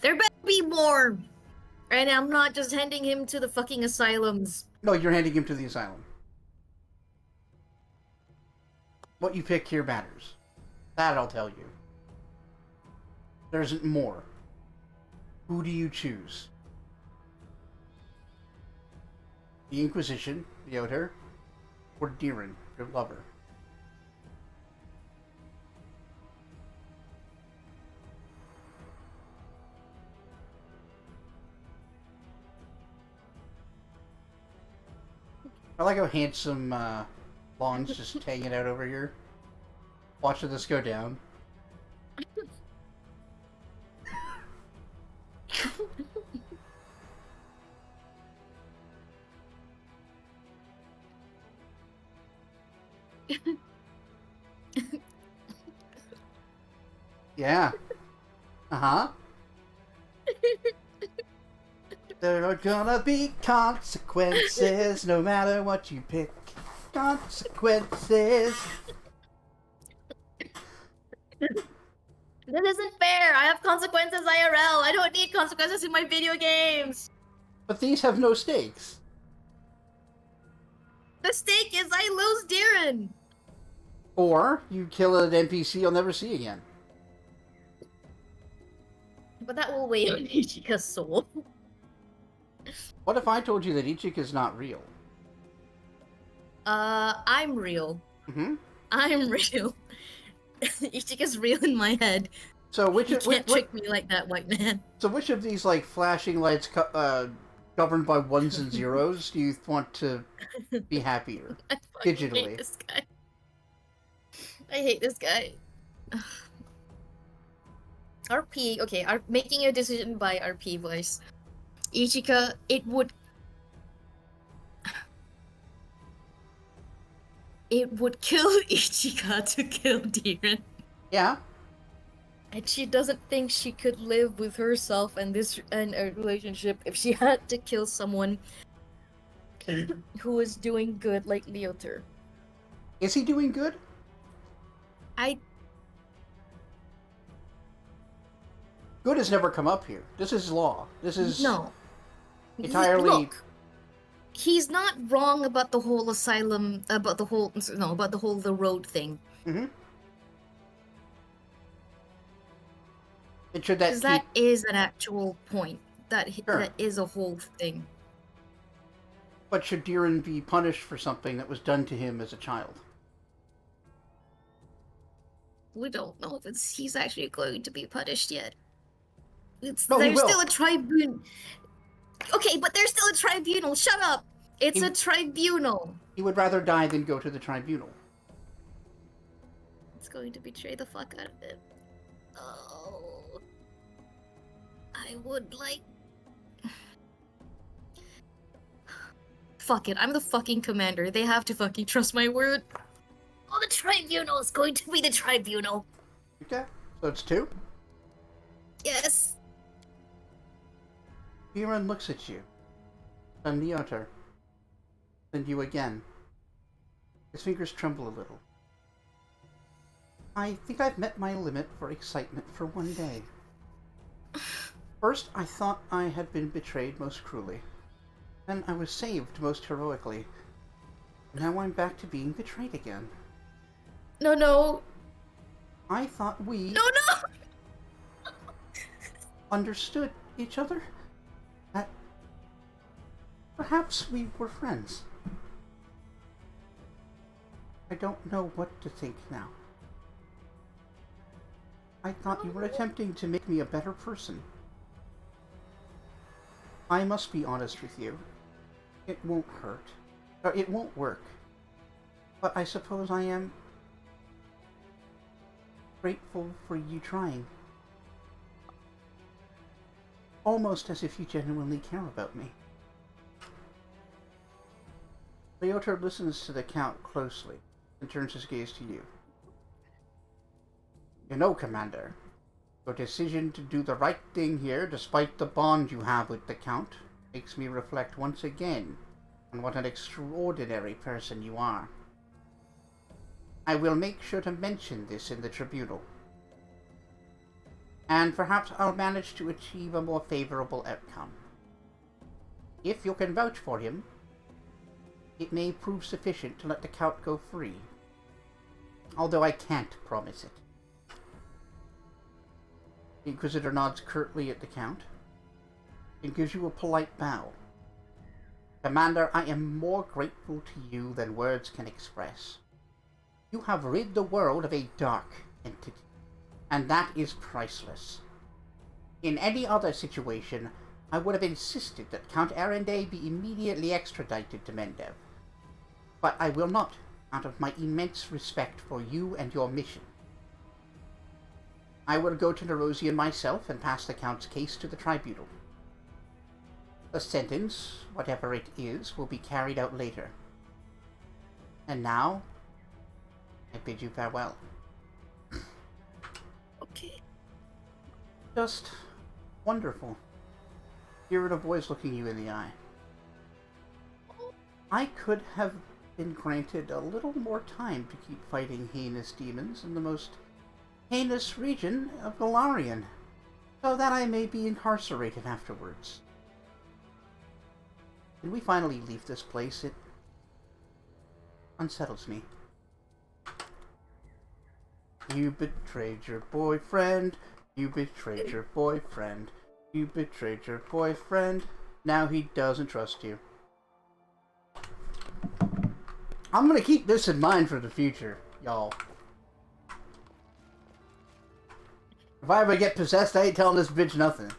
There better be more! And I'm not just handing him to the fucking asylums. No, you're handing him to the asylum. What you pick here matters. That I'll tell you. There isn't more. Who do you choose? The Inquisition, WotR, or Diren, your lover? I like how handsome Lon's just hanging out over here, watching this go down. Yeah. Uh-huh. There are gonna be consequences no matter what you pick. Consequences. That isn't fair! I have consequences IRL! I don't need consequences in my video games! But these have no stakes. The stake is I lose Diren! Or you kill an NPC you'll never see again. But that will weigh on Ichika's soul. What if I told you that Ichika is not real? I'm real. Mm-hmm. I'm real. Ichika's real in my head. So which You can't trick me like that, white man. So which of these like flashing lights governed by ones and zeros do you want to be happier I fucking digitally? hate this guy. I hate this guy. RP, okay, making a decision by RP voice. Ichika, it would kill Ichika to kill Diren. Yeah. And she doesn't think she could live with herself and a relationship if she had to kill someone who is doing good like WotR. Is he doing good? Good has never come up here. This is law. This is No. entirely. Look, he's not wrong about the whole asylum, about the whole the road thing. Mm-hmm. And should that Because that is an actual point. That Sure. that is a whole thing. But should Diren be punished for something that was done to him as a child? We don't know if he's actually going to be punished yet. No, he There's will. still a tribunal. Okay, but there's still a tribunal. Shut up. It's He- a tribunal. He would rather die than go to the tribunal. It's going to betray the fuck out of him. Oh, I would like. Fuck it. I'm the fucking commander. They have to fucking trust my word. Oh, the tribunal is going to be the tribunal. Okay. So it's 2. Yes. Diren looks at you. Then WotR. Then you again. His fingers tremble a little. I think I've met my limit for excitement for one day. First, I thought I had been betrayed most cruelly. Then I was saved most heroically. Now I'm back to being betrayed again. No. I thought we No. understood each other. That perhaps we were friends. I don't know what to think now. I thought you were attempting to make me a better person. I must be honest with you. It won't hurt. Or it won't work. But I suppose I am grateful for you trying. Almost as if you genuinely care about me. WotR listens to the Count closely and turns his gaze to you. You know, Commander, your decision to do the right thing here, despite the bond you have with the Count, makes me reflect once again on what an extraordinary person you are. I will make sure to mention this in the tribunal. And perhaps I'll manage to achieve a more favorable outcome. If you can vouch for him, it may prove sufficient to let the Count go free. Although I can't promise it. The Inquisitor nods curtly at the Count and gives you a polite bow. Commander, I am more grateful to you than words can express. You have rid the world of a dark entity, and that is priceless. In any other situation, I would have insisted that Count Arendelle be immediately extradited to Mendev. But I will not, out of my immense respect for you and your mission. I will go to Nerosian myself and pass the Count's case to the tribunal. The sentence, whatever it is, will be carried out later. And now, I bid you farewell. Okay. Just wonderful. Hear a voice looking you in the eye. I could have been granted a little more time to keep fighting heinous demons in the most heinous region of Golarion, so that I may be incarcerated afterwards. When we finally leave this place, it unsettles me. You betrayed your boyfriend. You betrayed your boyfriend. You betrayed your boyfriend. Now he doesn't trust you. I'm gonna keep this in mind for the future, y'all. If I ever get possessed, I ain't telling this bitch nothing.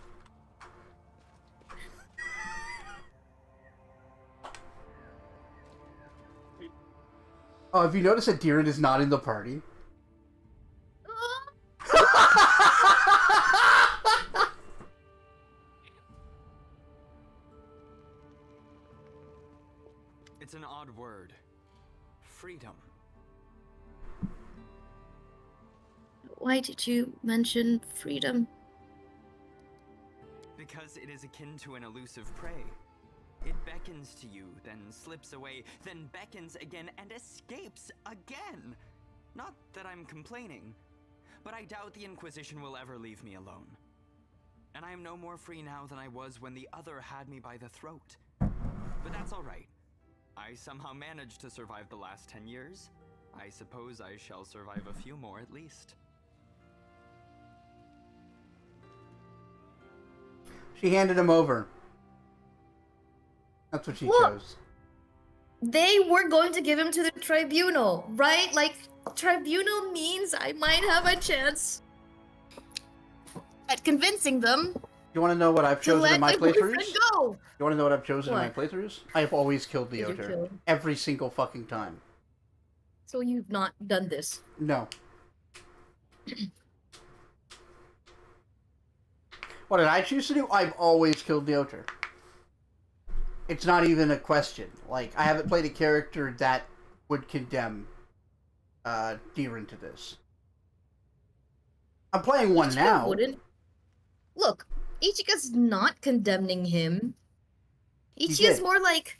Oh, have you noticed that Deeren is not in the party? It's an odd word. Freedom. Why did you mention freedom? Because it is akin to an elusive prey. It beckons to you, then slips away, then beckons again and escapes again. Not that I'm complaining, but I doubt the Inquisition will ever leave me alone. And I am no more free now than I was when the other had me by the throat. But that's all right. I somehow managed to survive the last 10 years. I suppose I shall survive a few more at least. She handed him over. That's what she What? chose. They were going to give him to the tribunal, right? Like, tribunal means I might have a chance at convincing them You want to know what I've to chosen let in my my boyfriend playthroughs? go. You want to know what I've chosen in my What? playthroughs? I've always killed the Did you Oter. kill him? Every single fucking time. So you've not done this. No. What did I choose to do? I've always killed the Oter. It's not even a question. Like, I haven't played a character that would condemn Deeren to this. I'm playing one Ichigo now. wouldn't. Look, Ichigo's not condemning him. He Ichigo's did. more like,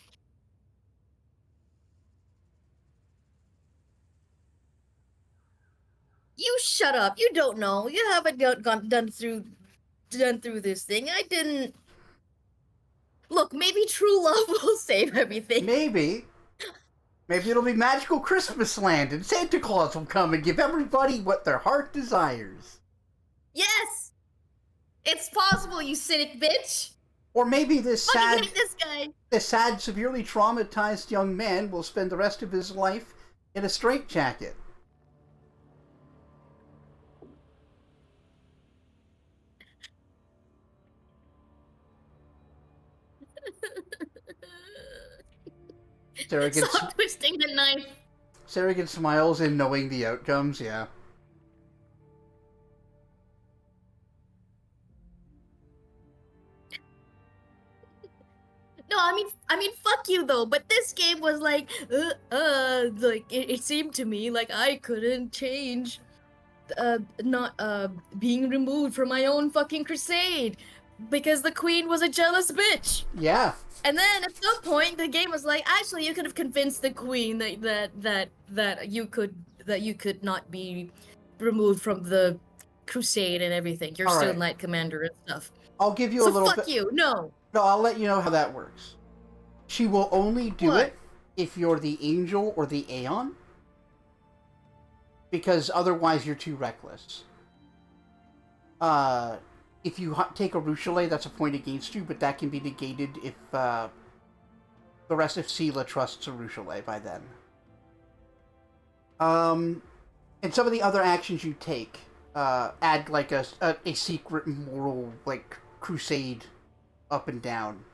you shut up. You don't know. You haven't done through this thing. I didn't. Look, maybe true love will save everything. Maybe. Maybe it'll be magical Christmas land and Santa Claus will come and give everybody what their heart desires. Yes! It's possible, you cynic bitch! Or maybe this Fucking hate this guy! this sad, severely traumatized young man will spend the rest of his life in a straitjacket. Stop twisting the knife! Surrogate smiles in knowing the outcomes, yeah. I mean, fuck you though. But this game was like it seemed to me like I couldn't change, not being removed from my own fucking crusade because the queen was a jealous bitch. Yeah. And then at some point, the game was like, actually, you could have convinced the queen that you could not be removed from the crusade and everything. You're All still right. Knight Commander and stuff. I'll give you So a little fuck bit. you. No. No, I'll let you know how that works. She will only do What? it if you're the Angel or the Aeon, because otherwise you're too reckless. If you take a Ruchelet, that's a point against you, but that can be negated if the rest of Sela trusts a Ruchelet by then. And some of the other actions you take add like a secret moral like crusade up and down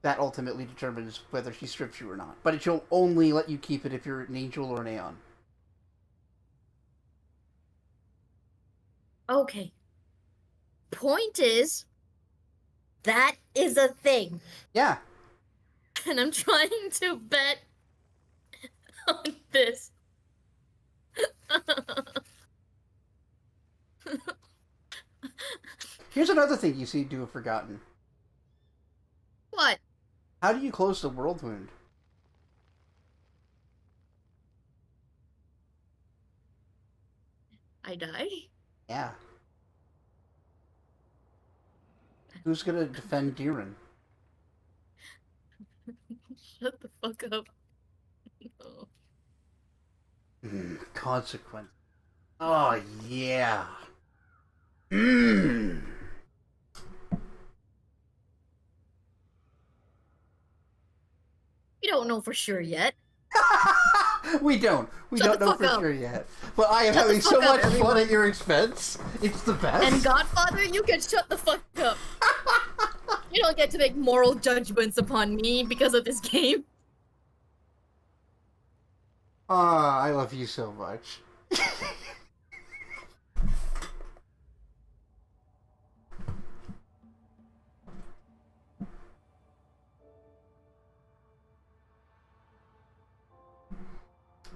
that ultimately determines whether she strips you or not. But she'll only let you keep it if you're an Angel or an Aeon. Okay. Point is, that is a thing. Yeah. And I'm trying to bet on this. Here's another thing you seem to have forgotten. What? How do you close the world wound? I die? Yeah. Who's gonna defend Diren? Shut the fuck up. No. Consequence. Oh, yeah. Mmm. We don't know for sure yet. We don't. We Shut don't the know fuck for up. sure yet. But I am Shut the having so fuck up, much fun everyone. at your expense. It's the best. And Godfather, you can shut the fuck up. You don't get to make moral judgments upon me because of this game. Ah, I love you so much.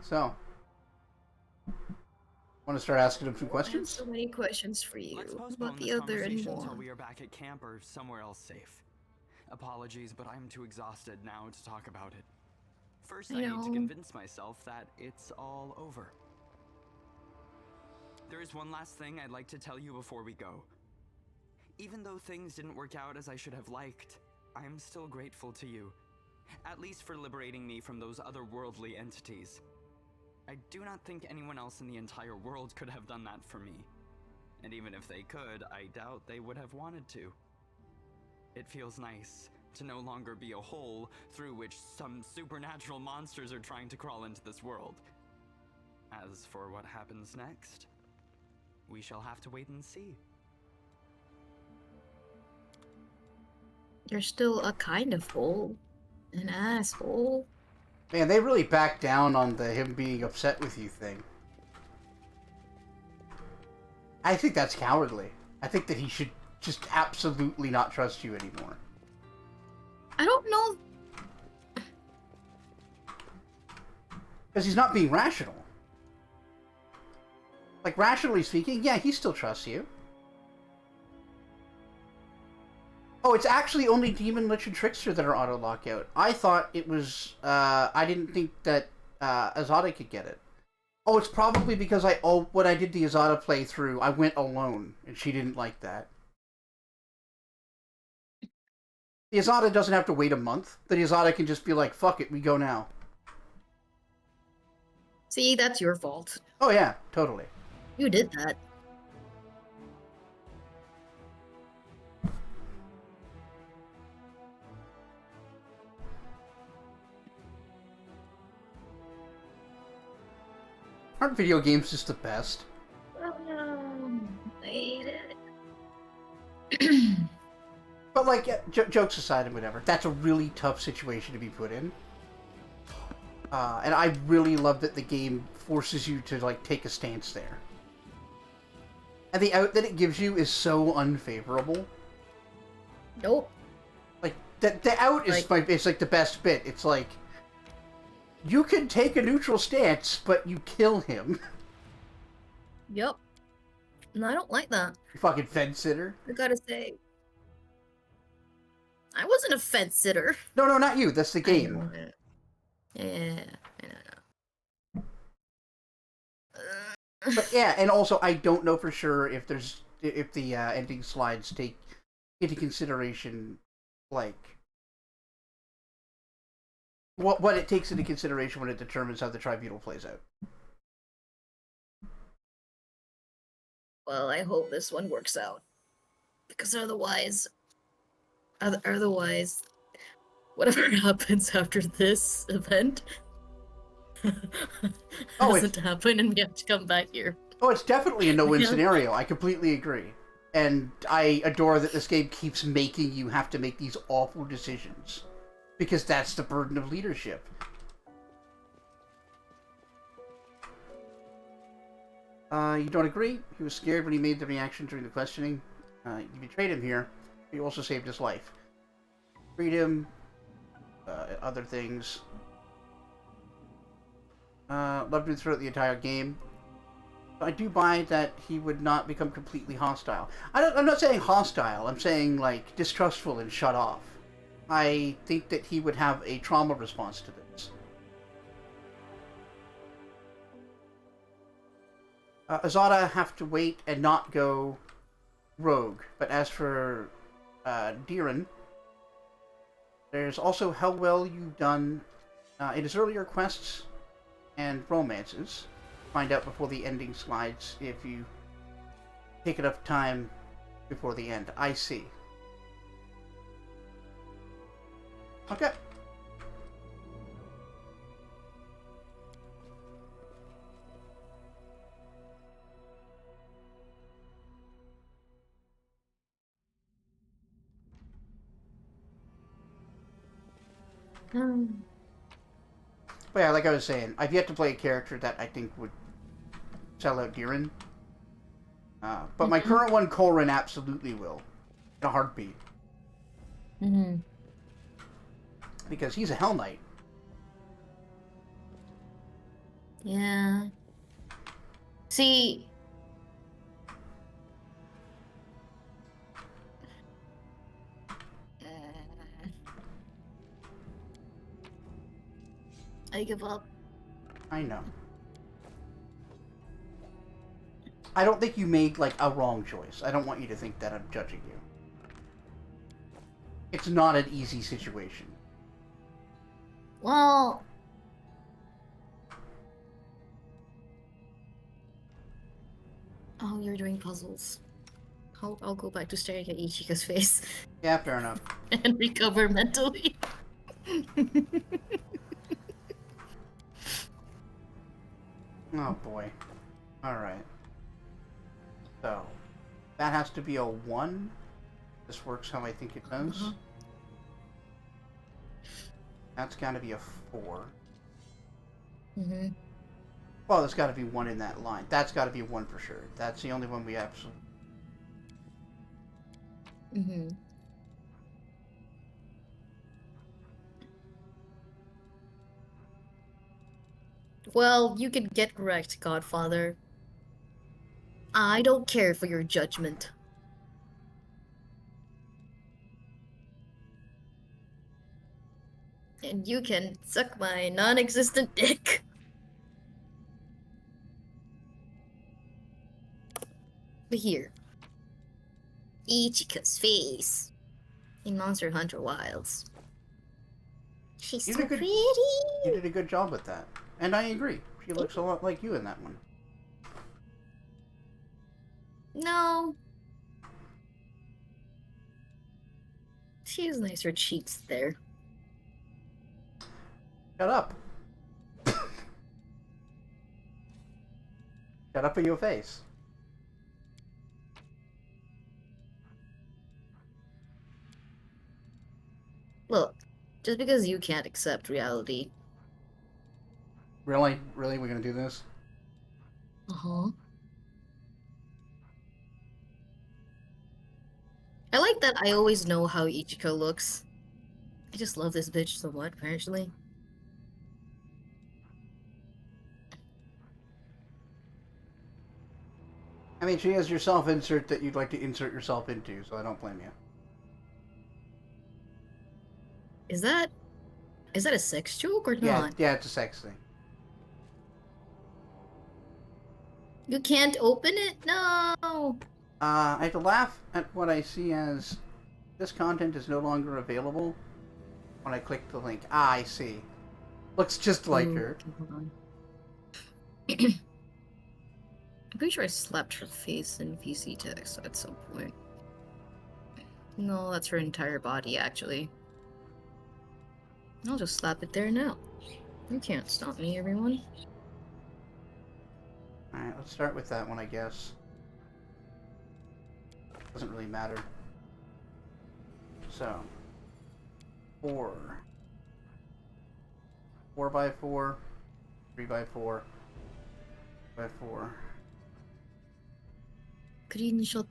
So, want to start asking him some I have questions? so many questions for you Let's postpone about the this other and conversation more. until we are back at camp or somewhere else safe. Apologies, but I'm too exhausted now to talk about it. First, I need to know. convince myself that it's all over. There is one last thing I'd like to tell you before we go. Even though things didn't work out as I should have liked, I am still grateful to you. At least for liberating me from those otherworldly entities. I do not think anyone else in the entire world could have done that for me. And even if they could, I doubt they would have wanted to. It feels nice to no longer be a hole through which some supernatural monsters are trying to crawl into this world. As for what happens next, we shall have to wait and see. You're still a kind of hole. An asshole. Man, they really backed down on the him being upset with you thing. I think that's cowardly. I think that he should just absolutely not trust you anymore. I don't know. Because he's not being rational. Like, rationally speaking, yeah, he still trusts you. Oh, it's actually only Demon, Lich, and Trickster that are auto-lockout. I thought it was, I didn't think that, Azada could get it. Oh, it's probably because when I did the Azada playthrough, I went alone, and she didn't like that. The Azada doesn't have to wait a month. The Azada can just be like, fuck it, we go now. See, that's your fault. Oh yeah, totally. You did that. Aren't video games just the best? I hate it. But like, jokes aside and whatever, that's a really tough situation to be put in. And I really love that the game forces you to like take a stance there. And the out that it gives you is so unfavorable. Nope. Like, the out is Like- it's like the best bit. It's like you can take a neutral stance, but you kill him. Yep. No, I don't like that. You fucking fence sitter. I gotta say. I wasn't a fence sitter. No, not you. That's the game. Yeah, I know. But yeah, and also I don't know for sure if the ending slides take into consideration like what it takes into consideration when it determines how the tribunal plays out. Well, I hope this one works out. Because otherwise, whatever happens after this event Oh, doesn't happen and we have to come back here. Oh, it's definitely a no-win Yeah. scenario. I completely agree. And I adore that this game keeps making you have to make these awful decisions. Because that's the burden of leadership. You don't agree? He was scared when he made the reaction during the questioning. You betrayed him here. You also saved his life. Freedom. Other things. Loved him throughout the entire game. I do buy that he would not become completely hostile. I'm not saying hostile. I'm saying, like, distrustful and shut off. I think that he would have a trauma response to this. Azada have to wait and not go rogue. But as for Diren, there's also how well you've done in his earlier quests and romances. Find out before the ending slides if you take enough time before the end. I see. Okay. But yeah, like I was saying, I've yet to play a character that I think would sell out Diren. But my current one, Korin, absolutely will. In a heartbeat. Mm-hmm. Because he's a Hell Knight. Yeah. See, I give up. I know. I don't think you made, like, a wrong choice. I don't want you to think that I'm judging you. It's not an easy situation. Well, oh, you're doing puzzles. I'll go back to staring at Ichika's face Yeah, fair enough. and recover mentally. Oh boy. Alright. So, that has to be a 1. This works how I think it does. Uh-huh. That's gotta be a 4. Mm-hmm. Well, there's gotta be 1 in that line. That's gotta be a 1 for sure. That's the only one we absolutely... Mm-hmm. Well, you can get correct, Godfather. I don't care for your judgment. And you can suck my non-existent dick. But here. Ichika's face. In Monster Hunter Wilds. She's You so did good- pretty. You did a good job with that. And I agree. She looks a lot like you in that one. No. She has nicer cheeks there. Shut up. Shut up in your face. Look, just because you can't accept reality. Really? Really? We're gonna do this? Uh-huh. I like that I always know how Ichika looks. just love this bitch so much, apparently. I mean, she has your self-insert that you'd like to insert yourself into, so I don't blame you. Is that a sex joke or Yeah, not? yeah, it's a sex thing. You can't open it? No! I have to laugh at what I see as this content is no longer available when I click the link. Ah, I see. Looks just like Ooh, her. okay, hold on. I'm pretty sure I slapped her face in VC text at some point. No, that's her entire body, actually. I'll just slap it there now. You can't stop me, everyone. Alright, let's start with that one, I guess. Doesn't really matter. So, 4. 4x4, 3x4, by 4. Screenshot.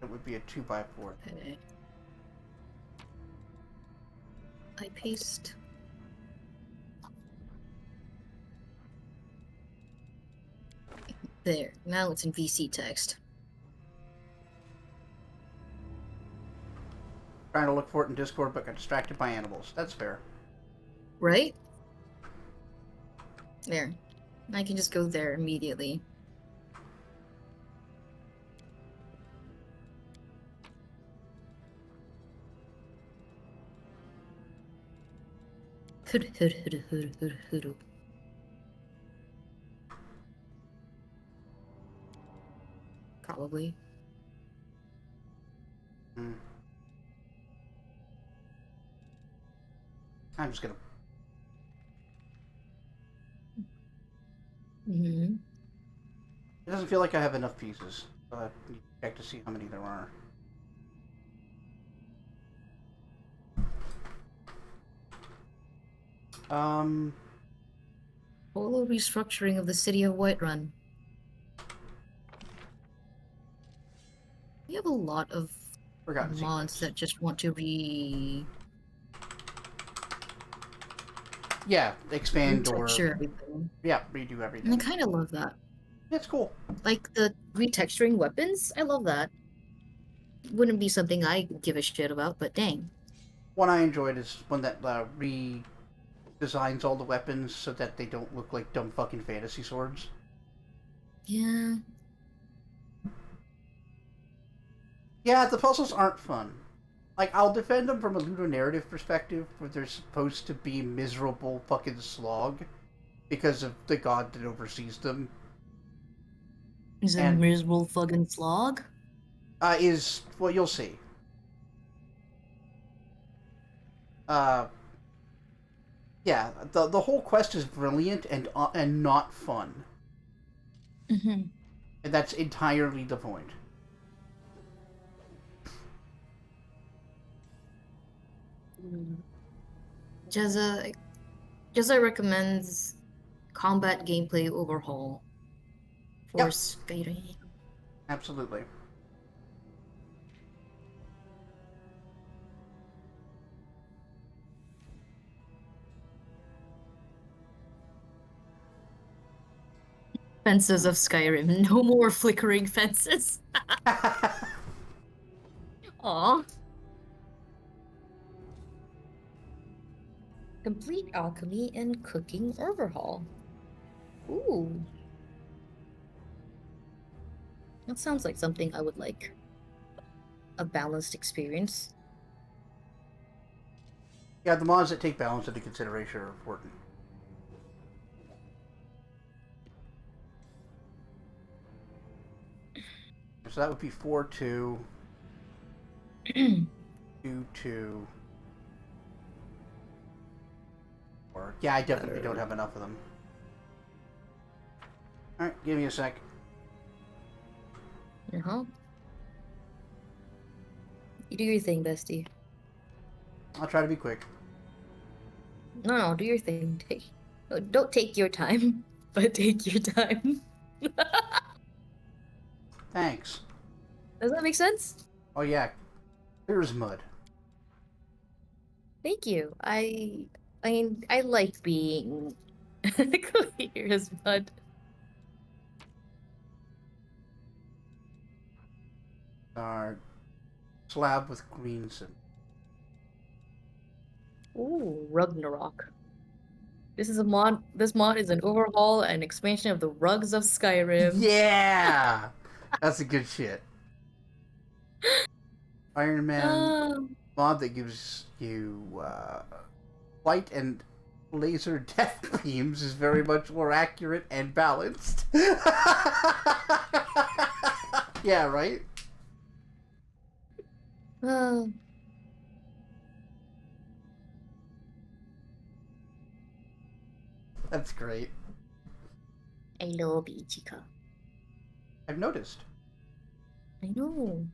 It would be a 2x4. Okay. I paste. There. Now it's in VC text. Trying to look for it in Discord, but got distracted by animals. That's fair. Right? There. I can just go there immediately. Probably. I'm just gonna... Mm-hmm. It doesn't feel like I have enough pieces, so I need to check to see how many there are. Total restructuring of the city of Whiterun. We have a lot of Forgotten mods secrets. that just want to Yeah, expand or... retexture everything. Yeah, redo And I everything. kind of love that. It's cool. Like the retexturing weapons, I love that. Wouldn't be something I give a shit about, but dang. One I enjoyed is one that redesigns all the weapons so that they don't look like dumb fucking fantasy swords. Yeah. Yeah, the puzzles aren't fun. Like, I'll defend them from a ludonarrative perspective, where they're supposed to be miserable fucking slog because of the god that oversees them. Is it a And- miserable fucking slog? Well, you'll see. Yeah, the whole quest is brilliant and not fun. Mm-hmm. And that's entirely the point. Jezza recommends combat gameplay overhaul for Yep. Skyrim. Absolutely. Fences of Skyrim. No more flickering fences. Aw. Complete alchemy and cooking overhaul. Ooh. That sounds like something I would like. A balanced experience. Yeah, the mods that take balance into consideration are important. So that would be 4-2, 2-2. Or yeah, I definitely don't have enough of them. All right, give me a sec. Uh-huh. You do your thing, bestie. I'll try to be quick. No, do your thing. Don't take your time, but take your time. Thanks. Does that make sense? Oh yeah. Here's mud. Thank you. I mean, I like being clear as mud. Our slab with green cement. Ooh, Ragnarok. This is a mod. This mod is an overhaul and expansion of the rugs of Skyrim. Yeah! That's a good shit. Iron Man mod that gives you light and laser death beams is very much more accurate and balanced. Yeah, right? Uh, That's great. I love Ichika. I've noticed. I know.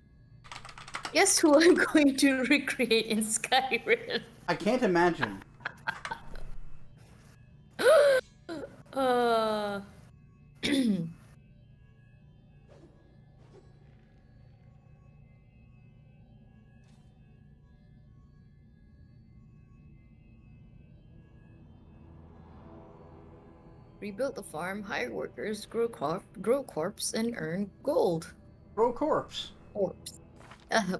Guess who I'm going to recreate in Skyrim? I can't imagine. uh. Rebuild the farm, hire workers, grow crops, and earn gold. Grow corpse. Corpse.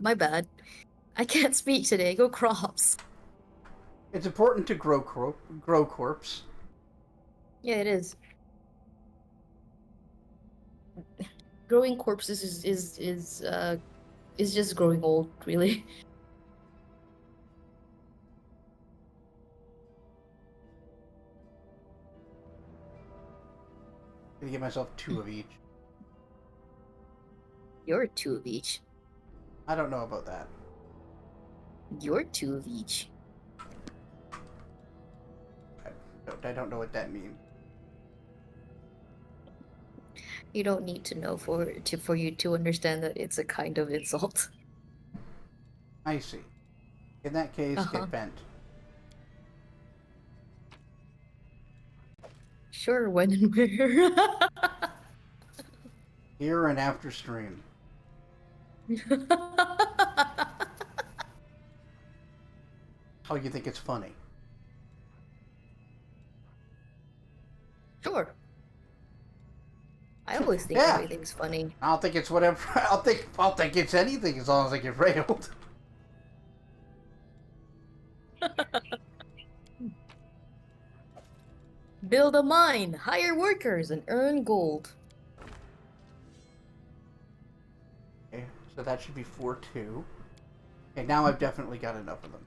My bad. I can't speak today. Go crops. It's important to grow corpse. Yeah, it is. Growing corpses is just growing old, really. I'm gonna give myself 2 of each. You're 2 of each. I don't know about that. You're 2 of each. I don't know what that means. You don't need to know for you to understand that it's a kind of insult. I see. In that case, get bent. Sure, when and where. Here and after stream. Oh, you think it's funny? Sure. I always think Yeah. everything's funny. I don't think it's whatever. I'll think it's anything as long as I get railed. Build a mine, hire workers, and earn gold. Okay, so that should be 4-2. Okay, now I've definitely got enough of them.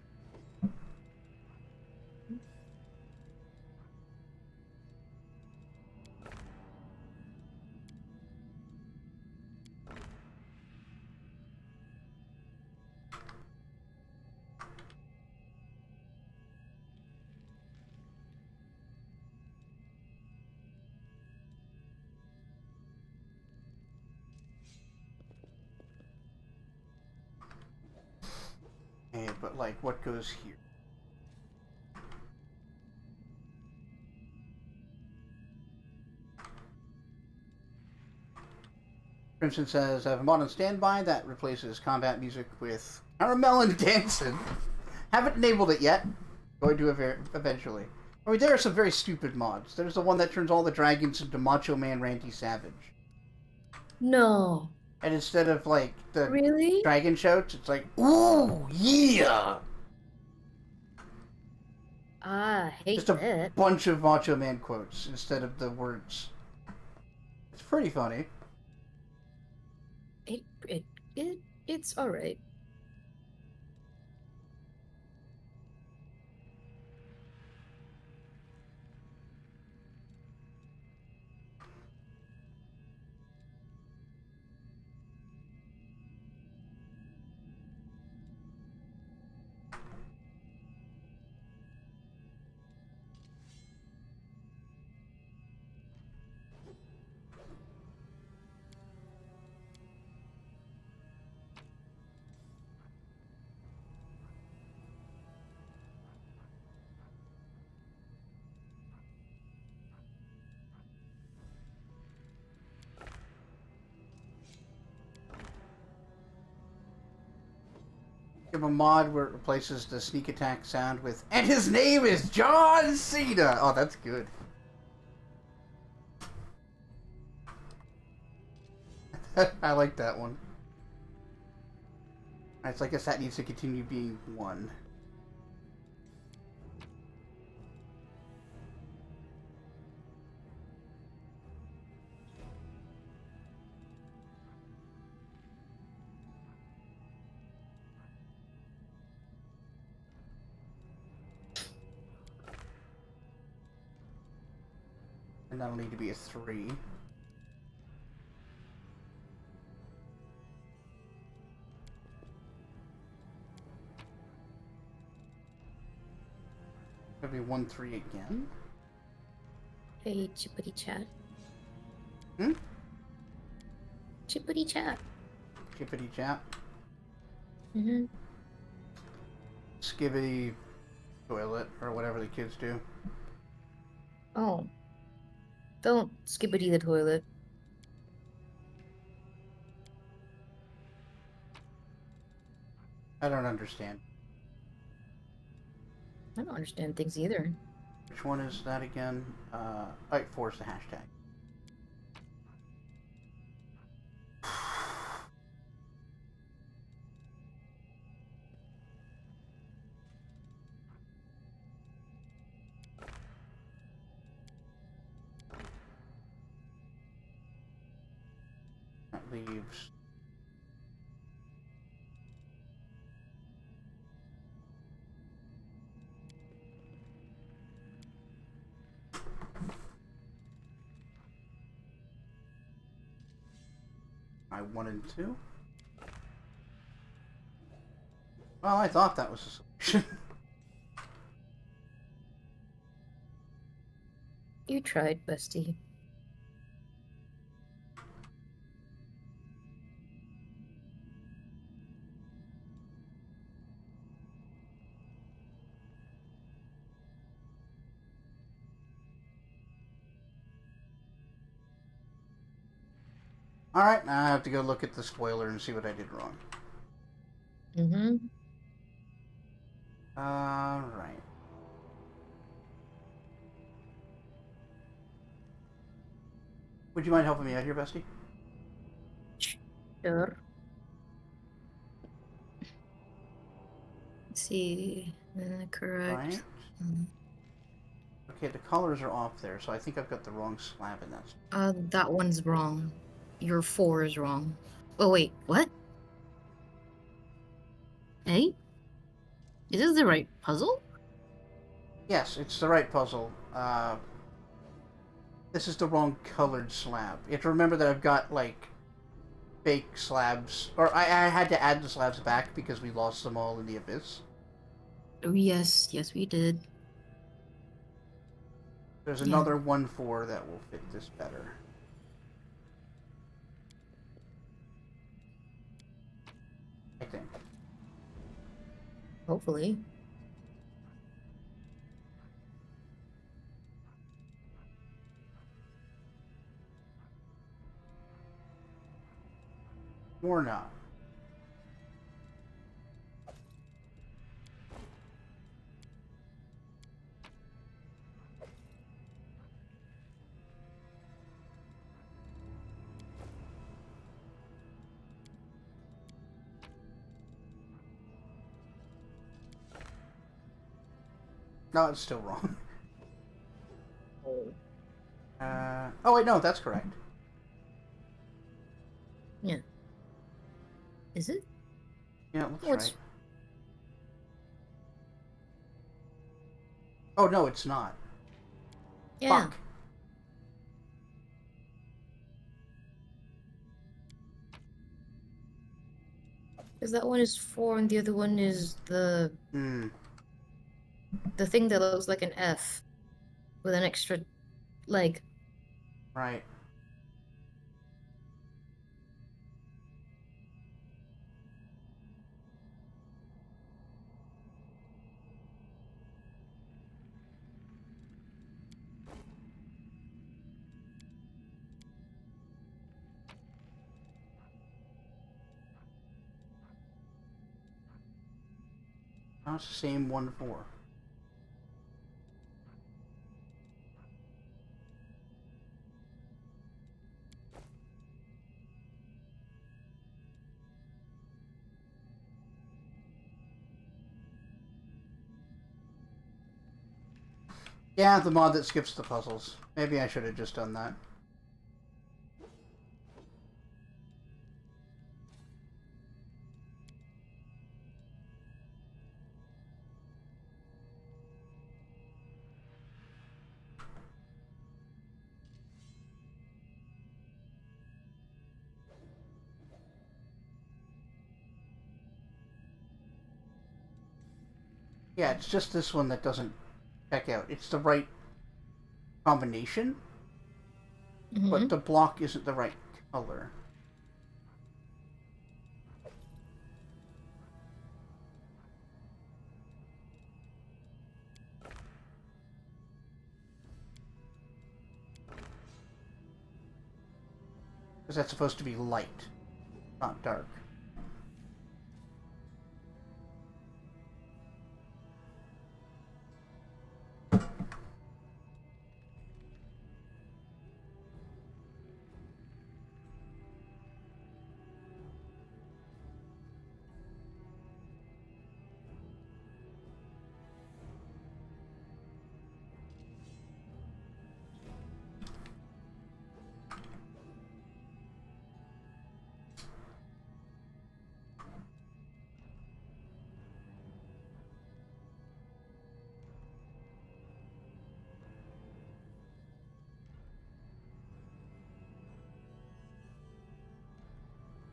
Okay, but like, what goes here? Crimson says, I have a mod on standby that replaces combat music with caramel and dancing. Haven't enabled it yet. Going to eventually. I mean, there are some very stupid mods. There's the one that turns all the dragons into Macho Man Randy Savage. No. And instead of, like, the Really? dragon shouts, it's like, ooh, yeah! I hate Just a that. bunch of Macho Man quotes instead of the words. It's pretty funny. It's alright. of a mod where it replaces the sneak attack sound with, and his name is John Cena! Oh, that's good. I like that one. Alright, so I guess that needs to continue being 1. And that'll need to be a 3. It'll be 1, 3 again. Hey, chippity chat. Hmm? Chippity chat. Chippity chap. Mm-hmm. Skibbity toilet, or whatever the kids do. Oh. Don't skippity the toilet. I don't understand. I don't understand things either. Which one is that again? Alright, 4 is the hashtag. That leaves... my 1 and 2. Well, I thought that was a solution. You tried, bestie. Alright, now I have to go look at the spoiler and see what I did wrong. Mm-hmm. Alright. Would you mind helping me out here, bestie? Sure. Let's see. Correct. Right. Mm. Okay, the colors are off there, so I think I've got the wrong slab in that. That one's wrong. Your 4 is wrong. Oh, wait, what? Hey? Is this the right puzzle? Yes, it's the right puzzle. This is the wrong colored slab. You have to remember that I've got, like, fake slabs. Or I had to add the slabs back because we lost them all in the abyss. Oh, yes. Yes, we did. There's Yeah. another 1-4 that will fit this better. I think. Hopefully. Or not. No, it's still wrong. Oh wait, no, that's correct. Yeah. Is it? Yeah, it looks Oh, it's- right. Oh no, it's not. Yeah. Fuck. Because that one is 4 and the other one is the thing that looks like an F with an extra leg. Right. Oh, it's the same 1-4. Yeah, the mod that skips the puzzles. Maybe I should have just done that. Yeah, it's just this one that doesn't check out. It's the right combination, but the block isn't the right color. Because that's supposed to be light, not dark.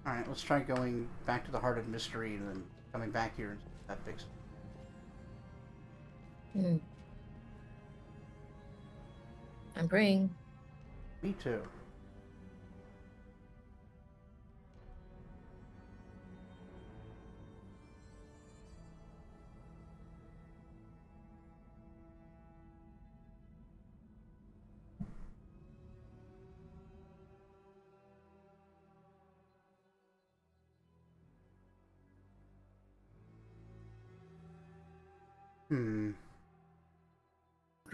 Alright, let's try going back to the Heart of Mystery and then coming back here and that fixes it. I'm praying. Me too. Hmm.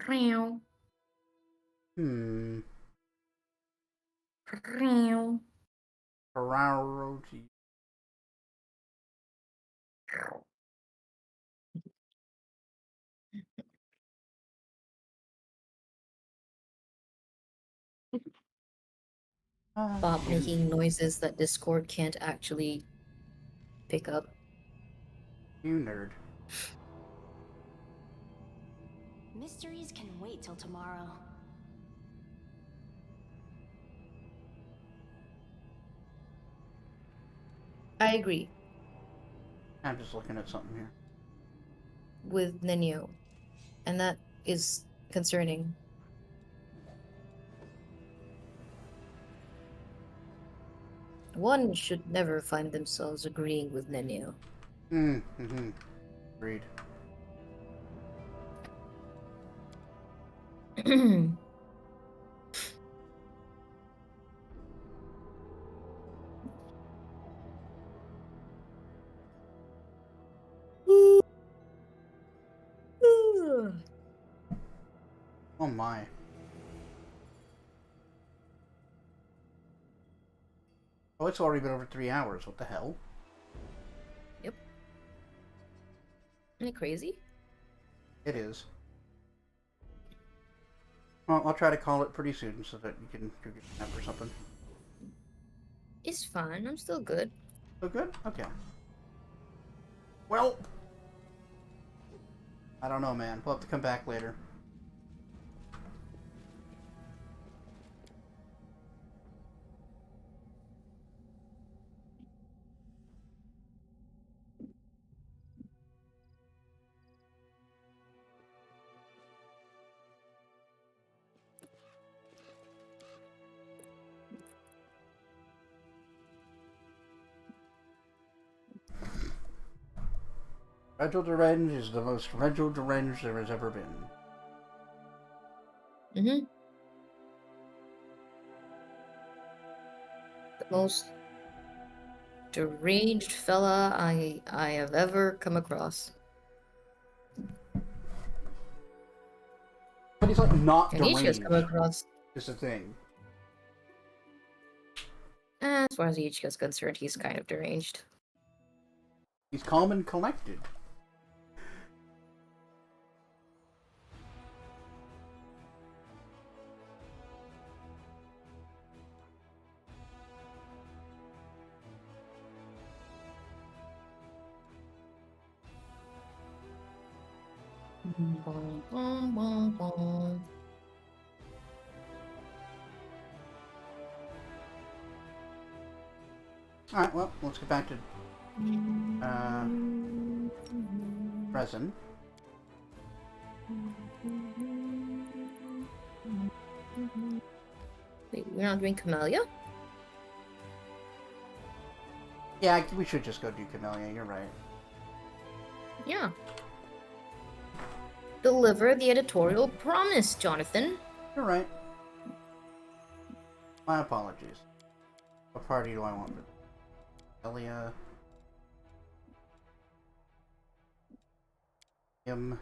Meow. Hmm. Meow. Ferraro. Bob making noises that Discord can't actually pick up. You nerd. Mysteries can wait till tomorrow. I agree I'm just looking at something here. with Nenio, and that is concerning. One should never find themselves agreeing with Nenio. Mm-hmm. Agreed. Oh my. Oh, it's already been over 3 hours. What the hell? Yep. Isn't it crazy? It is. Well, I'll try to call it pretty soon so that you can get a nap or something. It's fine. I'm still good. So good? Okay. Well, I don't know, man. We'll have to come back later. Reginald Revenge is the most Reginald Revenge there has ever been. Mm-hmm. The most deranged fella I have ever come across. But he's like not Ichigo's deranged. come across. Is the thing. As far as Ichigo's concerned, he's kind of deranged. He's calm and collected. Bum, bum, bum, bum. Alright, well, let's get back to resin. Wait, we're not doing Camellia? Yeah, we should just go do Camellia, you're right. Yeah. Deliver the editorial promise, Jonathan. You're right. My apologies. What party do I want for Camellia? Him.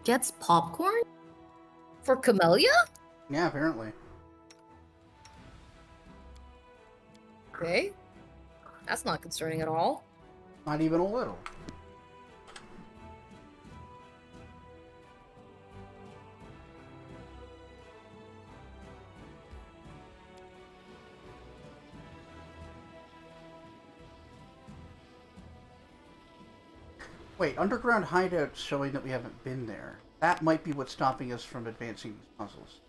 Gets popcorn? For Camellia? Yeah, apparently. Okay. That's not concerning at all. Not even a little. Wait, underground hideouts showing that we haven't been there. That might be what's stopping us from advancing these puzzles.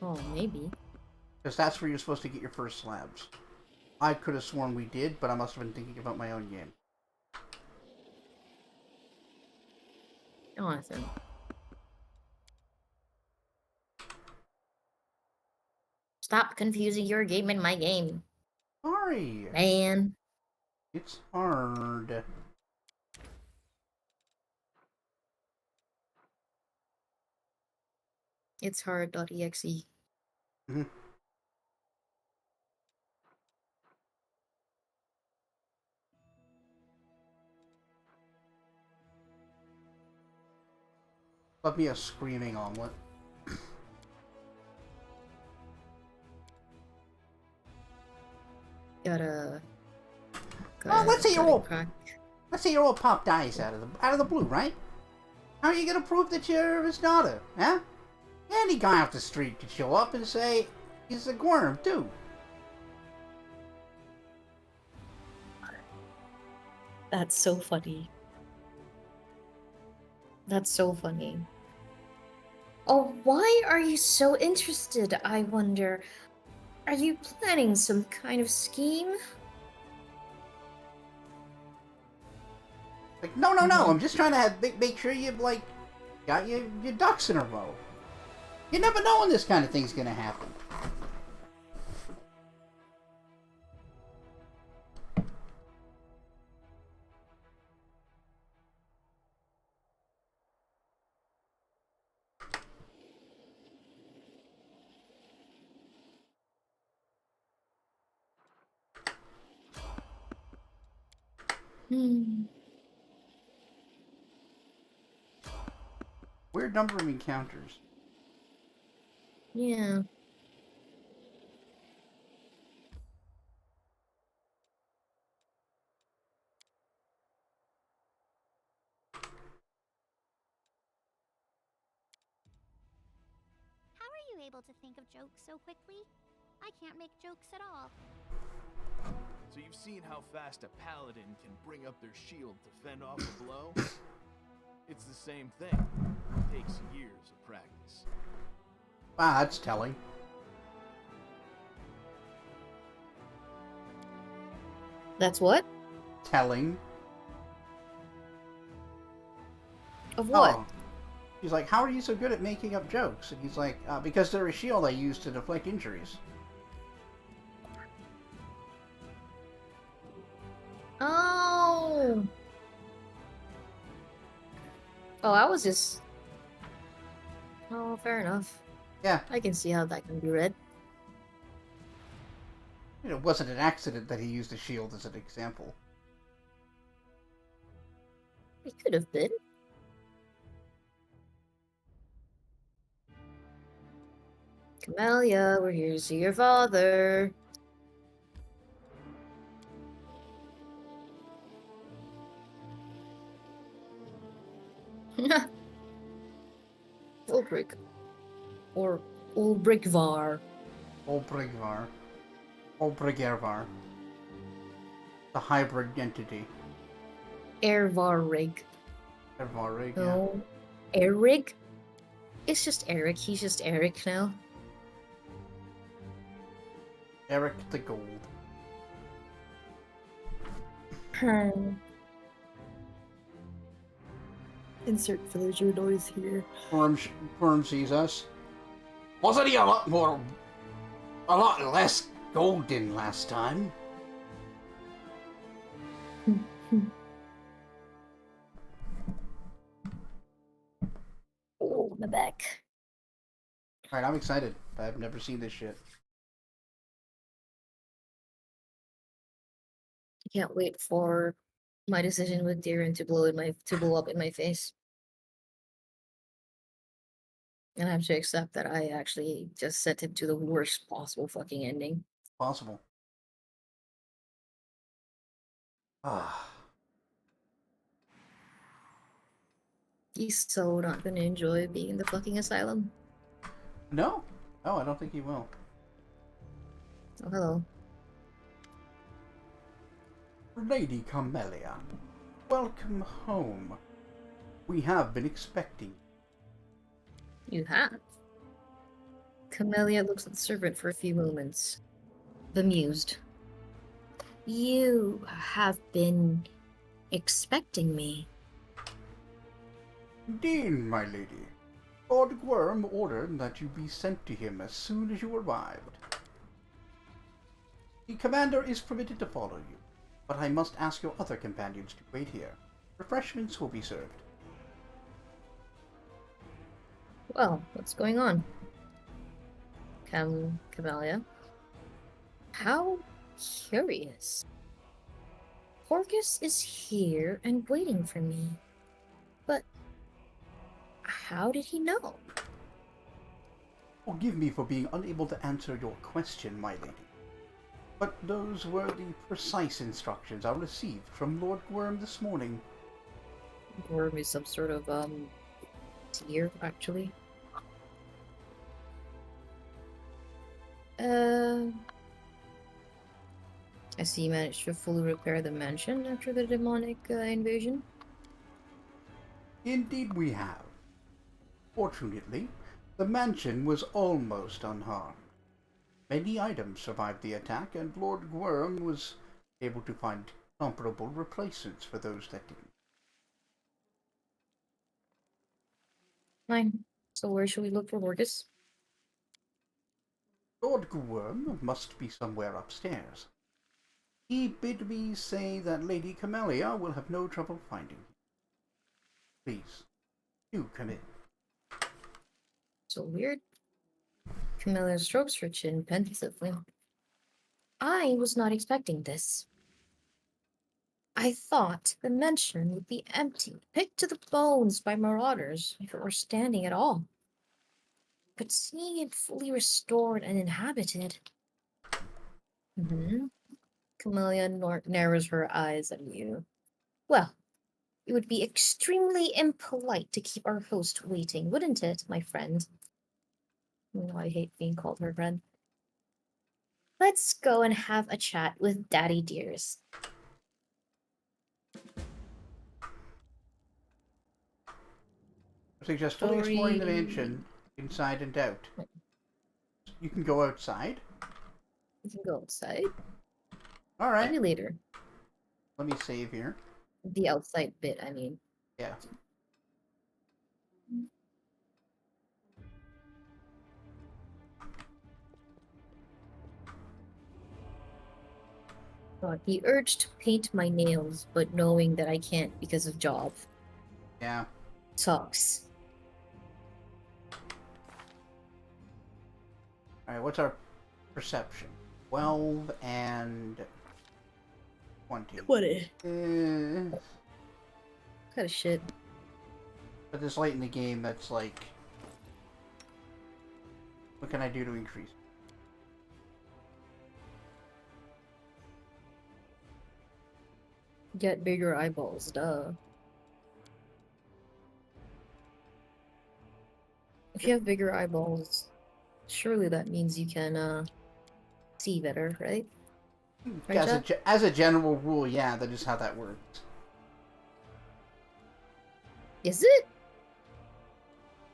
Oh, maybe. Because that's where you're supposed to get your first slabs. I could have sworn we did, but I must have been thinking about my own game. Jonathan. Stop confusing your game and my game. Sorry! Man. It's hard. It's hard.exe. Mm-hmm. Love me a screaming omelet. Gotta Well, let's say you're all crack. let's say you're all popped eyes out of the blue, right? How are you gonna prove that you're his daughter, huh? Any guy off the street could show up and say he's a worm too. That's so funny. That's so funny. Oh, why are you so interested, I wonder? Are you planning some kind of scheme? Like, no, I'm just trying to make sure you like got your ducks in a row. You never know when this kind of thing's gonna happen. Weird number of encounters. Yeah. How are you able to think of jokes so quickly? I can't make jokes at all. So you've seen how fast a paladin can bring up their shield to fend off a blow? It's the same thing. It takes years of practice. Ah, that's telling. That's what? Telling. Of what? Oh. He's like, how are you so good at making up jokes? And he's like, because they're a shield I use to deflect injuries. Oh. Oh, I was just... Oh, fair enough. Yeah, I can see how that can be read. it wasn't an accident that he used a shield as an example. It could have been. Camellia, we're here to see your father. Ulbrich. Or Ulbrichvar. Olbrigvar. Olbrigervar. The hybrid entity. Ervarig. Ervarig, yeah. No. Erig? It's just Eric. He's just Eric now. Eric the Gold. Insert villager noise here. Worm sees us. Wasn't he a lot less golden last time? Oh, my back. Alright, I'm excited. I've never seen this shit. I can't wait for my decision with Darren to blow up in my face. And I have to accept that I actually just set him to the worst possible fucking ending. Possible. Ah. He's so not gonna enjoy being in the fucking asylum. No? No, I don't think he will. Oh, hello. Lady Camellia, welcome home. We have been expecting. You have. Camellia looks at the servant for a few moments, bemused. You have been expecting me. Indeed, my lady. Lord Worm ordered that you be sent to him as soon as you arrived. The commander is permitted to follow you, but I must ask your other companions to wait here. Refreshments will be served. Well, what's going on? Camellia? How curious. Porcus is here and waiting for me. But how did he know? Forgive me for being unable to answer your question, my lady. But those were the precise instructions I received from Lord Worm this morning. Worm is some sort of, deer, actually. I see you managed to fully repair the mansion after the demonic invasion. Indeed we have. Fortunately, the mansion was almost unharmed. Many items survived the attack, and Lord Worm was able to find comparable replacements for those that didn't. Fine. So where should we look for Porcus? Lord Worm must be somewhere upstairs. He bid me say that Lady Camellia will have no trouble finding him. Please, do come in. So weird. Camellia strokes her chin pensively. I was not expecting this. I thought the mansion would be empty, picked to the bones by marauders, if it were standing at all. But seeing it fully restored and inhabited... Camellia narrows her eyes at you. Well, it would be extremely impolite to keep our host waiting, wouldn't it, my friend? Oh, I hate being called her friend. Let's go and have a chat with Daddy Dears. I suggest fully exploring the Story. mansion inside and out. You can go outside. We can go outside. Alright, Maybe later. let me save here. The outside bit, I mean. Yeah. The urge to paint my nails, but knowing that I can't because of job. Yeah. Sucks. Alright, what's our perception? 12 and 20. What it? Kind Kind of shit. But there's light in the game that's like... What can I do to increase? Get bigger eyeballs, duh. If you have bigger eyeballs, surely that means you can, see better, right? Right, As a general rule, yeah, that is how that works. Is it?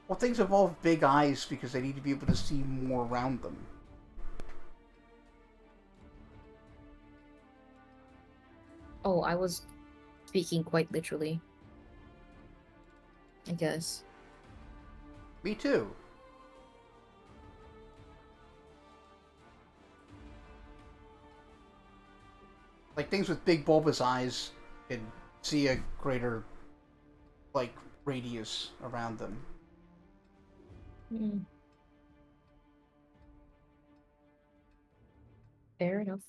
Well, things involve big eyes because they need to be able to see more around them. Oh, I was speaking quite literally. I guess. Me too. Like, things with big bulbous eyes can see a greater, like, radius around them. Hmm. Fair enough.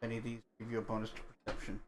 Any of these give you a bonus to perception.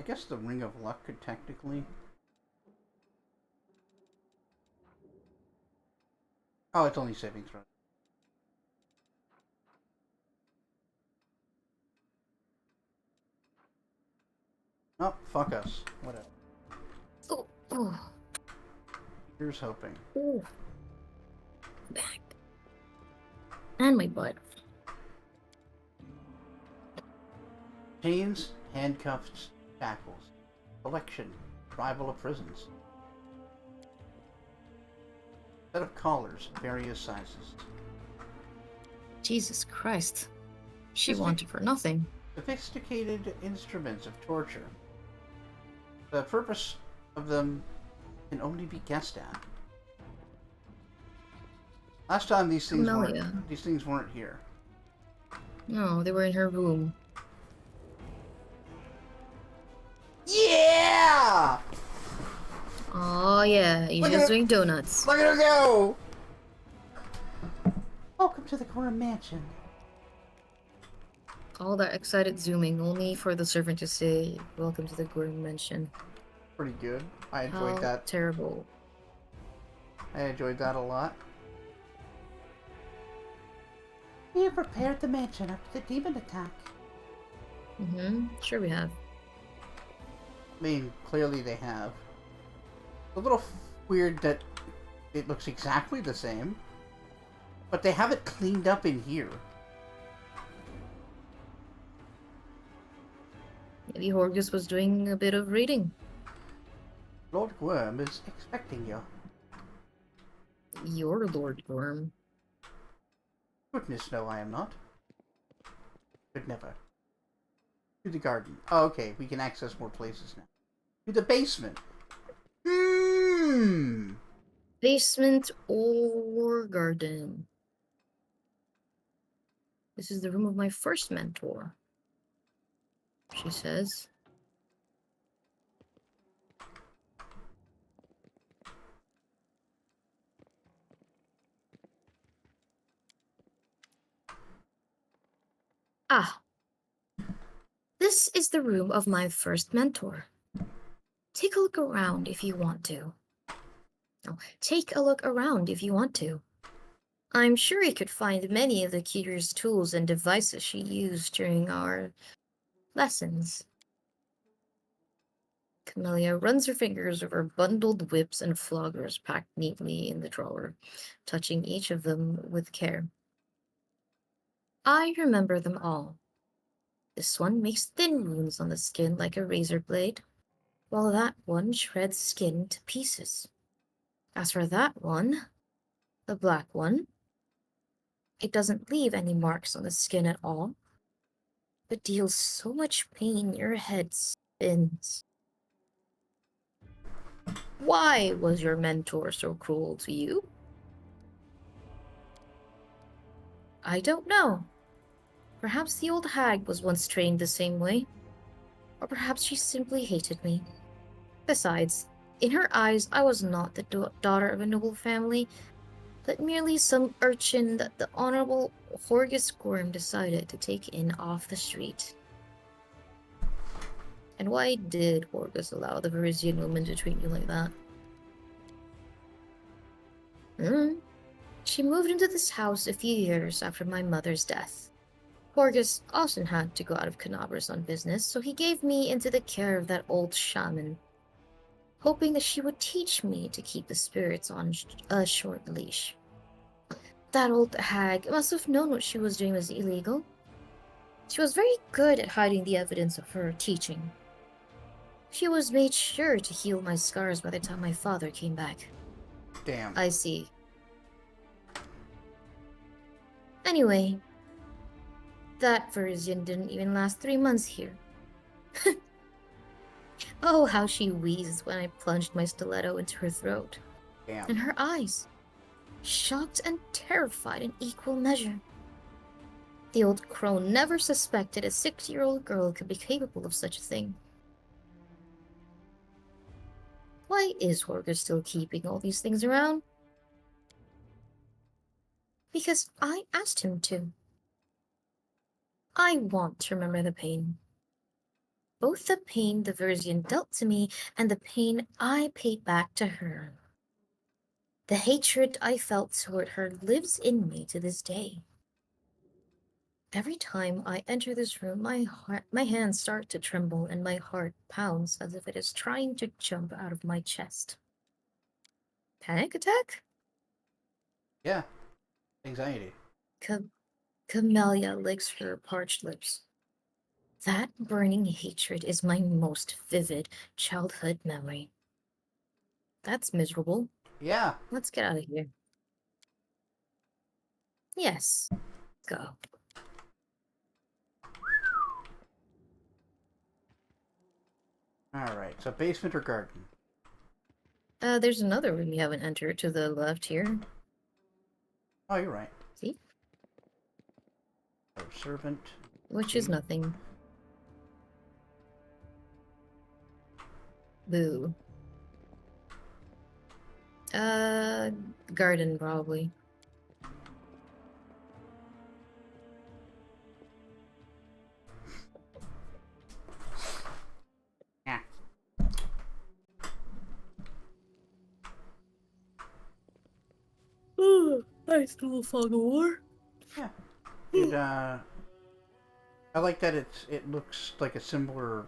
I guess the Ring of Luck could technically... Oh, it's only saving throw. Oh, fuck us. Whatever. Oh, oh, Here's hoping. oh. Back. And my butt. Chains, handcuffs, shackles. Collection. Rival of prisons. Set of collars, various sizes. Jesus Christ. She Is it- wanted for nothing. Sophisticated instruments of torture. The purpose of them can only be guessed at. Last time these things weren't here. No, they were in her room. Yeah! Oh yeah, you're Look just at doing donuts. Look at her go! Welcome to the Gorham Mansion. All that excited zooming, only for the servant to say, "Welcome to the Gorham Mansion." Pretty good. I enjoyed How that. terrible. I enjoyed that a lot. We have prepared the mansion after the demon attack. Sure we have. I mean, clearly they have. A little weird that it looks exactly the same, but they have it cleaned up in here. Maybe Horgus was doing a bit of reading. Lord Worm is expecting you. You're Lord Gorham. Goodness, no, I am not. Could never. To the garden. Oh, okay, we can access more places now. To the basement. Basement or garden? This is the room of my first mentor, she says. Ah, this is the room of my first mentor. Take a look around if you want to. Oh, take a look around if you want to. I'm sure you could find many of the curious tools and devices she used during our lessons. Camellia runs her fingers over bundled whips and floggers packed neatly in the drawer, touching each of them with care. I remember them all. This one makes thin wounds on the skin like a razor blade, while that one shreds skin to pieces. As for that one, the black one, it doesn't leave any marks on the skin at all, but deals so much pain your head spins. Why was your mentor so cruel to you? I don't know. Perhaps the old hag was once trained the same way, or perhaps she simply hated me. Besides, in her eyes, I was not the daughter of a noble family, but merely some urchin that the Honorable Horgus Gorm decided to take in off the street. And why did Horgus allow the Varisian woman to treat you like that? She moved into this house a few years after my mother's death. Horgus often had to go out of Canabras on business, so he gave me into the care of that old shaman, hoping that she would teach me to keep the spirits on a short leash. That old hag must have known what she was doing was illegal. She was very good at hiding the evidence of her teaching. She was made sure to heal my scars by the time my father came back. Damn. I see. Anyway, that Varisian didn't even last 3 months here. Oh, how she wheezed when I plunged my stiletto into her throat. Damn. And her eyes, shocked and terrified in equal measure. The old crone never suspected a 6-year-old girl could be capable of such a thing. Why is Horgus still keeping all these things around? Because I asked him to. I want to remember the pain. Both the pain the Verzian dealt to me and the pain I paid back to her. The hatred I felt toward her lives in me to this day. Every time I enter this room, my hands start to tremble and my heart pounds as if it is trying to jump out of my chest. Panic attack? Yeah. Anxiety. Camellia licks her parched lips. That burning hatred is my most vivid childhood memory. That's miserable. Yeah. Let's get out of here. Yes. Go. Alright, so basement or garden? There's another room you haven't entered to the left here. Oh, you're right. See? Oh, servant. Which is nothing. Boo. Garden, probably. Yeah. Nice little fog of war. Yeah. It, I like that it looks like a similar,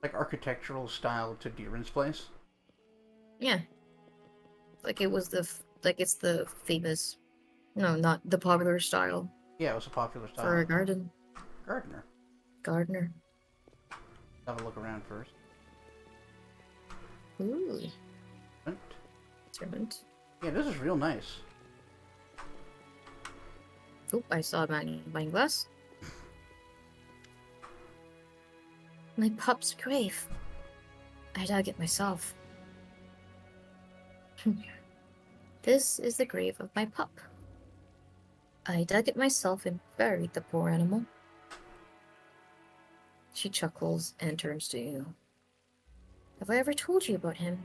like, architectural style to Deeran's place. Yeah. Like it was it's the famous, no, not the popular style Yeah, it was a popular style. for a gardener. Gardener. Have a look around first. Ooh. Servant. Servant. Yeah, this is real nice. Oh, I saw a magnifying glass. My pup's grave. I dug it myself. This is the grave of my pup. I dug it myself and buried the poor animal. She chuckles and turns to you. Have I ever told you about him?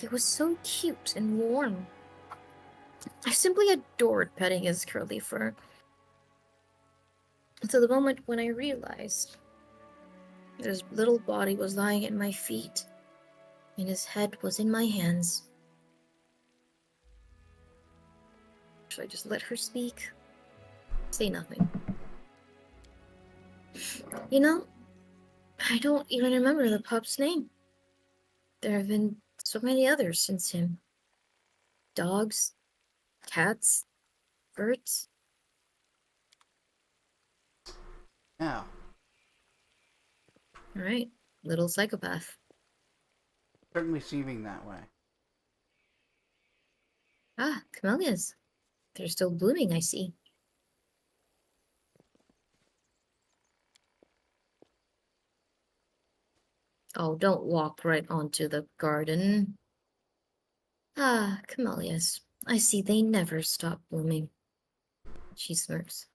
He was so cute and warm. I simply adored petting his curly fur. Until the moment when I realized that his little body was lying at my feet, and his head was in my hands. Should I just let her speak? Say nothing. You know, I don't even remember the pup's name. There have been so many others since him. Dogs, cats, birds. Yeah. Alright, little psychopath. Certainly seeming that way. Ah, camellias. They're still blooming, I see. Oh, don't walk right onto the garden. Ah, camellias. I see they never stop blooming. She smirks.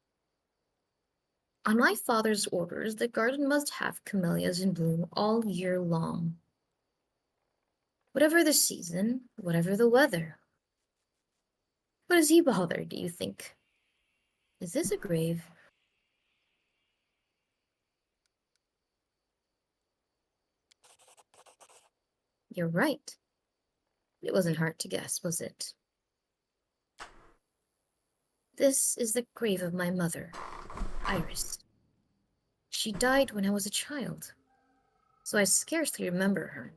On my father's orders, the garden must have camellias in bloom all year long. Whatever the season, whatever the weather. What does he bother, do you think? Is this a grave? You're right. It wasn't hard to guess, was it? This is the grave of my mother, Iris. She died when I was a child, so I scarcely remember her.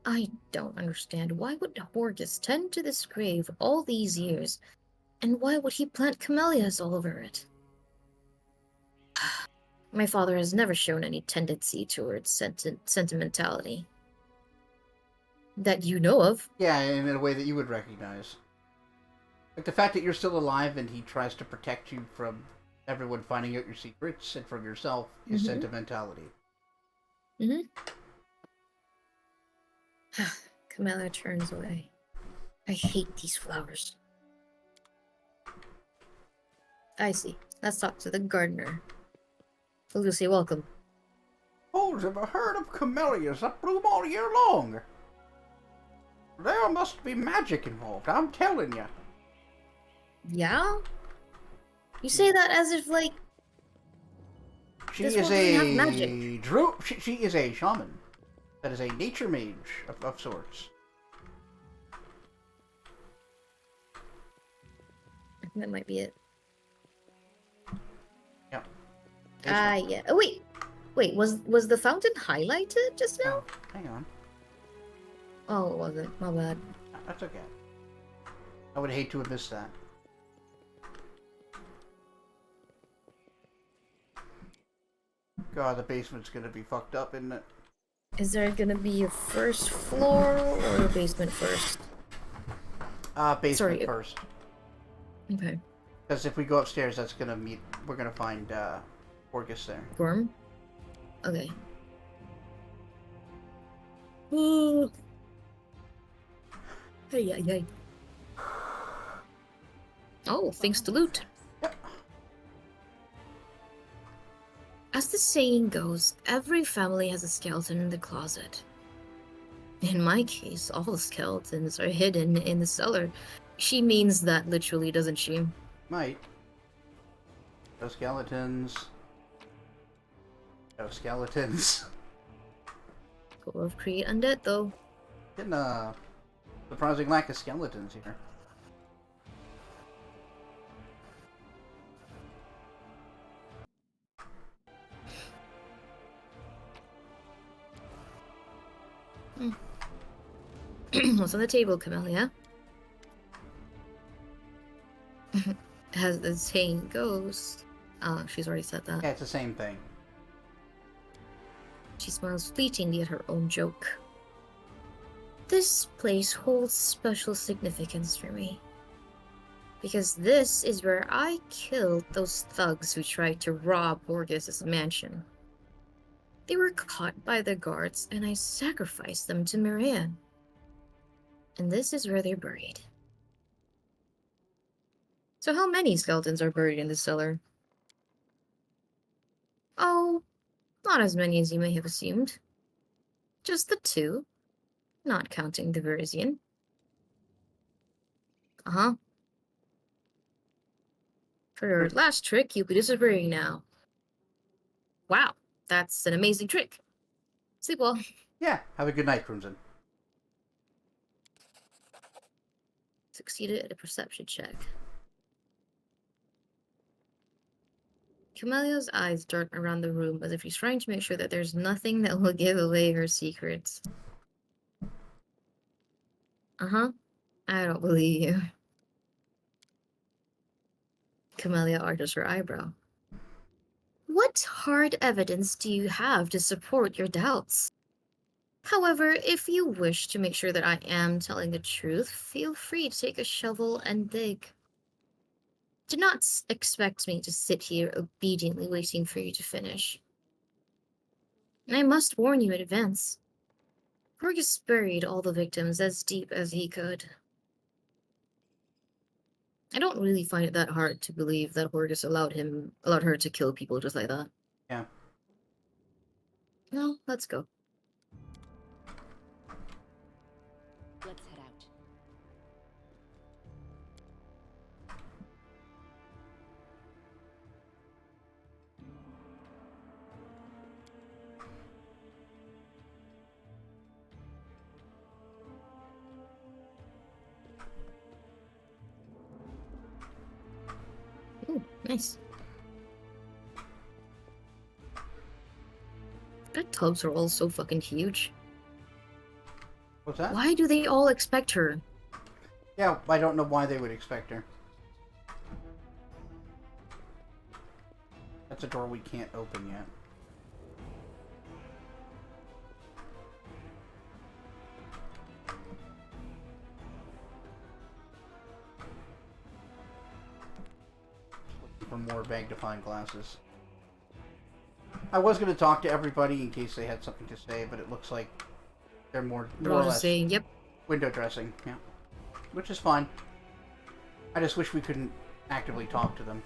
I don't understand. Why would Horgus tend to this grave all these years, and why would he plant camellias all over it? My father has never shown any tendency towards sentimentality. That you know of. Yeah, in a way that you would recognize. Like the fact that you're still alive and he tries to protect you from everyone finding out your secrets and from yourself is sentimentality. Camellia turns away. I hate these flowers. I see. Let's talk to the gardener. Lucy, welcome. Oh, there's a herd of camellias that bloom all year long. There must be magic involved, I'm telling you. Yeah? You say that as if, like, She this is one doesn't have a magic. she is a shaman. That is a nature mage of sorts. That might be it. Yeah. Yeah. Oh, wait. Wait, was the fountain highlighted just now? Oh, hang on. Oh, it wasn't. My bad. That's okay. I would hate to have missed that. God, the basement's gonna be fucked up, isn't it? Is there gonna be a first floor or a basement first? Basement Sorry. first. Okay. Because if we go upstairs, we're gonna find, Orgus there. Worm? Okay. Ooh. Hey. Oh, things to loot. Yep. As the saying goes, every family has a skeleton in the closet. In my case, all the skeletons are hidden in the cellar. She means that literally, doesn't she? Might. No skeletons. No skeletons. Go of create undead, though. Getting a surprising lack of skeletons here. What's on the table, Camellia? As the saying goes... Oh, she's already said that. Yeah, it's the same thing. She smiles fleetingly at her own joke. This place holds special significance for me. Because this is where I killed those thugs who tried to rob Borges' mansion. They were caught by the guards, and I sacrificed them to Marianne. And this is where they're buried. So how many skeletons are buried in the cellar? Oh, not as many as you may have assumed. Just the 2, not counting the Verisian. Uh-huh. For your last trick, you'll be disappearing now. Wow, that's an amazing trick. Sleep well. Yeah, have a good night, Crimson. Succeeded at a perception check. Camelia's eyes dart around the room as if she's trying to make sure that there's nothing that will give away her secrets. Uh-huh. I don't believe you. Camelia arches her eyebrow. What hard evidence do you have to support your doubts? However, if you wish to make sure that I am telling the truth, feel free to take a shovel and dig. Do not expect me to sit here obediently waiting for you to finish. And I must warn you in advance. Fergus buried all the victims as deep as he could. I don't really find it that hard to believe that Horgus allowed her to kill people just like that. Yeah. No, let's go. Let's head out. Ooh, nice. The tubs are all so fucking huge. What's that? Why do they all expect her? Yeah, I don't know why they would expect her. That's a door we can't open yet. For more magnifying glasses. I was going to talk to everybody in case they had something to say, but it looks like they're more or less saying, yep. window dressing. Yeah, which is fine. I just wish we couldn't actively talk to them.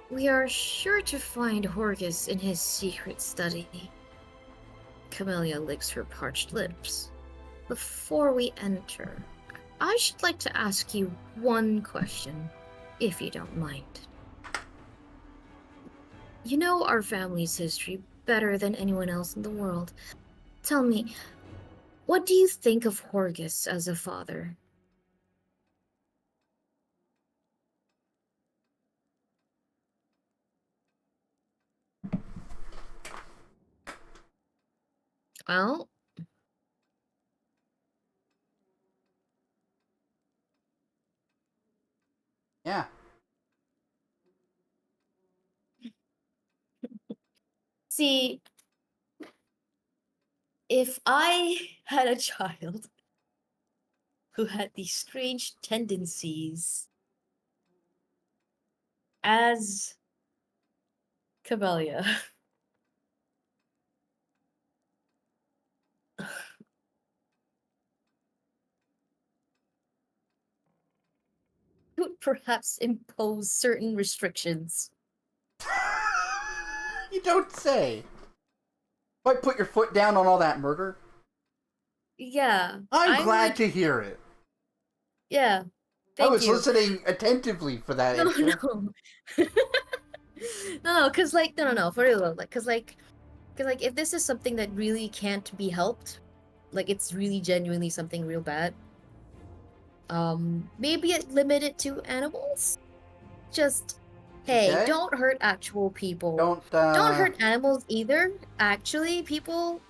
We are sure to find Horgus in his secret study. Camelia licks her parched lips. Before we enter, I should like to ask you one question, if you don't mind. You know our family's history better than anyone else in the world. Tell me, what do you think of Horgus as a father? Well, Yeah. see, if I had a child who had these strange tendencies as Camelia, would perhaps impose certain restrictions. You don't say. Might put your foot down on all that murder. Yeah. I'm I glad would- to hear it. Yeah. I was Thank you. listening attentively for that No, answer. no. No, cause like no, for real, like, cause like, if this is something that really can't be helped, like it's really genuinely something real bad, maybe it limit it to animals. Just, hey, Okay. don't hurt actual people. Don't Don't hurt animals either. Actually, people.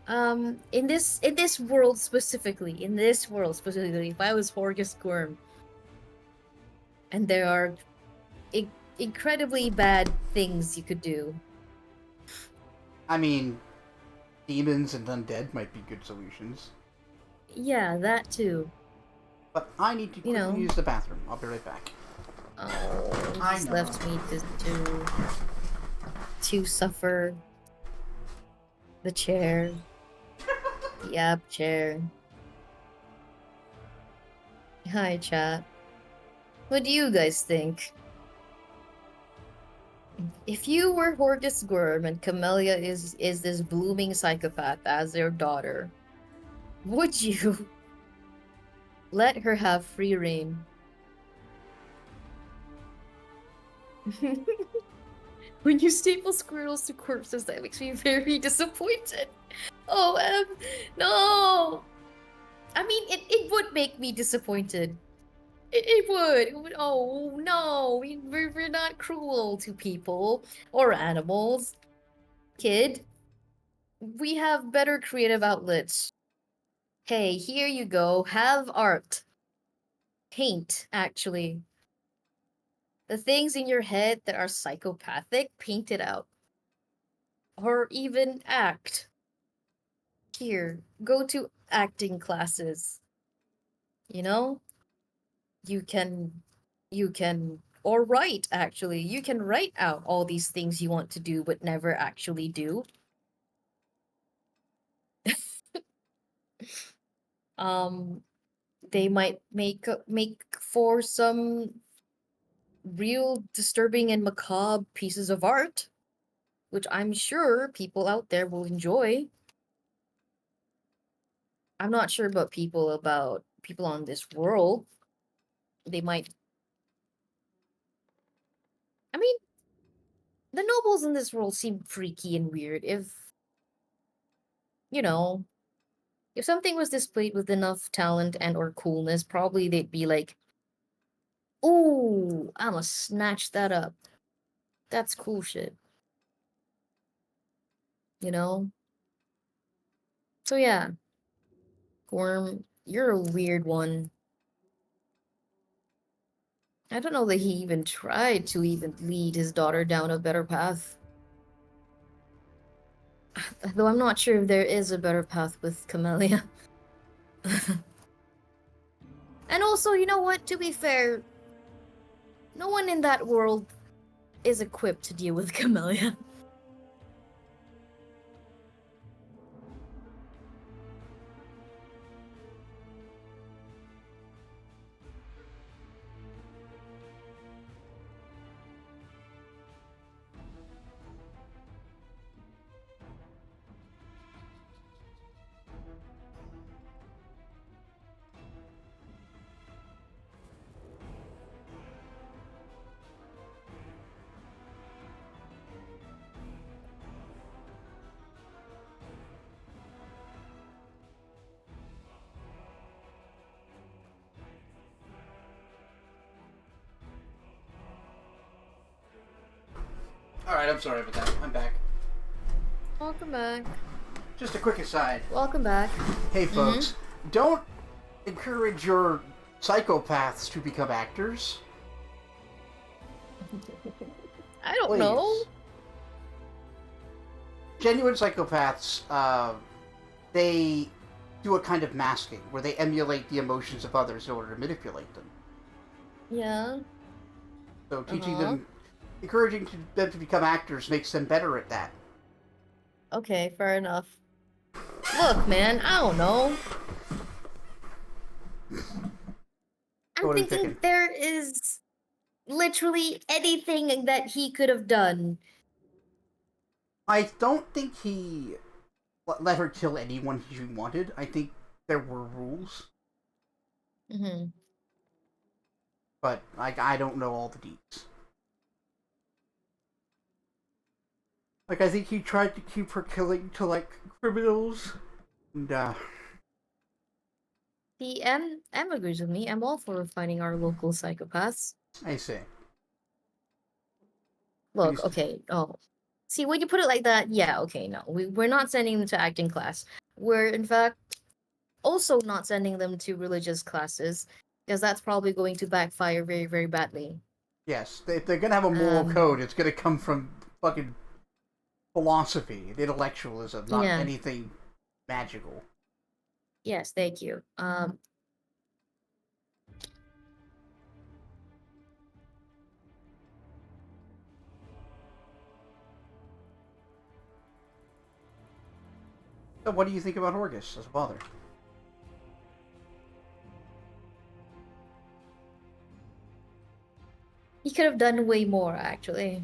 In this world specifically, if I was Horgus Gorm, and there are incredibly bad things you could do. I mean, demons and undead might be good solutions. Yeah, that too. But I need to quickly know. use the bathroom. I'll be right back. Oh, he I just know. left me to suffer. The chair. Yep, chair. Hi, chat. What do you guys think? If you were Horgus Gurm and Camellia is this blooming psychopath as their daughter, would you let her have free reign? When you staple squirrels to corpses, that makes me very disappointed. Oh, no! I mean, it would make me disappointed. It would. It would. Oh, no. We're not cruel to people or animals. Kid, we have better creative outlets. Hey, here you go. Have art. Paint, actually. The things in your head that are psychopathic, paint it out. Or even act. Here, go to acting classes. You know? You can or write, actually. You can write out all these things you want to do but never actually do. Um they might make for some real disturbing and macabre pieces of art, which I'm sure people out there will enjoy. I'm not sure about people on this world. They might. I mean, the nobles in this world seem freaky and weird. You know, if something was displayed with enough talent and or coolness, probably they'd be like, "Ooh, I'ma snatch that up. That's cool shit." You know? So yeah, Gorm, you're a weird one. I don't know that he even tried to even lead his daughter down a better path. Though I'm not sure if there is a better path with Camellia. And also, you know what? To be fair, no one in that world is equipped to deal with Camellia. Alright, I'm sorry about that. I'm back. Welcome back. Just a quick aside. Welcome back. Hey, folks, don't encourage your psychopaths to become actors. I don't Please. know. Genuine psychopaths, they do a kind of masking where they emulate the emotions of others in order to manipulate them. Yeah. So teaching them, encouraging them to become actors makes them better at that. Okay, fair enough. Look, man, I don't know. I'm What are you thinking thinking? there is literally anything that he could have done. I don't think he let her kill anyone she wanted. I think there were rules, Mm-hmm. but I don't know all the deets. Like, I think he tried to keep her killing to, like, criminals. And, See, M agrees with me. I'm all for finding our local psychopaths. I see. Look, okay, oh. See, when you put it like that, yeah, okay, no. We're not sending them to acting class. We're, in fact, also not sending them to religious classes, because that's probably going to backfire very, very badly. Yes, if they're gonna have a moral code, it's gonna come from fucking philosophy and intellectualism, not anything magical. Yes, thank you. So what do you think about Horgus as a father? could have done way more, actually.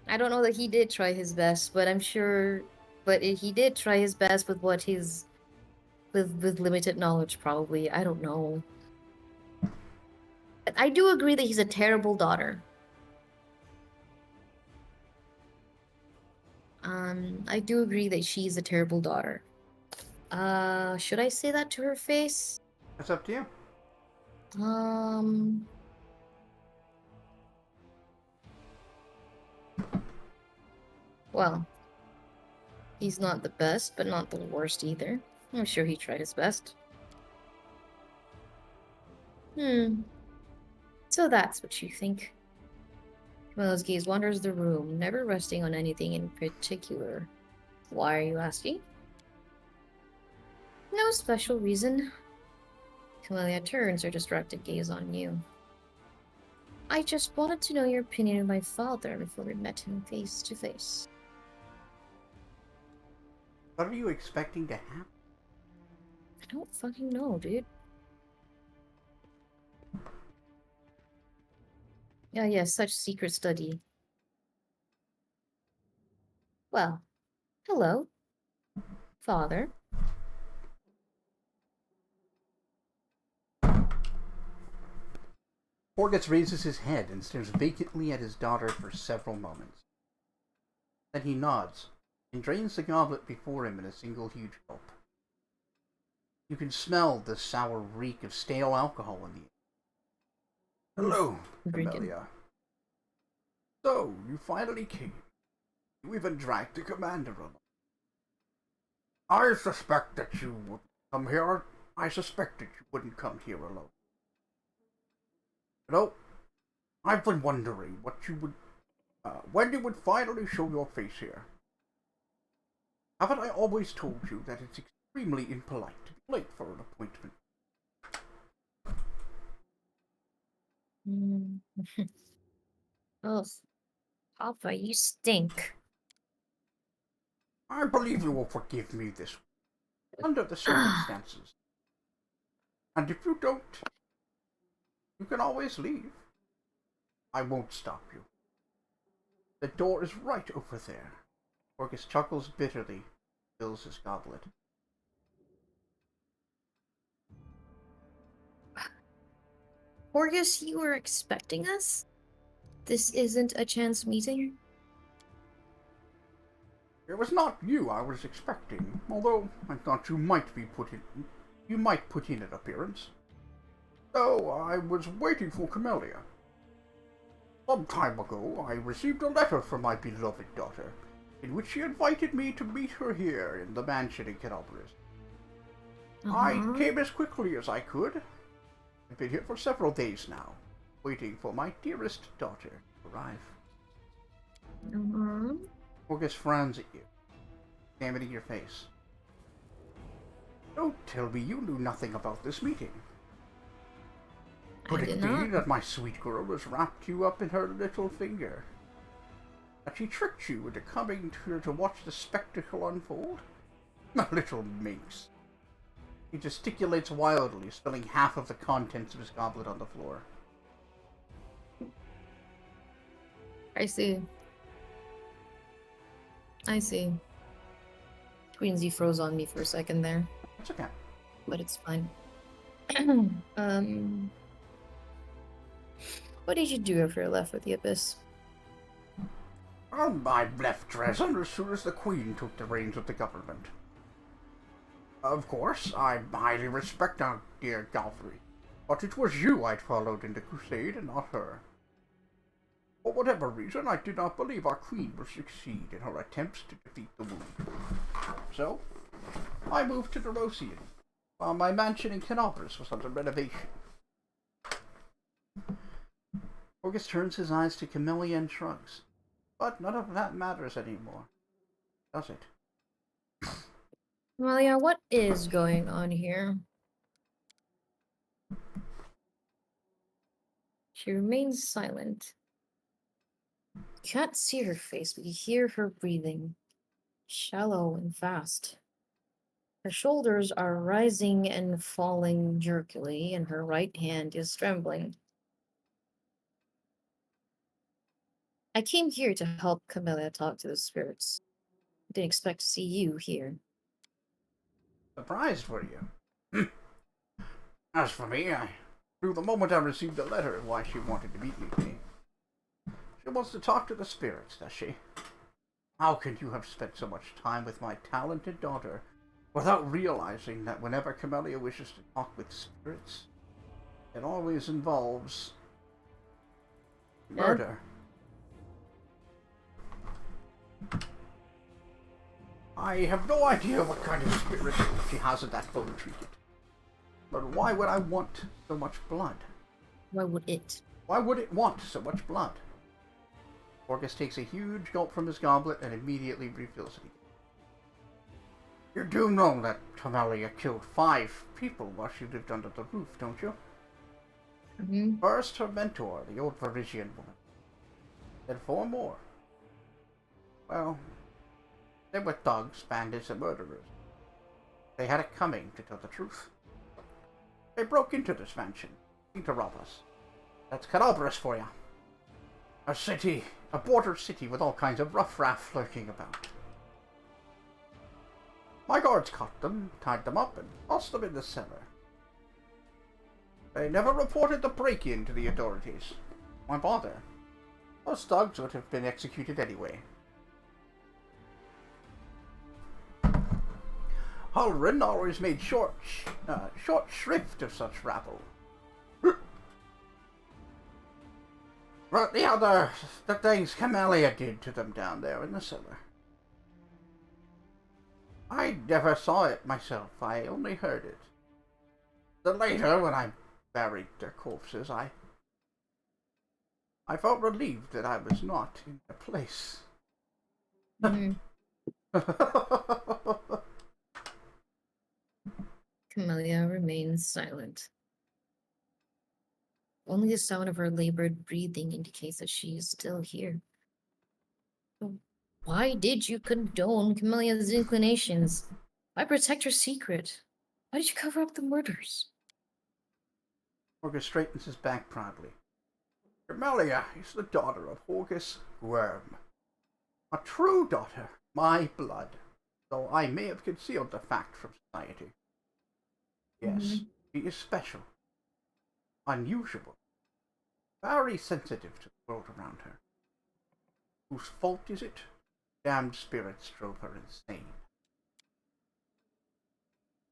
I don't know that he did try his best, but I'm sure. But he did try his best with what his, with limited knowledge, probably. I don't know. But I do agree that he's a terrible daughter. I do agree that she's a terrible daughter. Should I say that to her face? It's up to you. Well, he's not the best, but not the worst either. I'm sure he tried his best. So that's what you think. Camilla's gaze wanders the room, never resting on anything in particular. Why are you asking? No special reason. Camellia turns her distracted gaze on you. I just wanted to know your opinion of my father before we met him face to face. What are you expecting to happen? I don't fucking know, dude. Yeah, such secret study. Well, hello, father. Porgus raises his head and stares vacantly at his daughter for several moments. Then he nods and drains the goblet before him in a single huge gulp. You can smell the sour reek of stale alcohol in the air. Hello, Camellia. So, you finally came. You even dragged the commander along. I suspect that you would come here. I suspected you wouldn't come here alone. You know, I've been wondering what you would, when you would finally show your face here. Haven't I always told you that it's extremely impolite to be late for an appointment? Oh, Papa, you stink. I believe you will forgive me this under the circumstances. And if you don't, you can always leave. I won't stop you. The door is right over there. Porgus chuckles bitterly, fills his goblet. Porgus, you were expecting us? This isn't a chance meeting? It was not you I was expecting, although I thought you might put in an appearance. So I was waiting for Camellia. Some time ago, I received a letter from my beloved daughter, in which she invited me to meet her here in the mansion in Canobras. I came as quickly as I could. I've been here for several days now, waiting for my dearest daughter to arrive. Porgus frowns at you, examining your face. Don't tell me you knew nothing about this meeting. Could it be that my sweet girl has wrapped you up in her little finger? That she tricked you into coming here to watch the spectacle unfold? My little minx. He gesticulates wildly, spilling half of the contents of his goblet on the floor. I see. Queensy froze on me for a second there. It's okay. But it's fine. What did you do after I left with the Abyss? I left Dresden as soon as the Queen took the reins of the government. Of course, I highly respect our dear Galfrey, but it was you I'd followed in the crusade and not her. For whatever reason, I did not believe our Queen would succeed in her attempts to defeat the wound. So, I moved to the Rosian, while my mansion in Canobras was under renovation. Porgus turns his eyes to Camellia and shrugs. But none of that matters anymore, does it? Well, yeah, what is going on here? She remains silent. You can't see her face, but you hear her breathing. Shallow and fast. Her shoulders are rising and falling jerkily, and her right hand is trembling. I came here to help Camellia talk to the spirits. Didn't expect to see you here. Surprised for you. As for me, I knew the moment I received the letter why she wanted to meet me. She wants to talk to the spirits, does she? How can you have spent so much time with my talented daughter without realizing that whenever Camellia wishes to talk with spirits, it always involves murder? I have no idea what kind of spirit she has in that phone treated. But why would I want so much blood? Why would it? Why would it want so much blood? Orcus takes a huge gulp from his goblet and immediately refills it again. You do know that Camellia killed 5 people while she lived under the roof, don't you? Mm-hmm. First, her mentor, the old Parisian woman. Then 4 more. Well, they were thugs, bandits, and murderers. They had it coming, to tell the truth. They broke into this mansion, to rob us. That's Calabrus for you. A city, a border city with all kinds of riffraff lurking about. My guards caught them, tied them up, and tossed them in the cellar. They never reported the break-in to the authorities. Why bother? Those thugs would have been executed anyway. Halrin always made short shrift of such rabble. But the things Camellia did to them down there in the cellar. I never saw it myself, I only heard it. Then later, when I buried their corpses, I felt relieved that I was not in the place. Mm-hmm. Camellia remains silent. Only the sound of her labored breathing indicates that she is still here. So why did you condone Camellia's inclinations? Why protect her secret? Why did you cover up the murders? Horgus straightens his back proudly. Camellia is the daughter of Horgus Worm. A true daughter, my blood, though I may have concealed the fact from society. Yes, she is special, unusual, very sensitive to the world around her. Whose fault is it? Damned spirits drove her insane.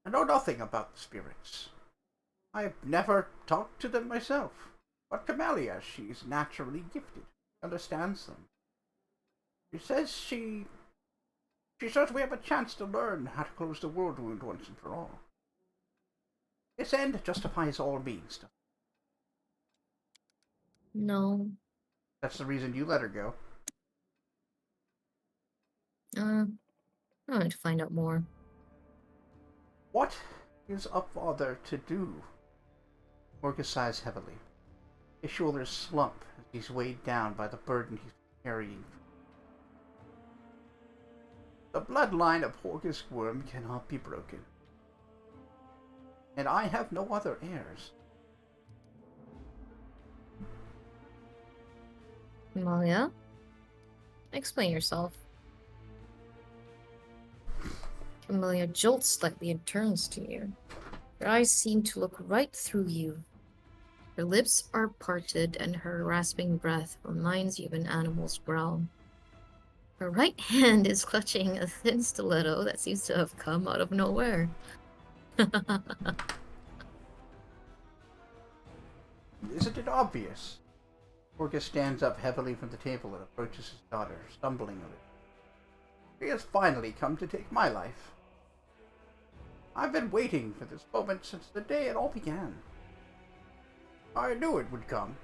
I know nothing about the spirits. I have never talked to them myself. But Camellia, she's naturally gifted, understands them. She says we have a chance to learn how to close the world wound once and for all. This end justifies all means. No. That's the reason you let her go. I want to find out more. What is a father to do? Orcus sighs heavily. His shoulders slump as he's weighed down by the burden he's carrying. The bloodline of Horgus Worm cannot be broken. And I have no other heirs. Camellia? Explain yourself. Camellia jolts slightly and turns to you. Her eyes seem to look right through you. Her lips are parted and her rasping breath reminds you of an animal's growl. Her right hand is clutching a thin stiletto that seems to have come out of nowhere. Isn't it obvious? Orcus stands up heavily from the table and approaches his daughter, stumbling a little. He has finally come to take my life. I've been waiting for this moment since the day it all began. I knew it would come.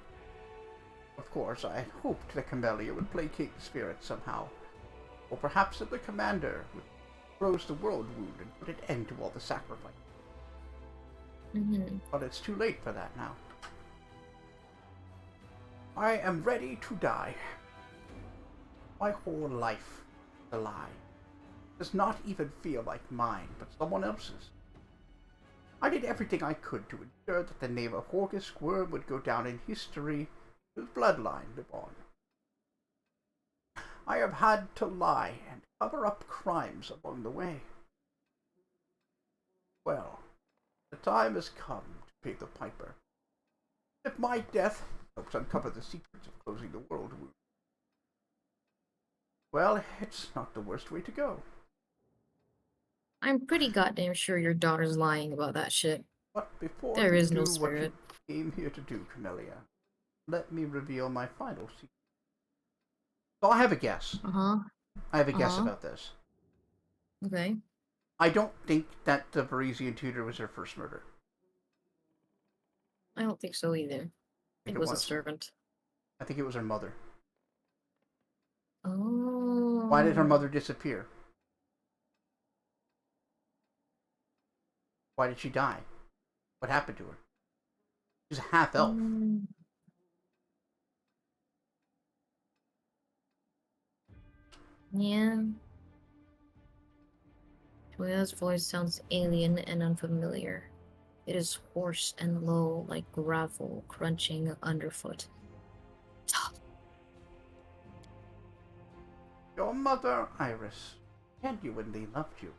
Of course, I had hoped that Camellia would placate the spirits somehow, or perhaps that the commander would close the world wound and put an end to all the sacrifice. But it's too late for that now. I am ready to die. My whole life is a lie. It does not even feel like mine, but someone else's. I did everything I could to ensure that the name of Horgus Worm would go down in history, his bloodline live on. I have had to lie and cover up crimes along the way. Well, the time has come to pay the piper. If my death helps uncover the secrets of closing the world wound, well, it's not the worst way to go. I'm pretty goddamn sure your daughter's lying about that shit. But before There you is do no what spirit. you came here to do, Camellia, let me reveal my final secret. So I have a guess. Uh-huh. I have a guess Uh-huh. about this. Okay. I don't think that the Parisian tutor was her first murder. I don't think so either. I think it was a servant. I think it was her mother. Oh. Why did her mother disappear? Why did she die? What happened to her? She's a half-elf. Yeah. Julia's voice sounds alien and unfamiliar. It is hoarse and low, like gravel crunching underfoot. Your mother, Iris, genuinely loved you.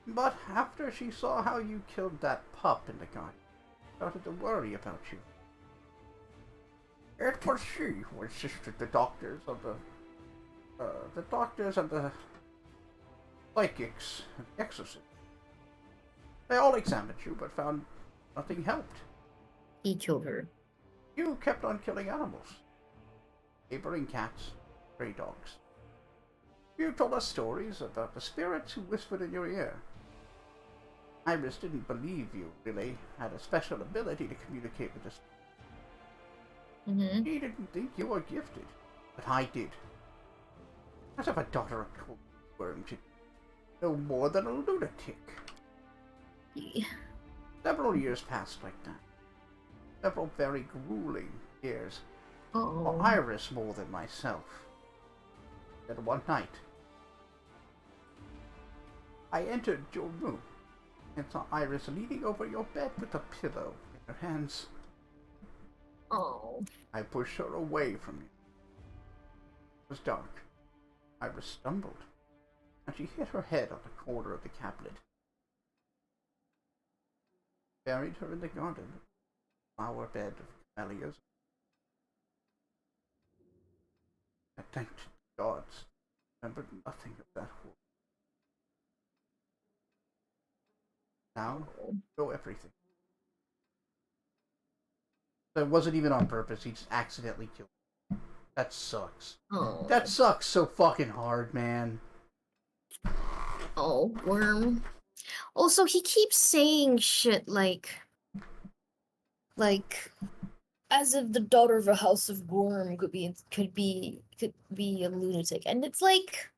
But after she saw how you killed that pup in the garden, she started to worry about you. It was she who insisted the doctors and the psychics and exorcists. They all examined you, but found nothing helped. He killed her. You kept on killing animals. Neighboring cats, stray dogs. You told us stories about the spirits who whispered in your ear. Iris didn't believe you really had a special ability to communicate with the spirits. He didn't think you were gifted, but I did. As if a daughter of cold worm should no more than a lunatic. Yeah. Several years passed like that. Several very grueling years. For Oh. Iris more than myself. Then one night, I entered your room and saw Iris leaning over your bed with a pillow in her hands. Oh. I pushed her away from you. It was dark. Iris stumbled, and she hit her head on the corner of the cabinet. Buried her in the garden, flower bed of camellias. I thanked the gods, remembered nothing of that horror. Now, I know everything. So it wasn't even on purpose, he just accidentally killed her. That sucks. Oh. That sucks so fucking hard, man. Oh, worm. Also, he keeps saying shit like, as if the daughter of a house of Gorm could be a lunatic, and it's like,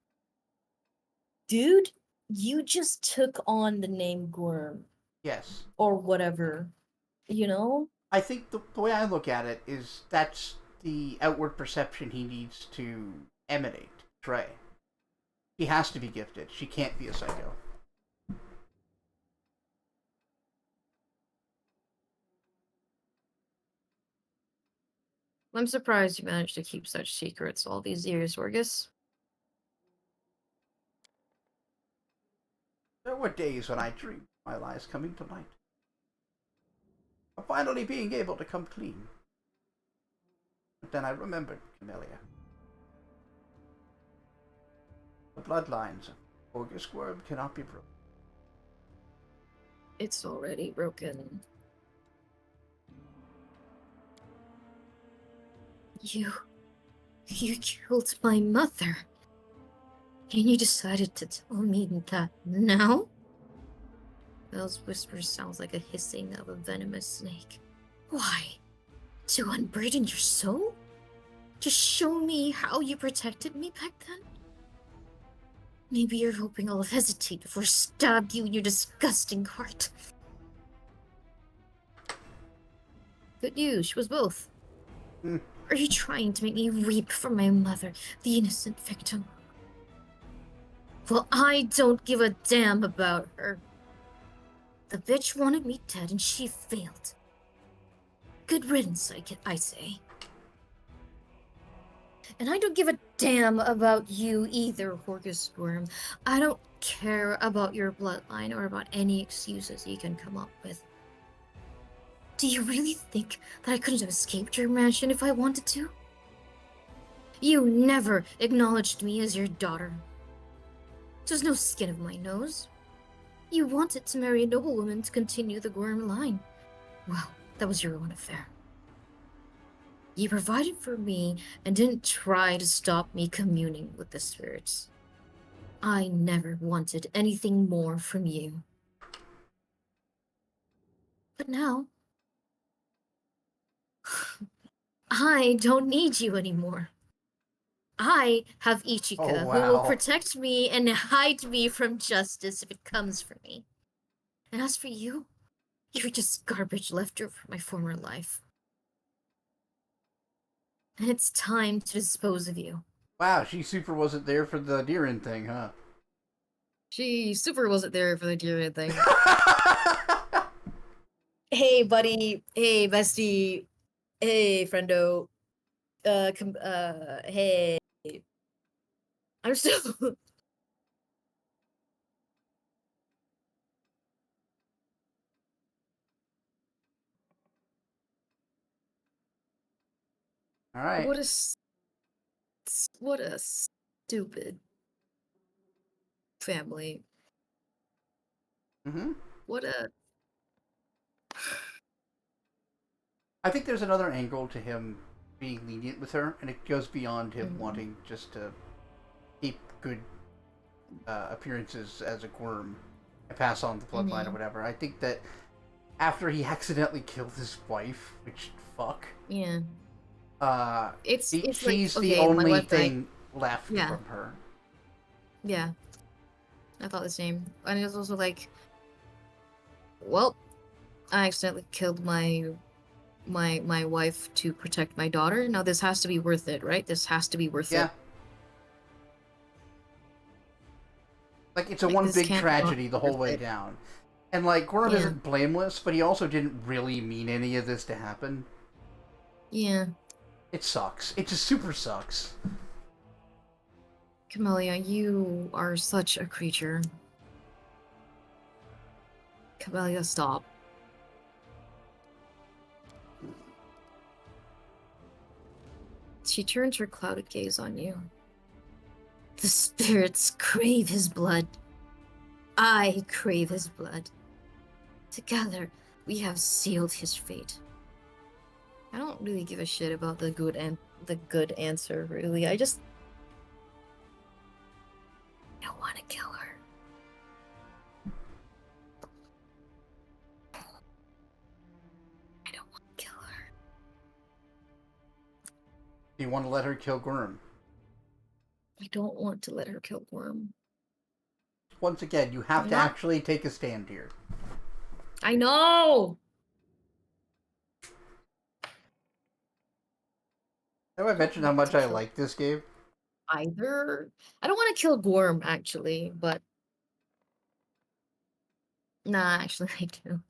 dude, you just took on the name Gorm Yes. or whatever, you know? I think the way I look at it is that's the outward perception he needs to emanate, Trey. He has to be gifted. She can't be a psycho. I'm surprised you managed to keep such secrets all these years, Orgus. There were days when I dreamed my lies coming to light. Of finally being able to come clean. But then I remembered Camellia. The bloodlines of Orgus Worm cannot be broken. It's already broken. You killed my mother. And you decided to tell me that now? Bell's whisper sounds like a hissing of a venomous snake. Why? To unburden your soul? To show me how you protected me back then? Maybe you're hoping I'll hesitate before I stab you in your disgusting heart. Good news, she was both. Are you trying to make me weep for my mother, the innocent victim? Well, I don't give a damn about her. The bitch wanted me dead and she failed. Good riddance, I say. And I don't give a damn about you either, Horgus Worm. I don't care about your bloodline or about any excuses you can come up with. Do you really think that I couldn't have escaped your mansion if I wanted to? You never acknowledged me as your daughter. There's no skin of my nose. You wanted to marry a noblewoman to continue the Gorm line. Well, that was your own affair. You provided for me and didn't try to stop me communing with the spirits. I never wanted anything more from you. But now, I don't need you anymore. I have Ichika, Oh, who will wow. protect me and hide me from justice if it comes for me. And as for you, you're just garbage left over from my former life. And it's time to dispose of you. Wow, she super wasn't there for the Deeren thing, huh? She super wasn't there for the Jiren thing. Hey, buddy. Hey, bestie. Hey, friendo. Hey. I'm still. All right. What a stupid family. Mm-hmm. What a. I think there's another angle to him being lenient with her, and it goes beyond him Mhm. wanting just to keep good appearances as a Worm and pass on the bloodline or Mhm. whatever. I think that after he accidentally killed his wife, which fuck, Yeah. It's she's like, the okay, my only wife died. thing left Yeah. from her. Yeah. I thought the same. And it was also like, well, I accidentally killed my wife to protect my daughter. Now this has to be worth it, right? This has to be worth Yeah. it. Like, it's a Like, one this big can't not tragedy be the whole worth way it. down. And, like, Gorm Yeah. isn't blameless, but he also didn't really mean any of this to happen. Yeah. It sucks. It just super sucks. Camellia, you are such a creature. Camellia, stop. She turns her clouded gaze on you. The spirits crave his blood. I crave his blood. Together, we have sealed his fate. I don't really give a shit about the good answer, really. I want to kill her. I don't want to kill her. You want to let her kill Gorm. I don't want to let her kill Worm. Once again, you have I'm to not- actually take a stand here. I know! Have I mentioned how much I like this game? Either. I don't want to kill Gorm, actually, but. Nah, actually, I do.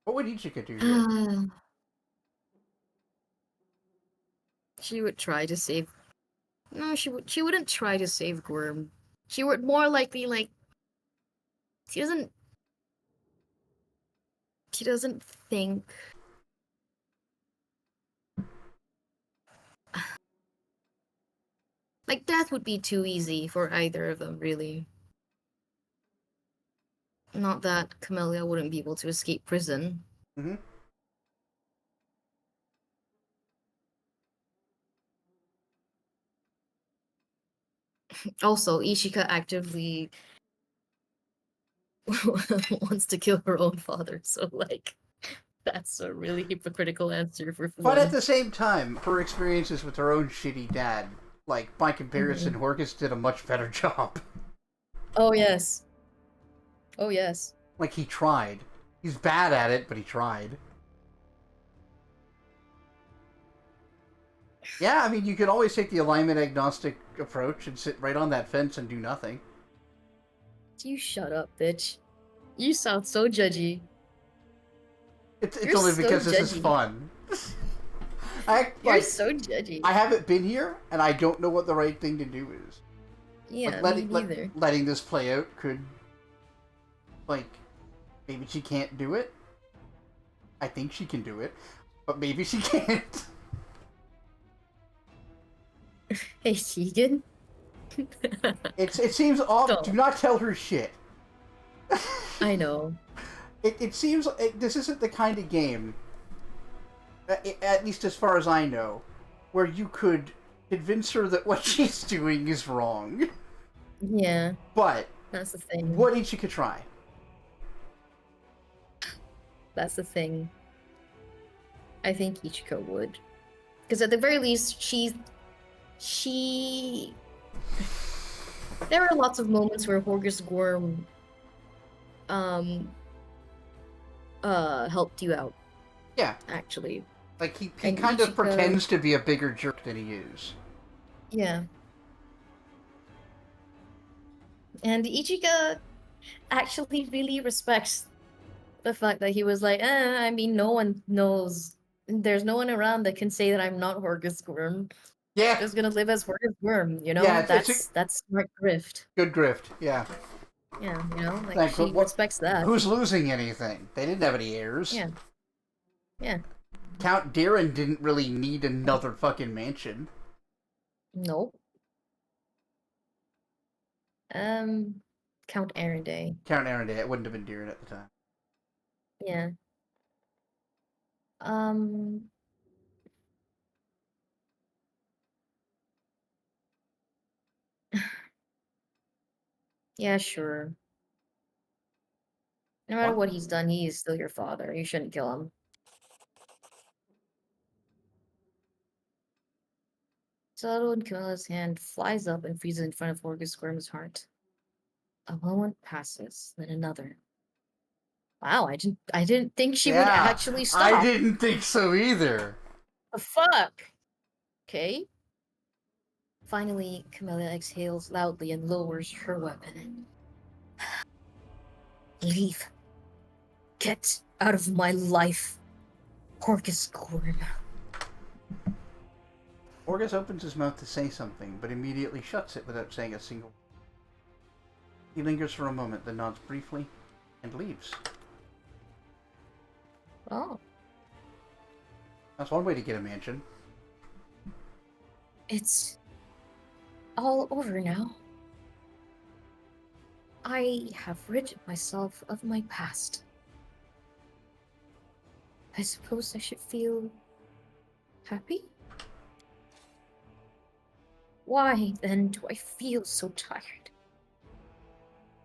What would Ichika do here? She would try to save. No, she wouldn't try to save Gorm. She would more likely, like. She doesn't. She doesn't think. Like, death would be too easy for either of them, really. Not that Camellia wouldn't be able to escape prison. Mm-hmm. Also, Ishika actively wants to kill her own father, so, like, that's a really hypocritical answer for But at one. the same time, her experiences with her own shitty dad, like, by comparison, Horkus did a much better job. Oh, yes. Oh, yes. Like, he tried. He's bad at it, but he tried. Yeah, I mean, you can always take the alignment agnostic approach and sit right on that fence and do nothing. You shut up, bitch. You sound so judgy. It's You're only so because this is judgy. fun. You're so judgy. I haven't been here, and I don't know what the right thing to do is. Yeah, Like, me neither. letting this play out could, like, maybe she can't do it. I think she can do it, but maybe she can't. Hey, Tegan. It seems off. Don't. Do not tell her shit. I know. It seems this isn't the kind of game, at least as far as I know, where you could convince her that what she's doing is wrong. Yeah, But that's the thing. what each you could try. That's the thing. I think Ichiko would. Because at the very least, she... There are lots of moments where Horgus Gorm helped you out, Yeah, actually. like he And kind of Ichiko- pretends to be a bigger jerk than he is. Yeah. And Ichika actually really respects the fact that he was like, I mean, no one knows. There's no one around that can say that I'm not Horgus Gorm. Yeah, I'm just gonna live as Horgus Gorm, you know? Yeah, it's That's smart grift. good grift. Yeah. Yeah, you know? Like, Thanks, she but what- respects that. Who's losing anything? They didn't have any heirs. Yeah. Yeah. Count Darren didn't really need another fucking mansion. Nope. Count Arenday. Count Arendelle, it wouldn't have been Darren at the time. Yeah. Yeah, sure. No matter what he's done, he is still your father. You shouldn't kill him. Sato and Camilla's hand flies up and freezes in front of Horgus Gorm's heart. A moment passes, then another. Wow, I didn't think she would Yeah, actually stop. I didn't think so either. The fuck? Okay. Finally, Camilla exhales loudly and lowers her weapon. Leave. Get out of my life, Horgus Gorm. Orgus opens his mouth to say something, but immediately shuts it without saying a single word. He lingers for a moment, then nods briefly, and leaves. Oh. That's one way to get a mansion. It's all over now. I have rid myself of my past. I suppose I should feel happy? Why then do I feel so tired?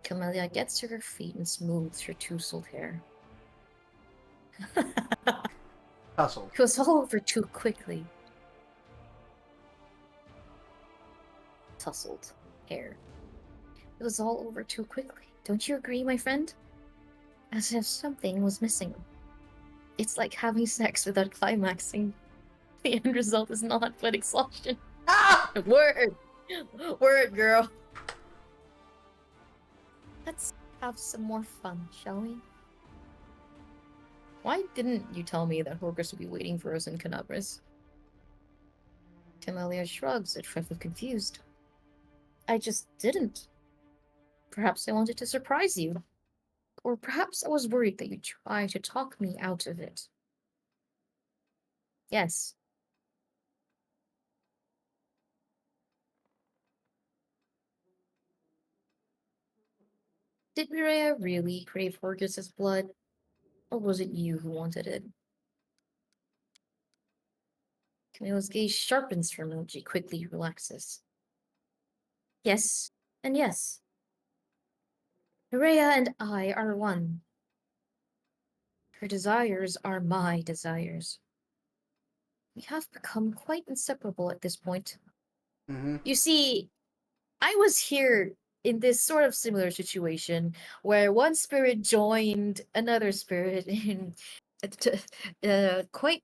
Camellia gets to her feet and smooths her tousled hair. Hustle. It was all over too quickly. Tousled hair. It was all over too quickly. Don't you agree, my friend? As if something was missing. It's like having sex without climaxing. The end result is not but exhaustion. Ah! Word! Word, girl. Let's have some more fun, shall we? Why didn't you tell me that Horgus would be waiting for us in Canabras? Camellia shrugs, a trifle confused. I just didn't. Perhaps I wanted to surprise you. Or perhaps I was worried that you'd try to talk me out of it. Yes. Did Mireia really crave Horgus's blood? Or was it you who wanted it? Camilla's gaze sharpens for a moment. She quickly relaxes. Yes, and yes. Mireia and I are one. Her desires are my desires. We have become quite inseparable at this point. Mm-hmm. You see, I was here in this sort of similar situation where one spirit joined another spirit in quite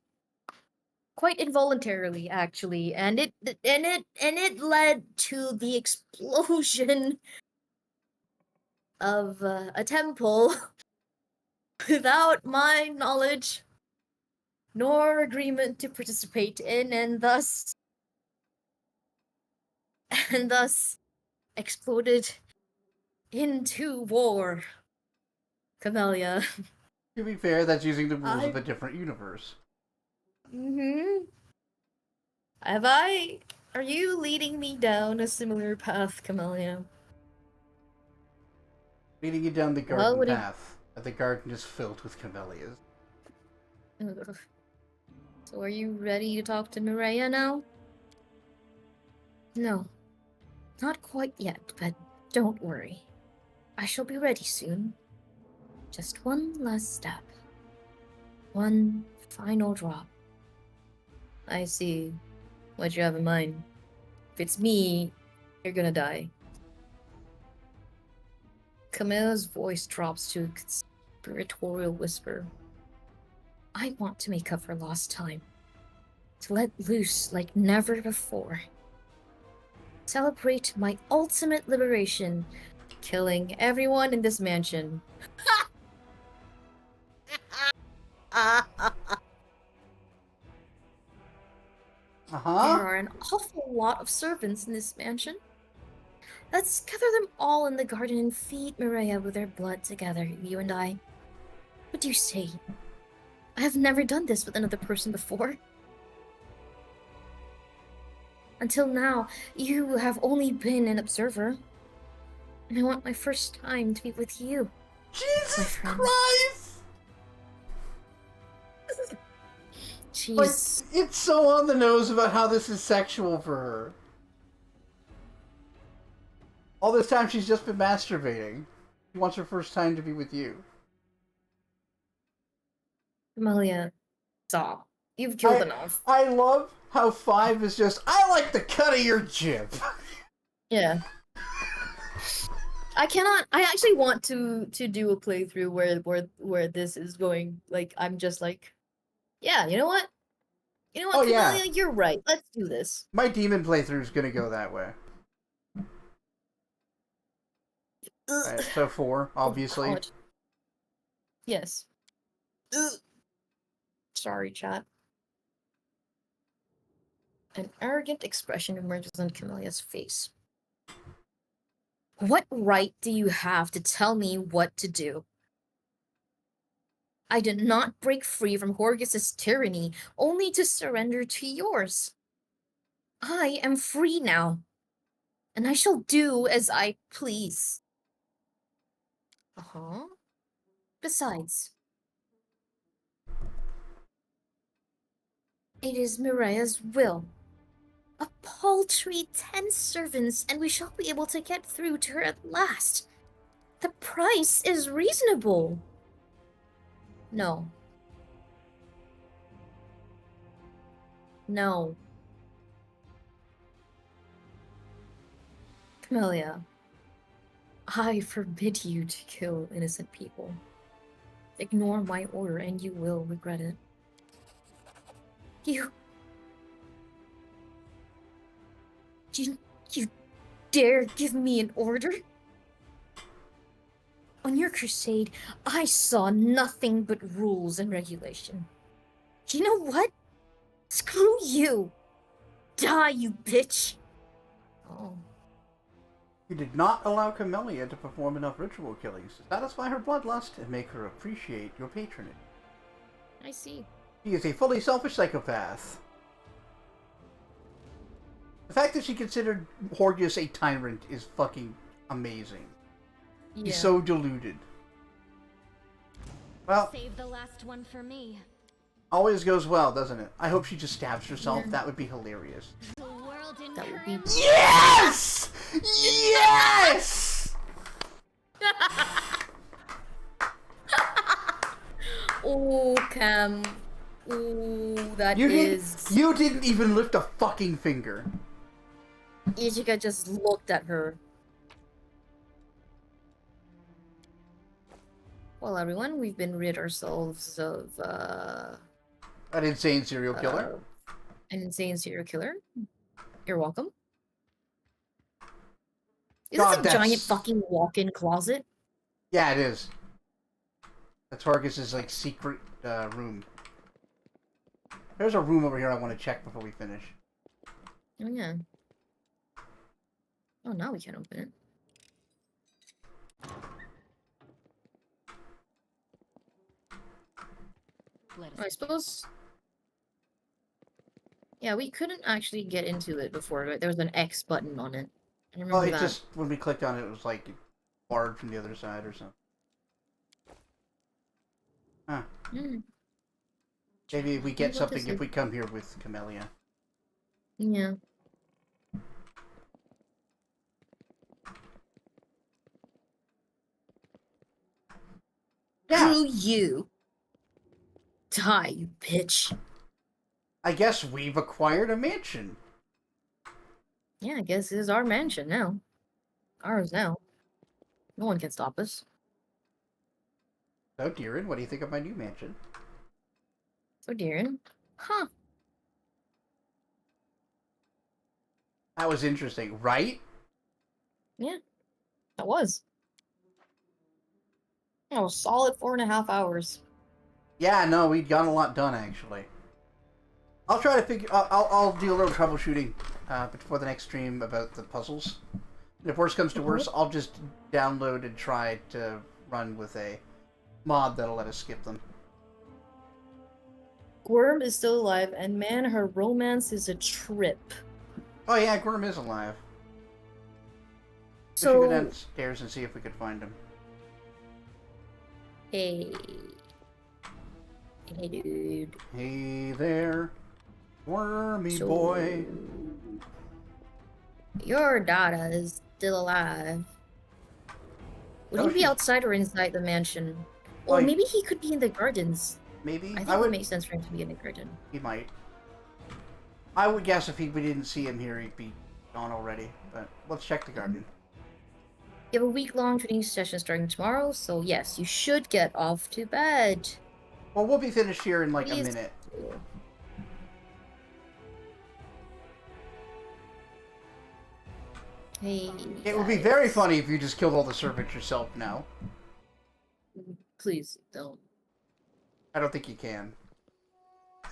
involuntarily, actually, and it led to the explosion of a temple without my knowledge nor agreement to participate in, and thus exploded into war. Camellia. To be fair, that's using the rules of I- a different universe. Mm-hmm. Are you leading me down a similar path, Camellia? Leading you down the Well, garden what do you- path. The garden is filled with camellias. Ugh. So are you ready to talk to Mireia now? No, not quite yet, but don't worry. I shall be ready soon. Just one last step. One final drop. I see what you have in mind. If it's me, you're gonna die. Camilla's voice drops to a conspiratorial whisper. I want to make up for lost time. To let loose like never before. Celebrate my ultimate liberation, killing everyone in this mansion. There Uh-huh. are an awful lot of servants in this mansion. Let's gather them all in the garden and feed Mireia with their blood together, you and I. What do you say? I have never done this with another person before. Until now, you have only been an observer. And I want my first time to be with you. Jesus friend. Christ! Like, Jeez. it's so on the nose about how this is sexual for her. All this time she's just been masturbating. She wants her first time to be with you. Camellia, stop. You've killed enough. I love how 5 is just, I like the cut of your jib. Yeah. I actually want to do a playthrough where this is going, like, I'm just like, yeah, you know what? You know what, Oh, yeah. Camellia, you're right. Let's do this. My demon playthrough is gonna go that way. Right, so 4, obviously. God. Yes. Ugh. Sorry, chat. An arrogant expression emerges on Camellia's face. What right do you have to tell me what to do? I did not break free from Horgus's tyranny only to surrender to yours. I am free now, and I shall do as I please. Uh-huh. Besides, it is Mireya's will. A paltry 10 servants, and we shall be able to get through to her at last. The price is reasonable. No. No. Camellia, I forbid you to kill innocent people. Ignore my order and you will regret it. You dare give me an order? On your crusade, I saw nothing but rules and regulation. You know what? Screw you! Die, you bitch! Oh. You did not allow Camellia to perform enough ritual killings to satisfy her bloodlust and make her appreciate your patronage. I see. She is a fully selfish psychopath. The fact that she considered Horgus a tyrant is fucking amazing. Yeah. He's so deluded. Well, Save the last one for me. always goes well, doesn't it? I hope she just stabs herself. Yeah. That would be hilarious. The world in That would be Yes! Yes! Oh, Cam. Ooh, that You is. you didn't even lift a fucking finger. Ichika just looked at her. Well, everyone, we've been rid ourselves of An insane serial killer. an insane serial killer. You're welcome. Is God, this a giant that's- fucking walk-in closet? Yeah, it is. That's Hargus's like secret room. There's a room over here I want to check before we finish. Oh yeah. Oh, now we can open it. I suppose. Yeah, we couldn't actually get into it before, but there was an X button on it. I remember Oh, it that. just when we clicked on it, it was like barred from the other side or something. Huh. Mm. Maybe we get What something is if it? we come here with Camellia. Yeah. Yeah. Screw you. Die, you bitch. I guess we've acquired a mansion. Yeah, I guess this is our mansion now. Ours now. No one can stop us. So, Deeren, what do you think of my new mansion? So, Darren. Huh. That was interesting, right? Yeah. That was. That was solid 4.5 hours. Yeah, no, we'd got a lot done actually. I'll try to figure. I'll do a little troubleshooting before the next stream about the puzzles. And if worse comes to worse, I'll just download and try to run with a mod that'll let us skip them. Worm is still alive, and man, her romance is a trip. Oh yeah, Gworm is alive. We should So, go downstairs and see if we could find him. hey. Hey, dude. Hey there, wormy So, boy. your daughter is still alive. Would Oh, he be she's- outside or inside the mansion? Oh, Or he- maybe he could be in the gardens. Maybe I think I it would. makes sense for him to be in the garden. He might. I would guess if we didn't see him here, he'd be gone already. But let's check the garden. You have a week-long training session starting tomorrow, so yes, you should get off to bed. Well, we'll be finished here in like a Please. minute. Hey. It would be very funny if you just killed all the servants yourself now. Please don't. I don't think you can.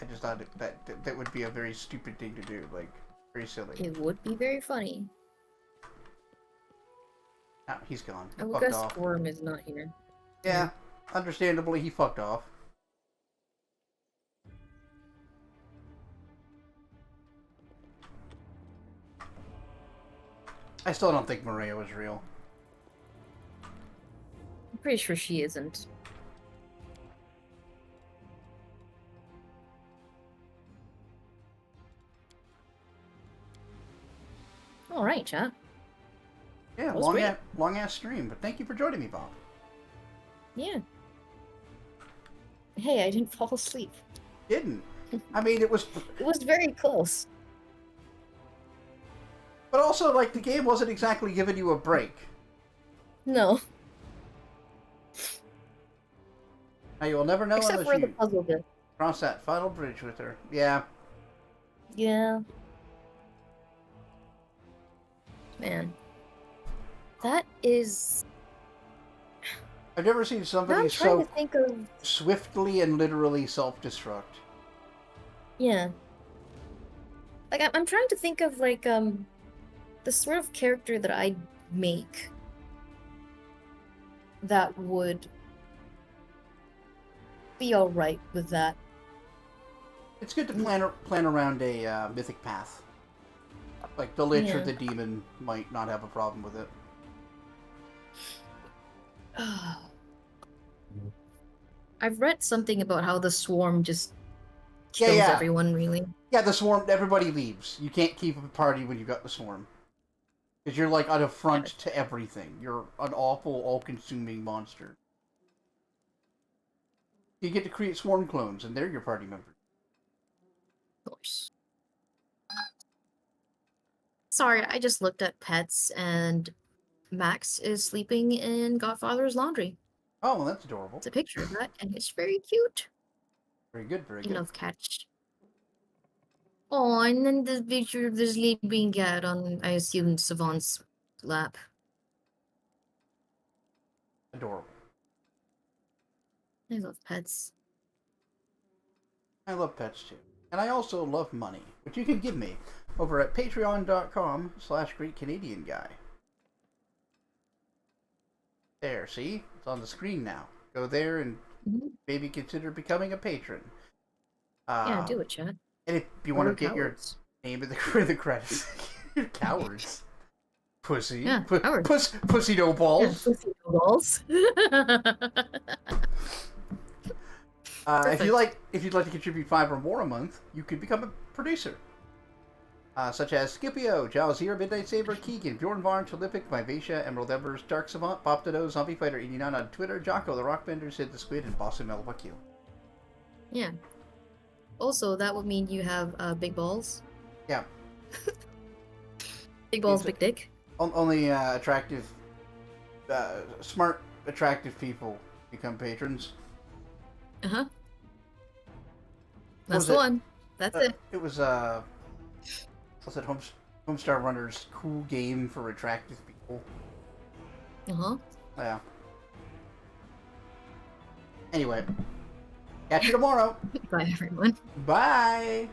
I just thought that would be a very stupid thing to do, like, very silly. It would be very funny. Ah, he's gone. He I would fucked guess off. Worm is not here. Yeah, understandably, he fucked off. I still don't think Maria was real. I'm pretty sure she isn't. Alright, chat. Yeah, That was great. long ass stream, but thank you for joining me, Bob. Yeah. Hey, I didn't fall asleep. Didn't. I mean, it was... It was very close. But also, like, the game wasn't exactly giving you a break. No. Now, you'll never know Except unless for the you puzzle bit. cross that final bridge with her. Yeah. Yeah. Man. That is... I've never seen Now somebody I'm trying so to think of... swiftly and literally self-destruct. Yeah. Like, I'm trying to think of, like, the sort of character that I'd make that would be alright with that. It's good to plan around a mythic path. Like, the Lich or Yeah. the Demon might not have a problem with it. I've read something about how the swarm just Yeah, kills yeah. everyone, really. Yeah, the Swarm, everybody leaves. You can't keep a party when you've got the Swarm. Because you're, like, an affront to everything. You're an awful, all-consuming monster. You get to create Swarm clones, and they're your party members. Of course. Sorry, I just looked at pets, and Max is sleeping in Godfather's laundry. Oh, well, that's adorable. It's a picture of that, and it's very cute. Very good, very I good. love cats. Oh, and then the picture of the sleeping cat on, I assume, Savant's lap. Adorable. I love pets. I love pets too. And I also love money, which you can give me over at patreon.com/GreatCanadianGuy. There, see? It's on the screen now. Go there and maybe consider becoming a patron. Yeah, do it, chat. And if you Or want to get cowards. your name in the credits, you're cowards. Pussy. Yeah, cowards. Pussy no balls. Yeah, pussy no balls. If you'd like to contribute $5 or more a month, you could become a producer. Such as Scipio, Jalzir, Midnight Saber, Keegan, Bjorn Varn, Olympic, Vivacia, Emerald Embers, Dark Savant, Bop Dodo, Zombie Fighter 89 on Twitter, Jocko, the Rockbender, Sid the Squid, and Boston Melbakil. Yeah. Also, that would mean you have big balls. Yeah. Big balls, big dick. Only attractive, smart, attractive people become patrons. Uh-huh. That's the one. That's it. It was, what's it, Homestar Runner's cool game for attractive people. Uh-huh. Yeah. Anyway. Catch you tomorrow. Bye, everyone. Bye.